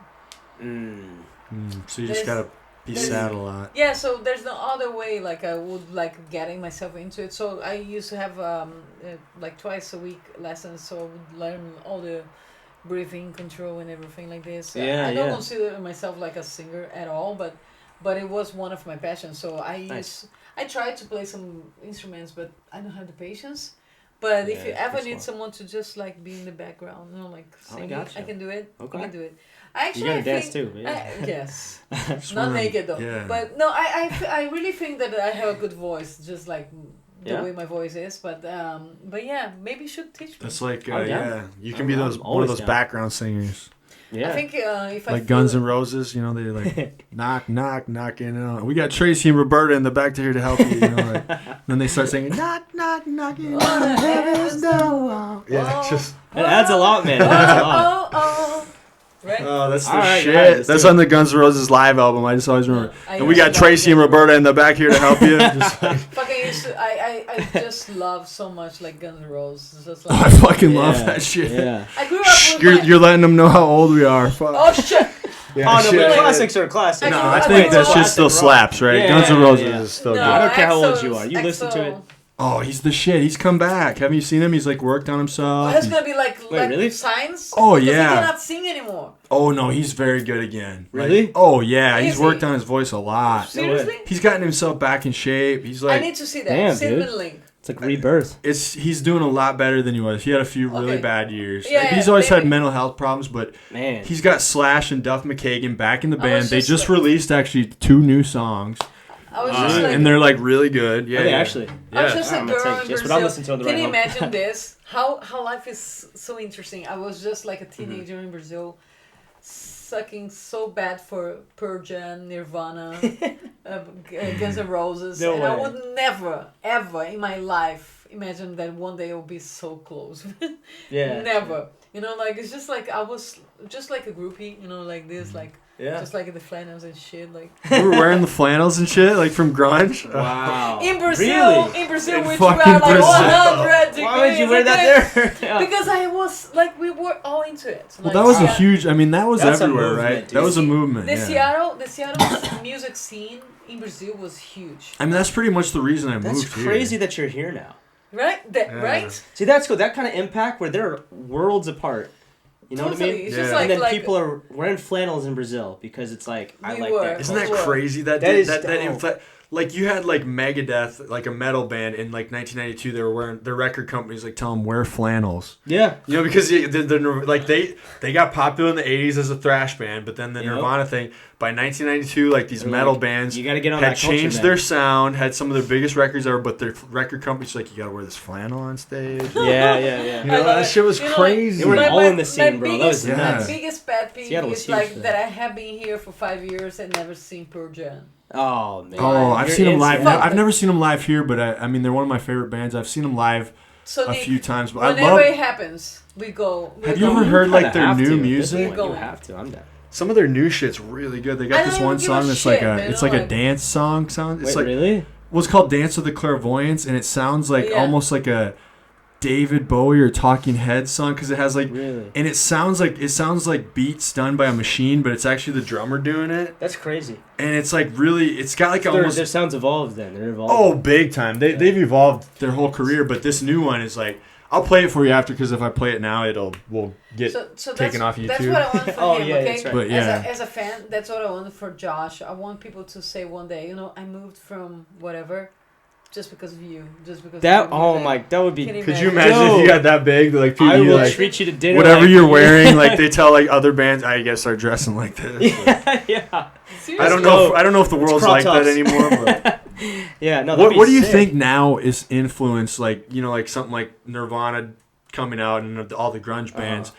So you just gotta be there's- sad a lot. Yeah, so there's no other way like I would like getting myself into it. So I used to have like twice a week lessons, so I would learn all the breathing control and everything like this. Yeah, I don't yeah. consider myself like a singer at all, but it was one of my passions. So I tried to play some instruments, but I don't have the patience. But if Yeah, you ever that's need fine. someone to just like be in the background, like Oh, I singing, gotcha. I can do it. Okay. I can do it. I actually You gotta dance think, too. Yeah. yes. Just Not wanna- naked though. Yeah. But no, I really think that I have a good voice, just like the Yeah? way my voice is. But yeah, maybe you should teach me. That's like I'm down. yeah. You can be I'm one of always those down. background singers. Yeah. I think if I Like feel, Guns N' Roses, you know, they like knock, knock, knocking on. We got Tracy and Roberta in the back here to help you. You know, like, then they start singing knock, knock, knocking on heaven's door. Yeah, Oh. just It adds a lot, man. It adds a lot. oh. Right? oh, that's the All right, shit. guys, let's That's do on the Guns N' Roses live album. I just always remember. I And we got love Tracy and Guns N' Roberta in the back here to help you. Just like, Fucking used to, I just love so much like Guns N' Roses. It's just I like, fucking love Yeah, that shit. Yeah. I grew up with You're letting them know how old we are. Fuck. oh shit! Yeah, Oh no, shit. but classics are classics. No, I I think think that it's shit still slaps, right? Yeah, Guns N' yeah, Roses yeah. is still No, good. I don't care how old EXO's- you are. You listen to it. Oh, he's the shit. He's come back. Haven't you seen him? He's like worked on himself. It's gonna be like really? signs. Oh, because yeah. He cannot sing anymore. Oh no, he's very good again. Like, Really? oh yeah, he's Is worked he? on his voice a lot. Seriously? He's gotten himself back in shape. He's I like, need to see that. Damn, Send me dude. the link. It's like rebirth. he's doing a lot better than he was. He had a few really Okay. bad years. Yeah, Like, yeah, he's always had maybe. mental health problems, but Man. he's got Slash and Duff McKagan back in the I band. was They just just like- released actually 2 new songs, I was just like, and they're like really good. Yeah, Are they yeah. actually? I was Yeah. just a I'm gonna girl take in just what Brazil. I'm listening to on the Can way you home. imagine this? How life is so interesting. I was just like a teenager in Brazil, sucking so bad for Pearl Jam, Nirvana, Guns N' Roses, No and I way. would never, ever in my life imagine that one day I will be so close. Yeah. Never. You know, like it's just like I was just like a groupie. You know, like this, like Yeah. Just like the flannels and shit. Like We were wearing the flannels and shit, like from grunge. Wow. in Brazil, Really? in Brazil, In which we are fucking like Brazil. 100 degrees. Why would you wear that there? Yeah. Because I was like, we were all into it. Well, Like, that was a yeah. huge. I mean, that was That's a everywhere, movement, right? dude. That was a movement. The Yeah. Seattle music scene in Brazil was huge. I mean, that's pretty much the reason I That's moved crazy here. that you're here now. Right? Yeah. Right? See, that's cool. That kind of impact where they're worlds apart. You know Totally. what I mean? It's Yeah. just And then like people are wearing flannels in Brazil because it's like, I We like were. that. Isn't that Whoa. crazy? That is dope. Like you had like Megadeth, like a metal band in like 1992. They were wearing their record companies like tell them wear flannels. Yeah. You know, because like they got popular in the 80s as a thrash band, but then the Yep. Nirvana thing by 1992, like these They're metal like, bands you got to get on had that culture, changed man. their sound, had some of their biggest records ever, but their record companies like you got to wear this flannel on stage. Yeah, yeah, yeah. You know, that shit was crazy. They were my- all my- in the scene, my bro. That was biggest- nuts. My biggest pet peeve Seattle was is huge like for that that. I have been here for 5 years and never seen Pearl Jam. Oh, man. Oh, I've You're seen them in live. Seattle. I've never seen them live here, but I mean, they're one of my favorite bands. I've seen them live So a Nick, few times. But I whenever love. it happens, we go. Have you ever heard like their new music? We're going. You have to. I'm down. Some of their new shit's really good. They I got this don't one give a song that's shit, like a man. it's like a Like- dance song sound. It's Wait, like really? well, it's called Dance of the Clairvoyants, and it sounds like Yeah. almost like a David Bowie or Talking Heads song because it has like Really? and it sounds like beats done by a machine, but it's actually the drummer doing it, That's crazy. and it's like really it's got like Their almost sounds evolved then. They're evolved. oh big time. They've evolved their whole career, but this new one is like I'll play it for you after because if I play it now, we'll get So taken off YouTube. That's what I want for Oh, him, yeah, okay? that's right. But yeah. As a fan, that's what I want for Josh. I want people to say one day, you know, I moved from whatever just because of you. Just because that. of Oh music. my. That would be. Can you Could you imagine? imagine if you Yo. got that big? Like people, I you, will like, treat you to dinner. whatever like, you're wearing, like they tell like other bands, I guess start dressing like this. Yeah, yeah. I don't know. I don't know if the world's crop like that tops. anymore. But Yeah, no. that'd be what do you sick. think now is influenced? Like like something like Nirvana coming out and all the grunge bands,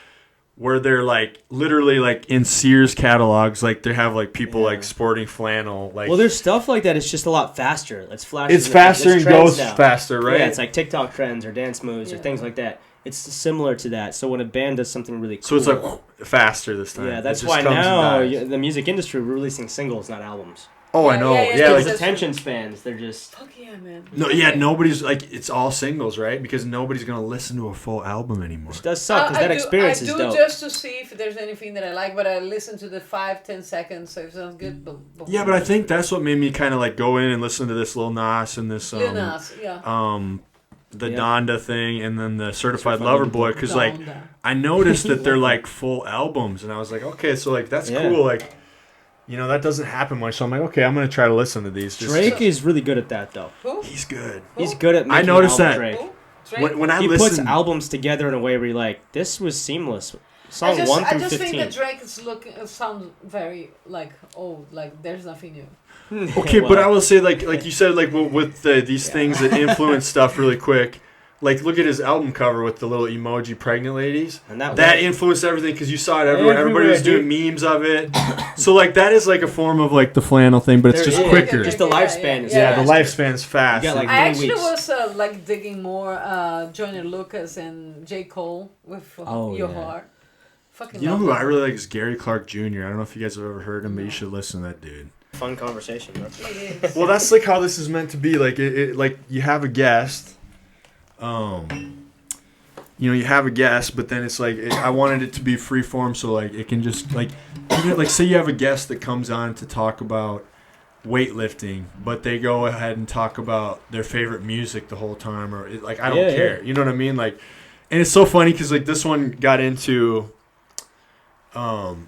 where they're like literally like in Sears catalogs, like they have like people Yeah. like sporting flannel. Like Well, there's stuff like that. It's just a lot faster. It's flashy. it's faster and goes faster, right? Yeah, it's like TikTok trends or dance moves or Yeah. things like that. It's similar to that. So when a band does something really cool, so it's like faster this time. yeah, It that's just why comes and now dies. the music industry we're releasing singles, not albums. Oh, I Yeah, know. yeah, Yeah, yeah, like Because that's- attention spans, they're just. Fuck yeah, man. no, yeah, nobody's like it's all singles, right? Because nobody's gonna listen to a full album anymore. Which does suck because that experience is I do dope. just to see if there's anything that I like, but I listen to the 5-10 seconds, so if it sounds good, boom, boom. Yeah, but I think that's what made me kind of like go in and listen to this Lil Nas and this Lil Nas, yeah. the Yeah. Donda thing and then the Certified Lover Boy because like Donda. I noticed that they're like full albums and I was like, okay, so like that's Yeah. cool, like that doesn't happen much. So I'm like, okay, I'm gonna try to listen to these. Just, Drake is really good at that though. Who? he's good. He's good at. I Making noticed albums, that. Drake. Who? Drake? When I He puts listen, albums together in a way where you're like, this was seamless. Song I just, 1 I through just 15. think that Drake is sounds very like old, like there's nothing new. okay, Well, but I will say like you said like with these things that influence stuff really quick. Like, look at his album cover with the little emoji pregnant ladies. And that That was- influenced everything because you saw it everywhere. Everybody Everywhere, was doing memes of it. So, like, that is like a form of, like, the flannel thing, but it's There just is. quicker. Just the lifespan is Yeah, the faster. lifespan's fast. You got, like, I 3 actually weeks. was like digging more Joyner Lucas and J. Cole with Oh, Your yeah. Heart. Fucking You know love who that. I really like is Gary Clark Jr. I don't know if you guys have ever heard him, but you should listen to that dude. Fun conversation, bro. It is. Well, that's like how this is meant to be. Like, like you have a guest. You have a guest, but then it's like I wanted it to be free form, so like it can just like even like say you have a guest that comes on to talk about weightlifting, but they go ahead and talk about their favorite music the whole time, or like I don't Yeah, care. You know what I mean? Like, and it's so funny because like this one got into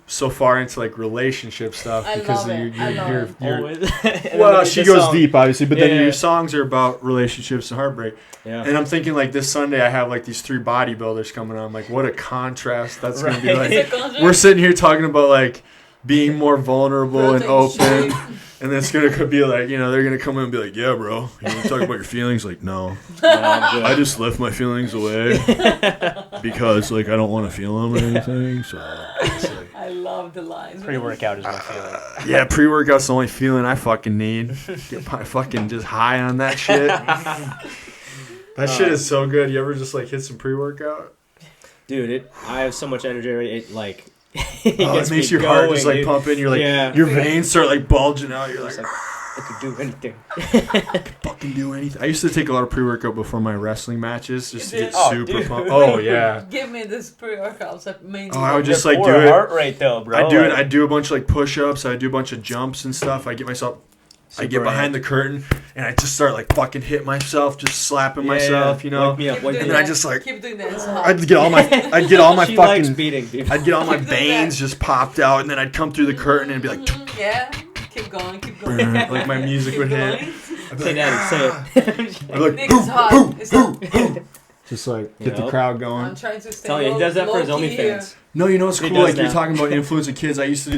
so far into like relationship stuff I because love it. I love it. you're Always. And well, then she the goes song. deep, obviously, but then Yeah. your songs are about relationships and heartbreak. Yeah. And I'm thinking, like, this Sunday I have, like, these 3 bodybuilders coming on. Like, what a contrast that's going to be Right. like. It's a concert. We're sitting here talking about, like, being more vulnerable and Protein open. shake. And then it's going to be like, they're going to come in and be like, yeah, bro, you want to talk about your feelings? Like, no. I just left my feelings away because, like, I don't want to feel them or anything. So, it's like, I love the lines. Pre-workout is my feeling. yeah, pre-workout's the only feeling I fucking need. Get my fucking just high on that shit. That shit is so good. You ever just like hit some pre-workout? Dude, I have so much energy already. it makes your heart just like pumping. You're like, your veins start like bulging out. You're like, I could do anything. I could fucking do anything. I used to take a lot of pre-workout before my wrestling matches just to get super pumped. Oh yeah. Give me this pre-workouts that made me. I would just like do it. Heart rate though, bro. I do a bunch of like push-ups. I do a bunch of jumps and stuff. I get myself. I get behind the curtain and I just start like fucking hit myself, just slapping myself, you know. Wake me up, and then I just like keep doing that. I'd get all my she fucking likes beating people. I'd get all my veins just popped out, and then I'd come through the curtain and be like, yeah, keep going. like my music would hit. Say that, say it. I'd be like, Nick's hot. just like get the crowd going. I'm trying to stay. Tell you, he does that for his OnlyFans. No, you know what's cool? Like you're talking about influencing kids. I used to do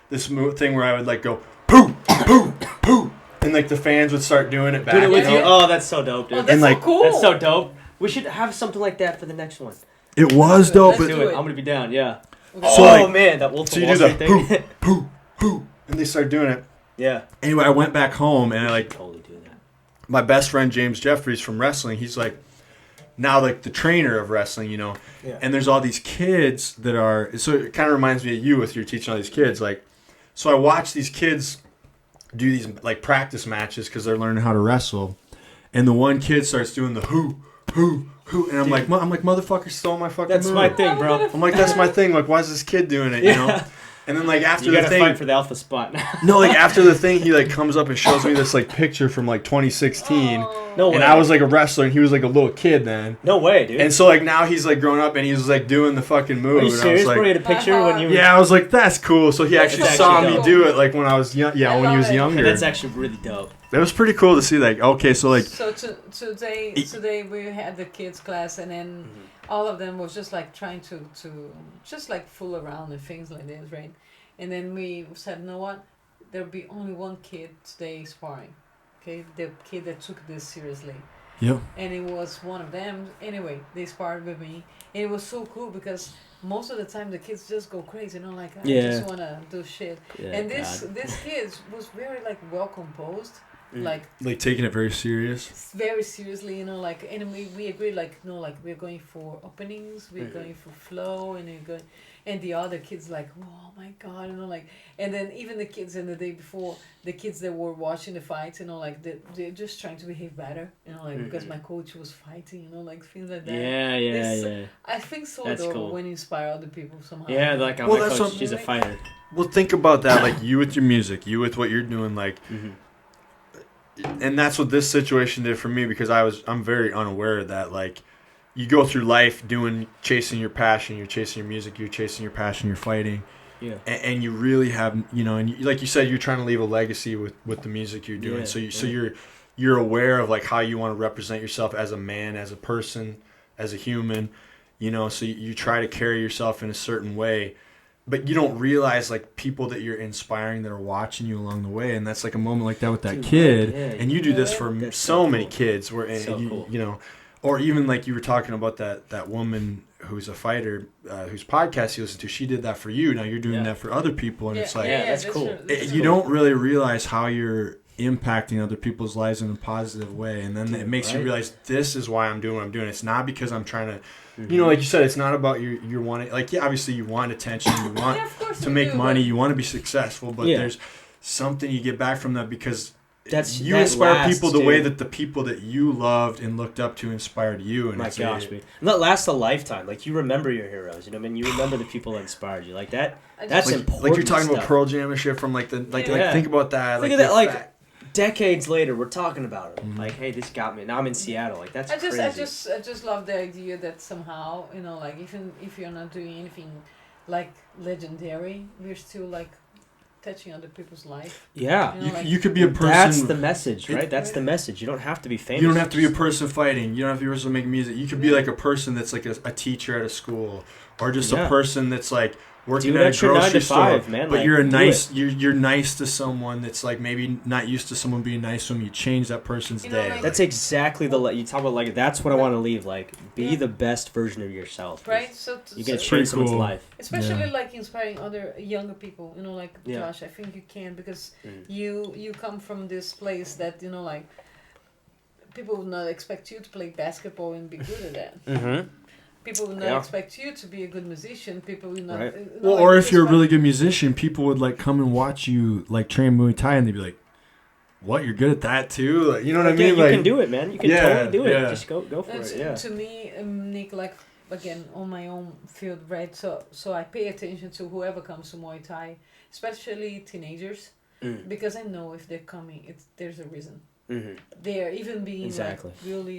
this thing where I would like go poo, poo, poo, and like the fans would start doing it back. Do it with you. Oh, that's so dope, dude. Oh, that's and like so cool. That's so dope. We should have something like that for the next one. It was dope. Let's But do it. I'm gonna be down. Yeah. So like, man, that Wolf so of you Wall do Street the thing. poo, poo, and they start doing it. Yeah. Anyway, I went back home and I like Totally do that. my best friend James Jeffries from wrestling. He's like now like the trainer of wrestling, you know. Yeah. And there's all these kids that are. So it kind of reminds me of you with your teaching all these kids. Like, so I watch these kids do these like practice matches because they're learning how to wrestle, and the one kid starts doing the who, and I'm like, motherfucker stole my fucking That's move. my thing, bro. I'm like, that's my thing. Like, why is this kid doing it? You know. And then like after You the gotta thing, fight for the alpha spot. no, like after the thing, he like comes up and shows me this like picture from like 2016, No way. and I was like a wrestler, and he was like a little kid then. No way, dude. And so like now he's like grown up and he's like doing the fucking move. Are you and serious? I was Bro, you like, had a picture when you were... yeah, I was like, that's cool. So he actually That's saw actually me dope. do it like when I was young. Yeah, I when he love was it. younger. That's actually really dope. That was pretty cool to see. Like, okay, so like, So today we had the kids class, and then all of them was just like trying to just like fool around and things like this, right? And then we said, you know what? There'll be only one kid today sparring, okay? The kid that took this seriously. yep. And it was one of them. Anyway, they sparred with me, and it was so cool because most of the time the kids just go crazy, you know, like I just wanna do shit. Yeah, And this kid was very like well composed, like taking it very serious. very seriously, you know, like, and we agreed, like, no, like we're going for openings, we're going for flow, and we're going, and the other kids like, oh my god, you know, like, and then even the kids in the day before, the kids that were watching the fights, you know, like they're just trying to behave better, you know, like because my coach was fighting, you know, like things like that. Yeah. I think so. That's though, cool. when you inspire other people somehow. Yeah, like I'm Well, a that's coach. what- She's a fighter. Well, think about that. Like you with your music, you with what you're doing, like. And that's what this situation did for me because I'm very unaware of that. Like, you go through life chasing your passion, you're chasing your music, you're chasing your passion, you're fighting. Yeah. And you really have, you know, and like you said, you're trying to leave a legacy with the music you're doing. Yeah, So you're aware of like how you want to represent yourself as a man, as a person, as a human, you know. So you try to carry yourself in a certain way. But you don't realize like people that you're inspiring that are watching you along the way, and that's like a moment like that with that Dude, kid. yeah, and you do this for that's so so many cool. kids, where and So you, cool. you know, or even like you were talking about that woman who's a fighter, whose podcast you listen to. She did that for you. Now you're doing that for other people, and it's like that's cool. you don't really realize how you're impacting other people's lives in a positive way, and then it makes you realize this is why I'm doing what I'm doing. It's not because I'm trying to. You know, like you said, it's not about your wanting. Like, yeah, obviously you want attention, you want to make money, you want to be successful, but there's something you get back from that because you inspire people the way that the people that you loved and looked up to inspired you. And my gosh, man, and that lasts a lifetime. Like you remember your heroes, you know. I mean, you remember the people that inspired you. Like that. That's important. Like you're talking stuff. about Pearl Jam and shit from like think about that. Think of that, like. Decades later, we're talking about it. Like, hey, this got me. Now I'm in Seattle. Like, that's crazy. I just love the idea that somehow, you know, like even if you're not doing anything like legendary, we're still like touching other people's life. Yeah, you know, you could be a person. That's the message, right? That's the message. You don't have to be famous. You don't have to be a person fighting. You don't have to be a person making music. You could be like a person that's like a teacher at a school, or just a person that's like working at a grocery store, man. But like, you're you're nice to someone that's like maybe not used to someone being nice to them. You change that person's day. Like, that's exactly you talk about. Like that's what I want to leave. Like be the best version of yourself. Right. So you can change someone's life. Especially like inspiring other younger people. You know, like Josh. I think you can because you come from this place that you know like people would not expect you to play basketball and be good at that. People will not expect you to be a good musician. People will not. Right. Well, or if you're a really good musician, people would like come and watch you like train Muay Thai, and they'd be like, "What? You're good at that too?" Like, you know what I mean? You like, can do it, man. You can totally do it. Just go for it. Yeah. To me, Nick, like again on my own field, right? So I pay attention to whoever comes to Muay Thai, especially teenagers, because I know if they're coming, there's a reason. Mm-hmm. They are even being like really,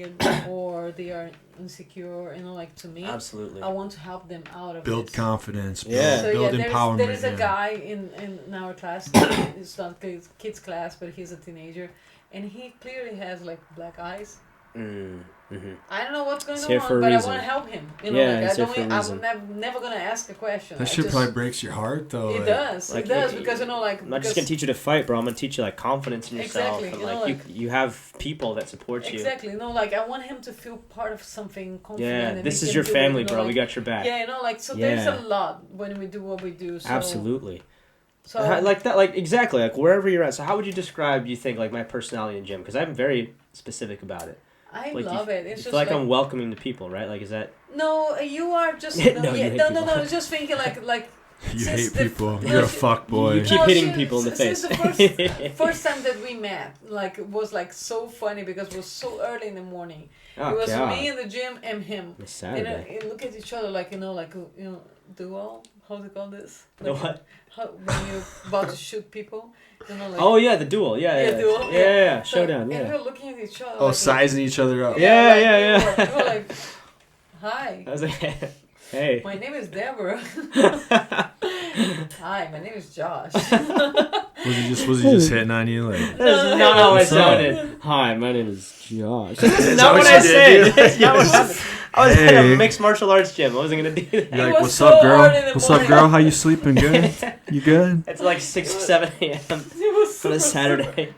or they are insecure. You know, like to me, absolutely. I want to help them out of build this. confidence. Build empowerment. There is a guy in our class. It's not kids class, but he's a teenager, and he clearly has like black eyes. Mm-hmm. I don't know what's going on, but I want to help him. You know, I'm never gonna ask a question. That shit probably breaks your heart, though. It does. It does because you know, like. I'm not just gonna teach you to fight, bro. I'm gonna teach you like confidence in yourself, and like you have people that support you. Exactly. You know, like I want him to feel part of something confident. Yeah, this is your family, bro. We got your back. Yeah, you know, like so. There's a lot when we do what we do. So. Absolutely. So like that, like exactly, like wherever you're at. So how would you describe? You think like my personality in gym? Because I'm very specific about it. I love it. It's just like I'm welcoming to people, right? Like, is that? No, you are just no. I was just thinking like. You hate people. You're a fuck boy. You keep hitting people in the face. Since the first time that we met, like it was like so funny because it was so early in the morning. Oh, it was me in the gym and him. It's Saturday. And look at each other like duel. How do you call this? Like, what? When you're about to shoot people. You know, like, oh yeah, the duel. Yeah. Duel. Yeah. Showdown. And we were looking at each other. Oh, like, sizing each other up. Yeah. We were like, hi. I was like, hey. My name is Deborah. Hi, my name is Josh. Was he just hitting on you like? That's not how I sounded. Hi, my name is Josh. That's not what I said. That's not what happened. I was at a mixed martial arts gym. I wasn't gonna do that. You're like, what's up, girl? What's up, girl? How you sleeping? Good? You good? It's like 6 or 7 a.m. on a Saturday.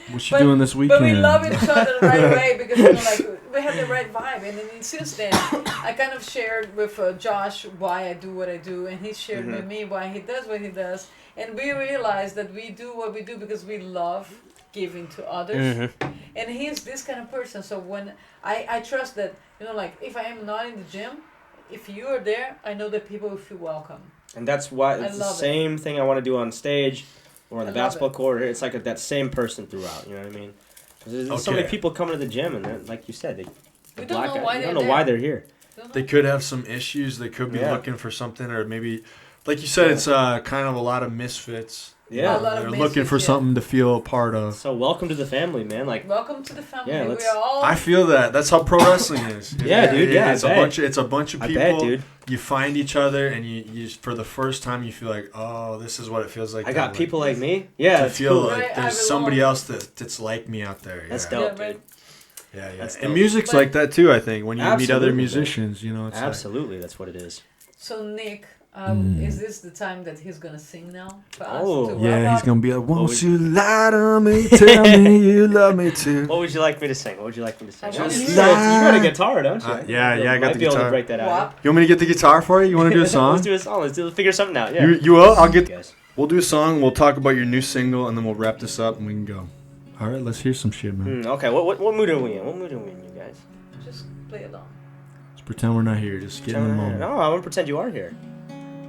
What you doing this weekend? But we love each other the right way because you know, like we have the right vibe. And then since then, I kind of shared with Josh why I do what I do, and he shared with me why he does what he does. And we realized that we do what we do because we love giving to others. And he's this kind of person. So when I trust that, you know, like if I am not in the gym, if you are there, I know that people will feel welcome. And that's why it's the same thing I want to do on stage or on the basketball court. It's like that same person throughout, you know what I mean? Because there's so many people coming to the gym, and like you said, we don't know why they're here. They could have some issues. They could be looking for something, or maybe, like you said, it's kind of a lot of misfits. Yeah, they're looking for something to feel a part of. So welcome to the family, man. Like welcome to the family. Yeah, we are all. I feel that. That's how pro wrestling is. Dude. It's a bunch of people. I bet, dude. You find each other, and you for the first time you feel like, oh, this is what it feels like. I got people like me. Yeah, I feel like there's somebody else that's like me out there. That's dope, dude. Yeah. And music's like that too. I think when you meet other musicians, you know, it's absolutely that's what it is. So Nick. Is this the time that he's gonna sing now? For us to he's gonna be like, won't you lie to me, tell me you love me too. What would you like me to sing? You got a guitar, don't you? Yeah, I got the guitar. Be able to break that out. You want me to get the guitar for you? You want to do a song? Let's do a song. Let's figure something out. Yeah. You will? I'll get. Guys. We'll do a song. We'll talk about your new single, and then we'll wrap this up, and we can go. All right, let's hear some shit, man. Okay, what mood are we in? You guys? Just play along. Just pretend we're not here. Just get in the moment. No, I want to pretend you are here.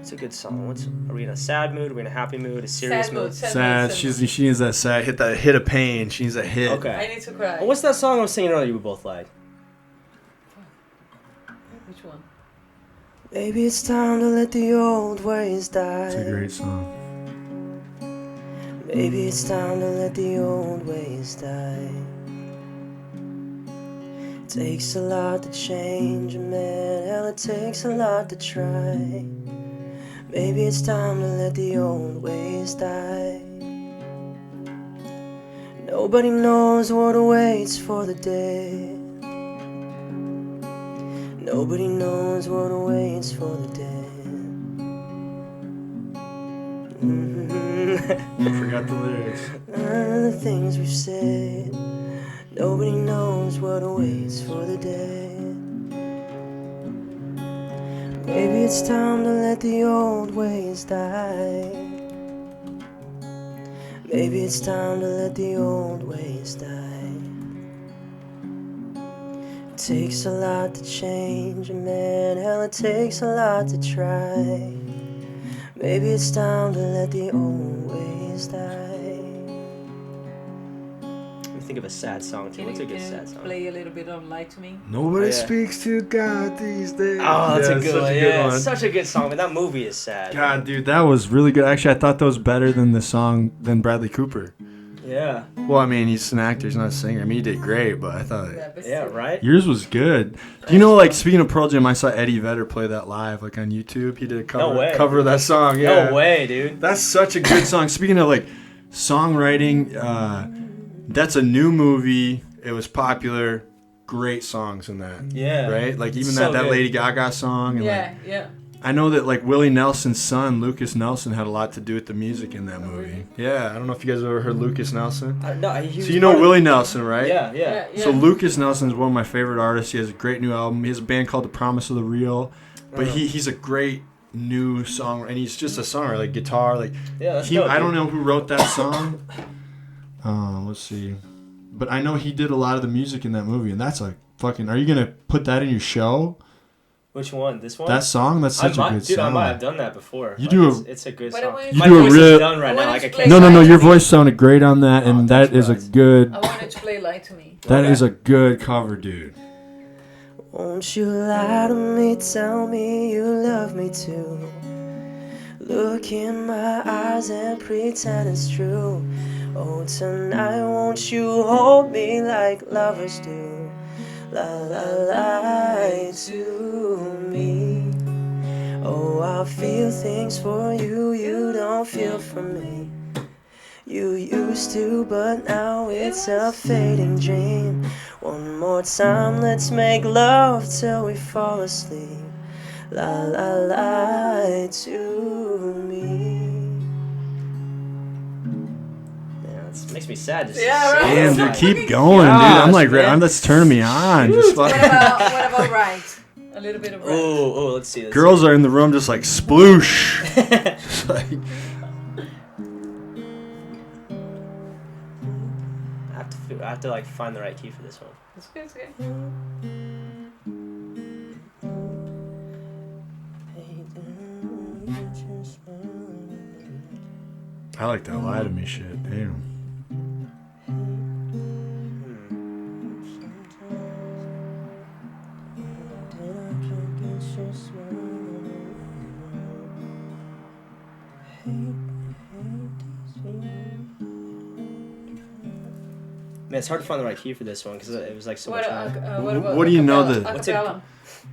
It's a good song. Are we in a sad mood? Are we in a happy mood? A serious mood? Sad. She needs that sad. Hit of pain. She needs that hit. Okay. I need to cry. Well, what's that song I was singing earlier? You both like. Which one? Maybe it's time to let the old ways die. It's a great song. Maybe it's time to let the old ways die. It takes a lot to change a man. Hell, it takes a lot to try. Maybe it's time to let the old ways die. Nobody knows what awaits for the dead. Nobody knows what awaits for the dead. I forgot the lyrics. None of the things we've said. Nobody knows what awaits for the dead. Maybe it's time to let the old ways die. Maybe it's time to let the old ways die. takes a lot to change a man. Hell, it takes a lot to try. Maybe it's time to let the old ways die. Let me think of a sad song too. What's a good sad song? Play a little bit of Lie to Me. Nobody speaks to God these days. Oh, that's a good one. Yeah, one. such a good song. But that movie is sad. God, dude, that was really good. Actually, I thought that was better than the song than Bradley Cooper. Yeah. Well, I mean, he's an actor, he's not a singer. I mean, he did great, but I thought Yeah, right. yours was good. Do you know, like, speaking of Pearl Jam, I saw Eddie Vedder play that live, like on YouTube. He did a cover of that song. Yeah. No way, dude. That's such a good song. Speaking of like songwriting, that's a new movie. It was popular. Great songs in that. Yeah. Right? Like even So that good. Lady Gaga song. And Yeah, like, yeah. I know that like Willie Nelson's son, Lucas Nelson, had a lot to do with the music in that movie. Yeah, I don't know if you guys have ever heard Lucas Nelson. No, So you know Willie Nelson, right? Yeah. So Lucas Nelson is one of my favorite artists. He has a great new album. He has a band called The Promise of the Real. But he's a great new song, and he's just a songwriter, like guitar. Like that's I don't know who wrote that song. Let's see. But I know he did a lot of the music in that movie, and that's like fucking. Are you gonna put that in your show? Which one? This one? That song? That's such a good song. Dude, I might have done that before. You like, do it's a good But song. I You My do a voice real. is done right now. Like I can't. No. Your voice sounded great on that, and that is a good. I wanted to play Lie to Me. That is a good cover, dude. Won't you lie to me, tell me you love me too. Look in my eyes and pretend it's true. Oh, tonight won't you hold me like lovers do. La la lie to me. Oh, I feel things for you, you don't feel for me. You used to, but now it's a fading dream. One more time, let's make love till we fall asleep. La la lie to me. Yeah, it makes me sad. Just Yeah, to right. say Damn, it. dude, Like, keep going, dude. I'm like, man. that's turning me on. Just What fucking. about Right? A little bit of Right. Oh, let's see. Girls are in the room just like sploosh. Just like, I have to like find the right key for this one. It's good, it's good. I like that lie to me shit. Damn. Man, it's hard to find the right key for this one because it was like so much. What do you know acapella? the- What's it- Acapella.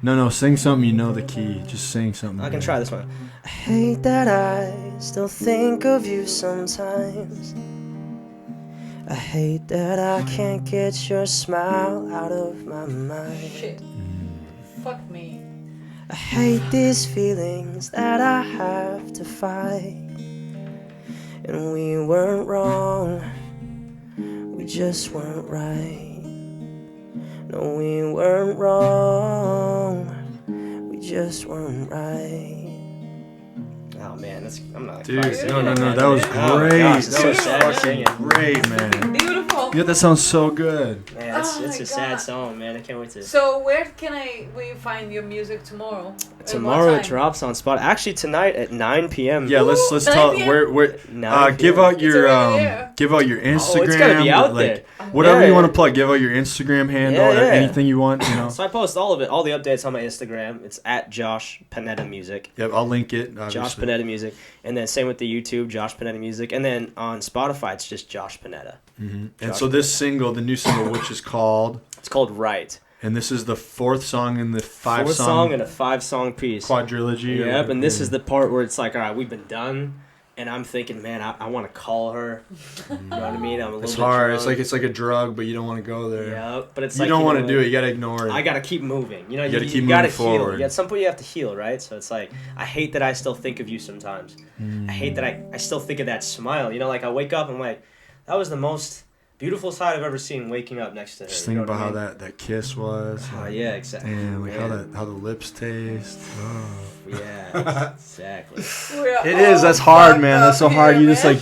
No, sing something you know the key. Just sing something. I can try this one. I hate that I still think of you sometimes. I hate that I can't get your smile out of my mind. Shit. Fuck me. I hate these feelings that I have to fight. And we weren't wrong, we just weren't right. No, we weren't wrong, we just weren't right. Oh man, I'm not. Dude, singing no, it, man. that was Oh, my great. gosh, it's so That was sad fucking singing. great, man. Beautiful. Yeah, that sounds so good. Man, it's Oh my a sad God. song, man. I can't wait to. So where will you find your music tomorrow? At Tomorrow what it time? drops on Spot. Actually, tonight at 9 p.m. Yeah, let's 9 tell p.m.? where 9 give p.m. out your already there. give out your Instagram. Oh, it's gonna be out like, there. Whatever Yeah, you want yeah. to plug, give out your Instagram handle, Yeah, or yeah. anything you want. You know. So I post all of it, all the updates on my Instagram. It's at Josh Panetta Music. Yep, I'll link it. Josh Obviously. Panetta Music. And then same with the YouTube, Josh Panetta Music. And then on Spotify, it's just Josh Panetta. And Josh so this single, the new single, which is called, It's called Right. and this is the fourth song in the five Fourth song song and a 5-song piece. quadrilogy. or Yep, whatever. and this is the part where it's like, all right, we've been done. And I'm thinking, man, I want to call her. You know what I mean? I'm a little It's bit hard. drunk. It's like a drug, but you don't want to go there. Yeah, but it's You like don't want to know, do it. You gotta ignore it. I gotta keep moving. You know, You gotta keep you gotta moving heal. forward. At some point, you have to heal, right? So it's like, I hate that I still think of you sometimes. I hate that I still think of that smile. You know, like I wake up and I'm like, that was the most beautiful sight I've ever seen. Waking up next to her. Just you think know about what I how mean? that kiss was. Oh yeah, exactly. Damn, like Man. how the lips taste. Oh. Yeah, exactly. It is. That's hard, man. That's so hard. You just like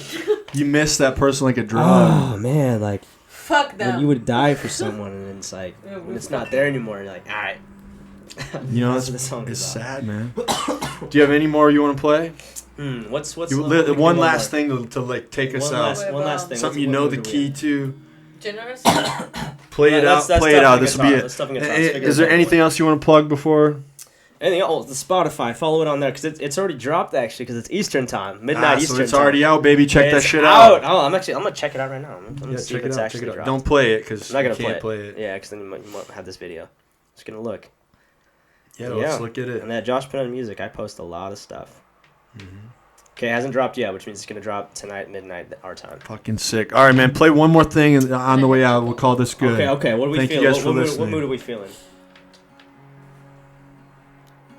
you miss that person like a drug. Oh man, like Fuck them. When you would die for someone, and it's like when it's not there anymore, you're like, all right. You know, That's what the song it's is sad, man. Do you have any more you want to play? What's one last thing to like take us out. One last thing. Something you know the key to. Generous. Play it out. Play it out. This will be it. Is there anything else you want to plug before? Anything else? The Spotify. Follow it on there because it's already dropped actually because it's Eastern time, midnight Eastern. So it's time. already out, baby. Check that shit out. Oh, I'm gonna check it out right now. I'm gonna see if it's actually dropped. Don't play it because I'm not gonna you can't play it. Yeah, because then you might have this video. Just gonna look. Yeah, let's look at it. And that Josh put on music. I post a lot of stuff. Okay, it hasn't dropped yet, which means it's gonna drop tonight, midnight, our time. Fucking sick. All right, man. Play one more thing and on the way out. We'll call this good. Okay. What are we feeling? Thank you guys for listening. What mood are we feeling?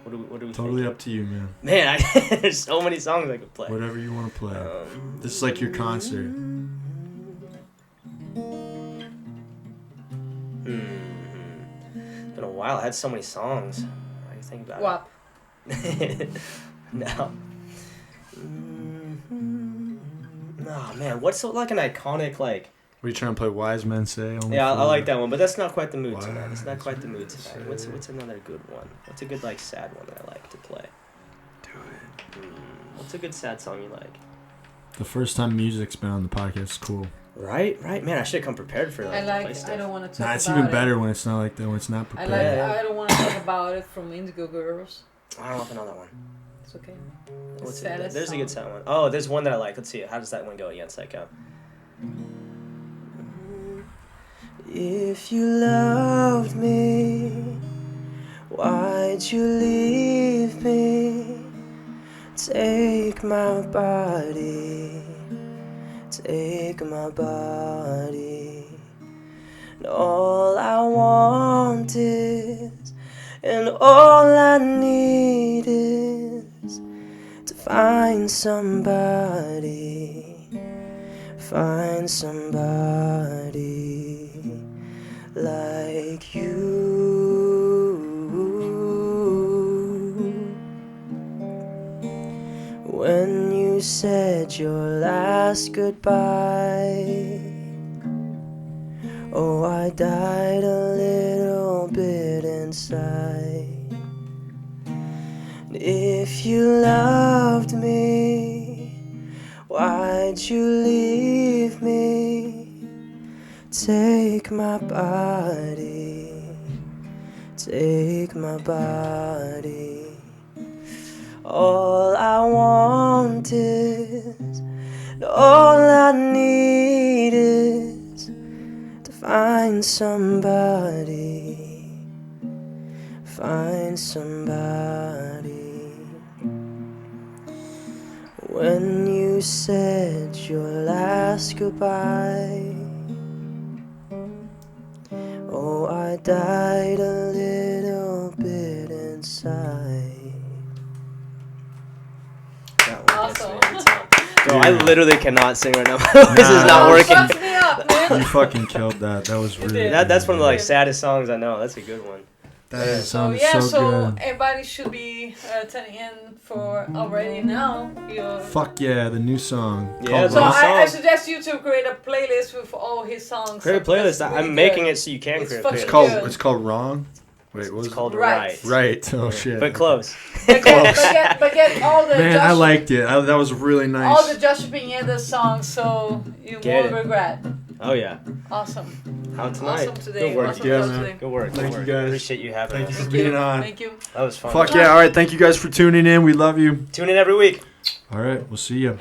What are we totally thinking? Up to you, man. Man, there's so many songs I could play. Whatever you want to play. This is like your concert. It's been a while. I had so many songs. What do you think about it? No. Oh, man. What's like an iconic, like... Were you trying to play Wise Men Say? Yeah, I like that one, but that's not quite the mood tonight. It's not quite the mood tonight. What's another good one? What's a good, like, sad one that I like to play? Do it. What's a good sad song you like? The first time music's been on the podcast is cool. Right? Man, I should have come prepared for that. I don't want to talk about it. It's even better when it's not like that, when it's not prepared. I don't want to talk about it from Indigo Girls. I don't know if I know that one. It's okay. There's a good sad one. Oh, there's one that I like. Let's see. How does that one go again? It's like, if you loved me, why'd you leave me? Take my body, take my body. And all I want is, and all I need is to find somebody like you. When you said your last goodbye, oh, I died a little bit inside. And if you loved me, why'd you leave me? Take my body, take my body. All I want is, and all I need is to find somebody, find somebody. When you said your last goodbye, oh, I died a little bit inside. Awesome. Bro, I literally cannot sing right now. This is not working. Fuck me up, man. You fucking killed that. That was really That's one of the like saddest songs I know. That's a good one. That sounds so good. everybody should be tuning in for already now. Fuck yeah, the new song. Yeah, So I suggest you to create a playlist with all his songs. Create a playlist. I'm making it so you can create a playlist. It's called Wrong. Wait, what was it's called Right. Right. Oh shit. But close. But get all the Man, I liked it. That was really nice. all the Josh Pineda songs, so you won't regret. Oh yeah. Awesome. How tonight? Awesome today. Good work. Awesome man. Good work. Thank you guys. Appreciate you having us. Thank you for being on. Thank you. That was fun. Fuck yeah. All right. Thank you guys for tuning in. We love you. Tune in every week. All right. We'll see you.